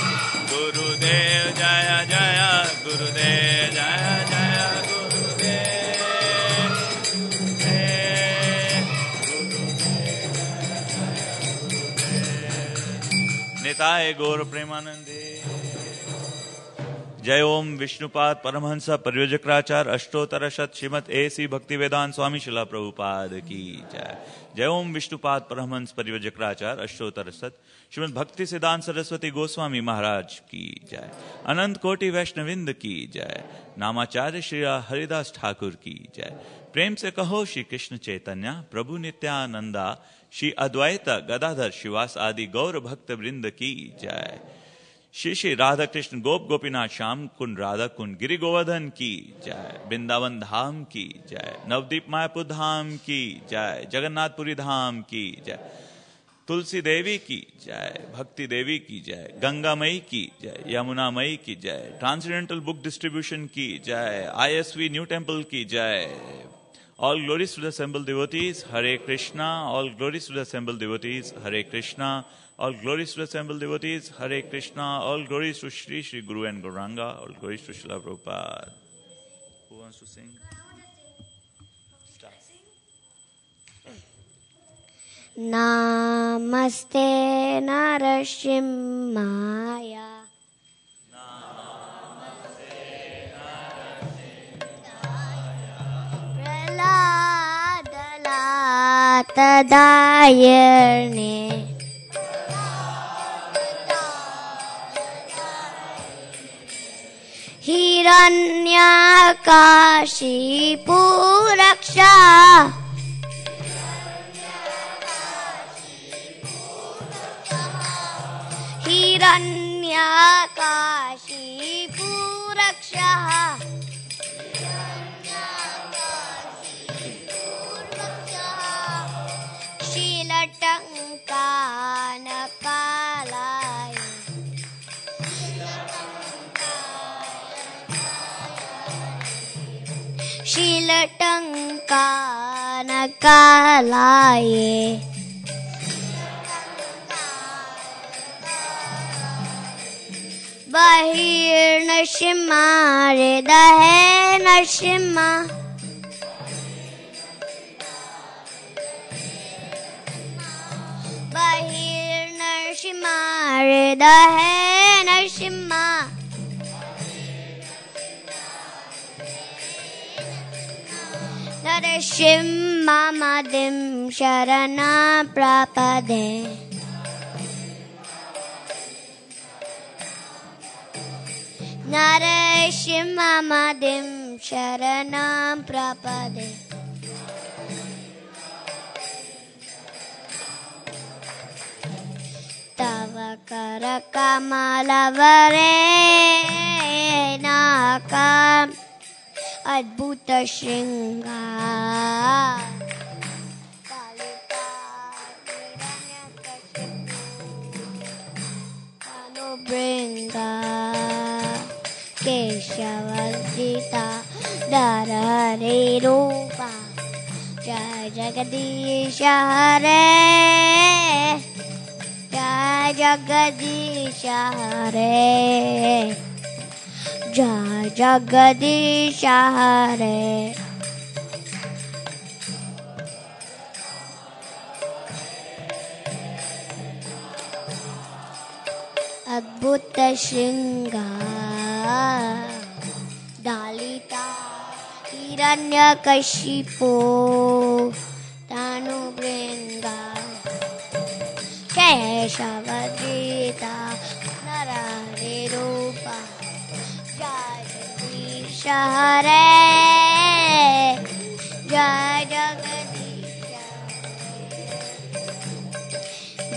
Gurudev Jaya Jaya Gurudev Jaya Jaya Gurudev Nitai Gaur Premanande. जय ओम विष्णुपाद परमहंस परिव्रजकाचार्य अष्टोत्तर शत Shrimad A.C. Bhaktivedanta स्वामी शिला प्रभुपाद की जय. जय ओम विष्णुपाद परमहंस परिव्रजकाचार्य अष्टोत्तर शत श्रीमद भक्ति सिद्धांत सरस्वती गोस्वामी महाराज की जय. अनंत कोटि वैष्णविंद की जय. नामाचार्य श्री हरिदास ठाकुर की जय. प्रेम से कहो श्री कृष्ण चैतन्य प्रभु नित्यानंदा श्री अद्वैत गदाधर शिवास आदि गौर भक्त वृंद की जय. श्री श्री राधा कृष्ण गोप गोपीनाथ श्याम कुंड राधा कुंड गिरि गोवर्धन की जय. वृंदावन धाम की जय. नवदीप मायापुर धाम की जय. जगन्नाथपुरी धाम की जय. तुलसी देवी की जय. भक्ति देवी की जय. गंगा मई की जय. यमुना मई की जय. ट्रांसेंडेंटल बुक डिस्ट्रीब्यूशन की जय. ISV न्यू टेम्पल की जय. All glories to the assembled devotees, Hare Krishna. All glories to the assembled devotees, Hare Krishna. All glories to the assembled devotees, Hare Krishna. All glories to Shri Shri Guru and Gauranga. All glories to Srila Prabhupada. Who wants to sing? Start. Namaste Narasimhaya. Tadayarne Hiranyakashipu raksha Hiranyakashipu raksha Shilatankanakalaye Shilatankanakalaye Bahir Narsimha Hridaye Narsimha Bahir Narsimha Hridaye Narsimha Narsimha Madim Sharana Prapade नरसिंहमदिं शरणं प्रपदे तव करकमलवरेणाकम् अद्भुतशृङ्गार Bringa Keshavadita Dharare Rupa Jai Jagadisha Hare Jai Jagadisha Hare Jai Jagadisha Hare Adbhuta Shringar Dalita Hiranyakashipu Tanu Bringa Keshavadrita Narare Rupa Jagadisha Hare Jai Jagadisha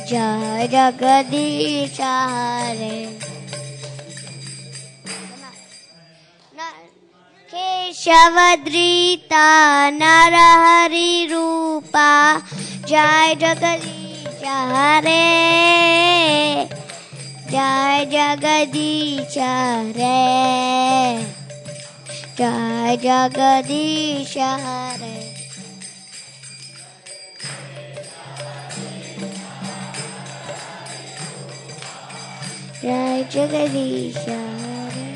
Jai Jagadisha Hare Keshavadrita Narahari Rupa Jai Jagadisha Hare Jai Jagadisha Hare Jai Jagadisha Hare Jai Jagadisha Hare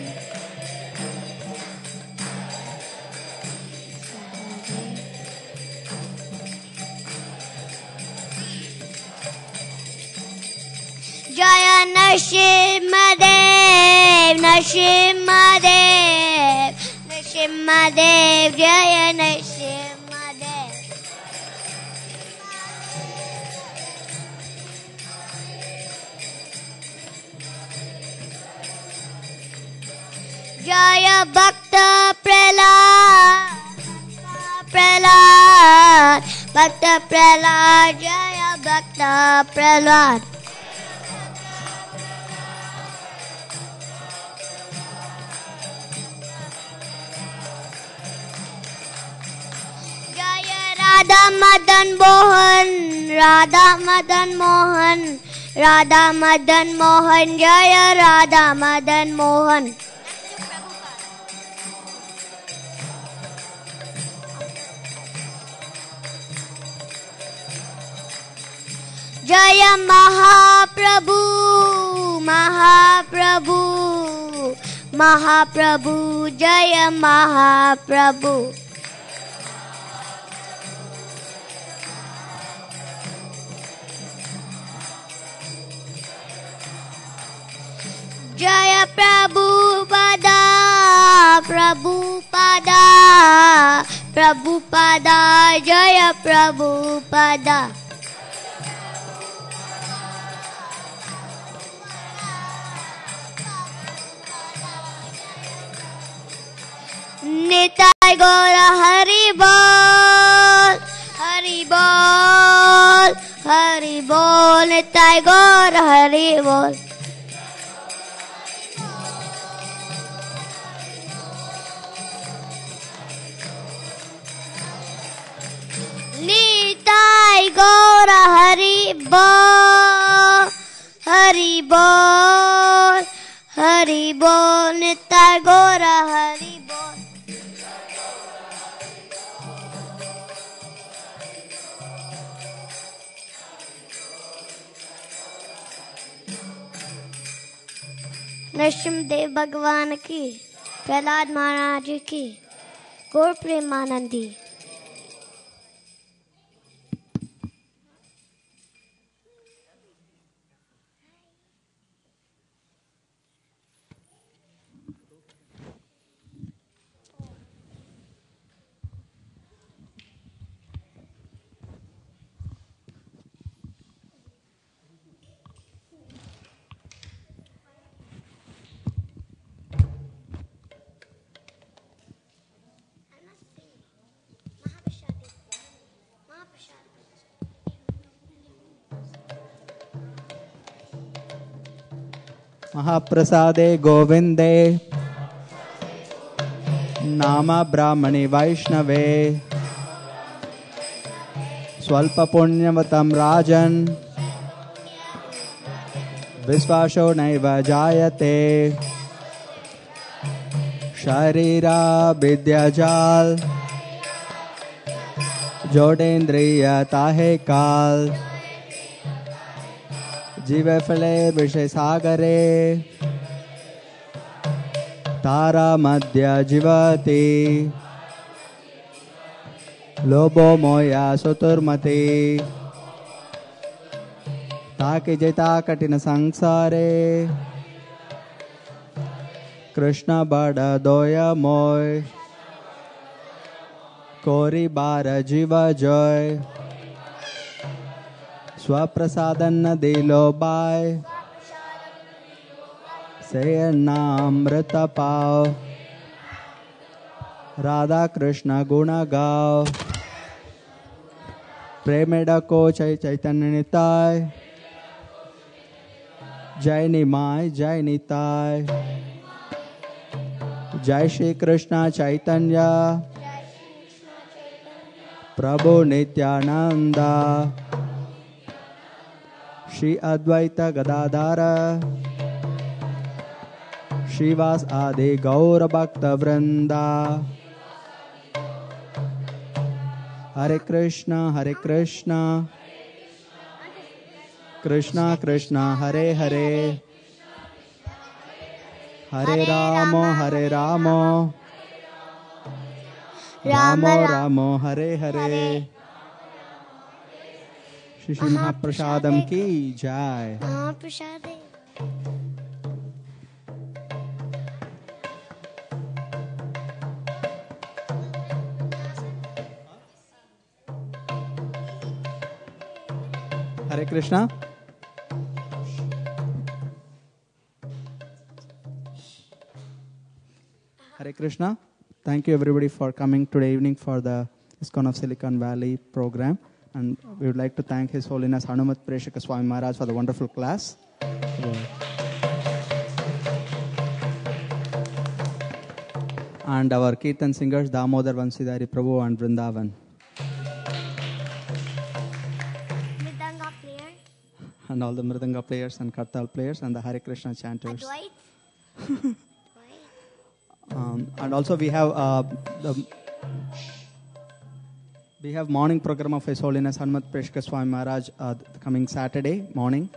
Jaya Nrsimhadev Nrsimhadev Nrsimhadev Jaya Nrsimhadev Jaya Bhakta Prahlad Prahlad Bhakta Prahlad Jaya Bhakta Prahlad Jaya Radha Madan Mohan Radha Madan Mohan Radha Madan Mohan Jaya Radha Madan Mohan Jaya Mahaprabhu Mahaprabhu Mahaprabhu Jaya Mahaprabhu Jaya Prabhupada Prabhupada Prabhupada Jaya Prabhupada Nitai Gaura Hari Bol Hari Bol Hari Bol Nitai Gaura Hari Bol Nitai Gaura Hari Bol Hari Bol Hari Bol Nitai Gaura Hari Bol Narasimhadeva भगवान की प्रहलाद महाराज की गौर प्रेमानंदी महाप्रसादे गोविन्दे नाम ब्राह्मणे वैष्णवे स्वल्पपुण्यवतं राजन् विश्वासो नैव जायते शरीरा विद्याजाल जोडेन्द्रिय ताहे काल जीवे फले विषय सागरे तारा मध्य जीवति लोभो मोया सुतुर्मति ताकि जेता कठिन संसारे कृष्ण बड़ दोय मोय कोरी बार जीव जय स्वप्रसादन दिलो बाय से नामृत पाओ राधा कृष्ण गुण गाओ प्रेमेड को चैतन्य निताय जय निमाय जय निताय जय श्री कृष्ण चैतन्य प्रभु नित्यानंद श्री अद्वैत गदाधर श्रीवास आदि गौर भक्त वृंदा हरे कृष्णा कृष्णा कृष्णा हरे हरे हरे राम राम राम हरे हरे श्री श्री महाप्रसादम की जय। महाप्रसादे Hare Krishna. Hare Krishna. Thank you everybody for coming today evening for the ISKCON of Silicon Valley program. And we would like to thank His Holiness Hanumat Preshak Swami Maharaj for the wonderful class. And our Kirtan singers Damodar Vansidhari Prabhu and Vrindavan. And all the Mridanga players and Kartal players and the Hare Krishna chanters. And also we have morning program of His Holiness Hanumat Preshak Swami Maharaj coming Saturday morning.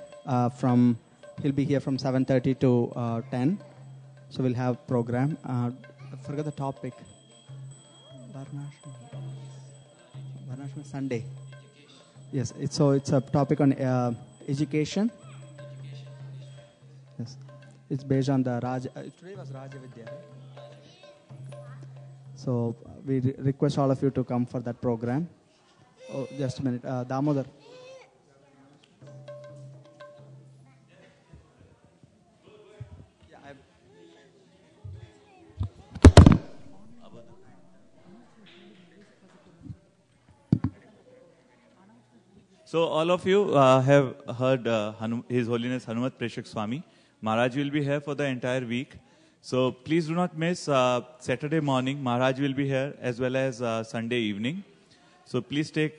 He'll be here from 7:30 to 10. So we'll have program. I forgot the topic. Varnashram Sunday. Yes, it's a topic on education. Yes, it's based on the Raja. Today was Raja Vidya. Right? So we request all of you to come for that program. Oh, just a minute, Damodar. So all of you have heard His Holiness Hanumat Preshak Swami. Maharaj will be here for the entire week. So please do not miss Saturday morning. Maharaj will be here as well as Sunday evening. So please take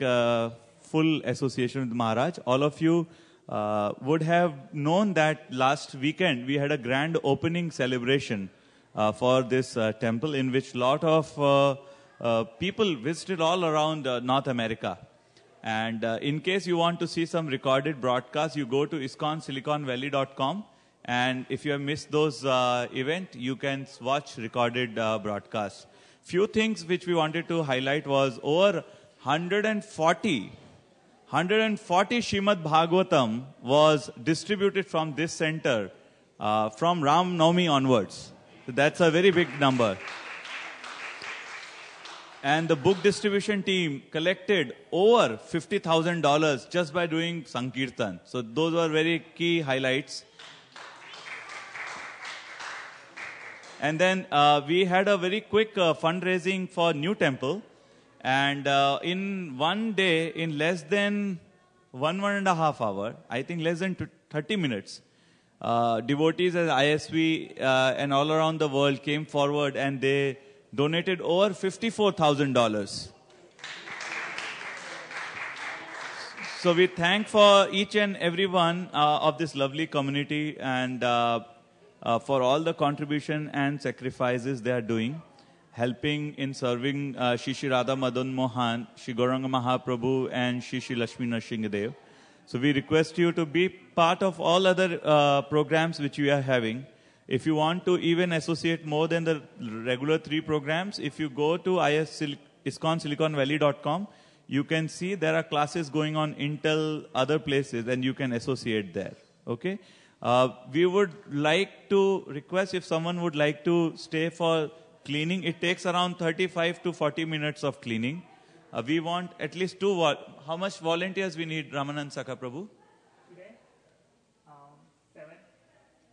full association with Maharaj. All of you would have known that last weekend we had a grand opening celebration for this temple in which lot of people visited all around North America. And in case you want to see some recorded broadcasts, you go to ISKCONSiliconValley.com. And if you have missed those events, you can watch recorded broadcasts. Few things which we wanted to highlight was over 140 Srimad Bhagavatam was distributed from this center from Ram Navami onwards. So that's a very big number. And the book distribution team collected over $50,000 just by doing Sankirtan. So those were very key highlights. And then we had a very quick fundraising for new temple. And in one day, in less than one and a half hour, I think less than 30 minutes, devotees at ISV and all around the world came forward and they donated over $54,000. So we thank for each and every one of this lovely community and for all the contribution and sacrifices they are doing, helping in serving Shri Radha Madan Mohan, Shri Gauranga Mahaprabhu and Shri Lakshmi Nrsimhadev. So we request you to be part of all other programs which we are having. If you want to even associate more than the regular 3 programs, if you go to ISKConSiliconValley.com, you can see there are classes going on Intel, other places, and you can associate there. Okay? We would like to request if someone would like to stay for cleaning. It takes around 35 to 40 minutes of cleaning. We want at least 2. How much volunteers we need, Ramanand Sakha Prabhu? Today?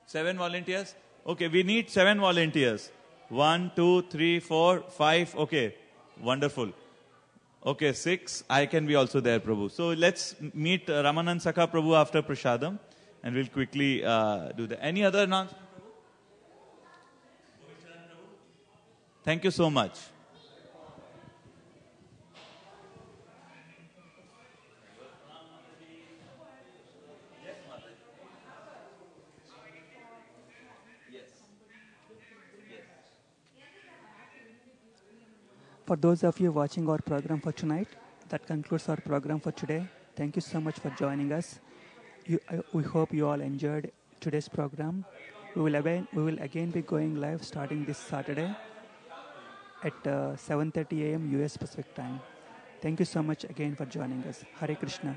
7 volunteers? Okay, we need 7 volunteers. 1, 2, 3, 4, 5. Okay, wonderful. Okay, 6. I can be also there, Prabhu. So let's meet Ramanand Sakha Prabhu after Prashadam and we'll quickly do that. Any other announcement, Prabhu? Thank you so much. For those of you watching our program for tonight, that concludes our program for today. Thank you so much for joining us. We hope you all enjoyed today's program. We will again be going live starting this Saturday at 7:30 a.m. US Pacific time. Thank you so much again for joining us. Hare Krishna.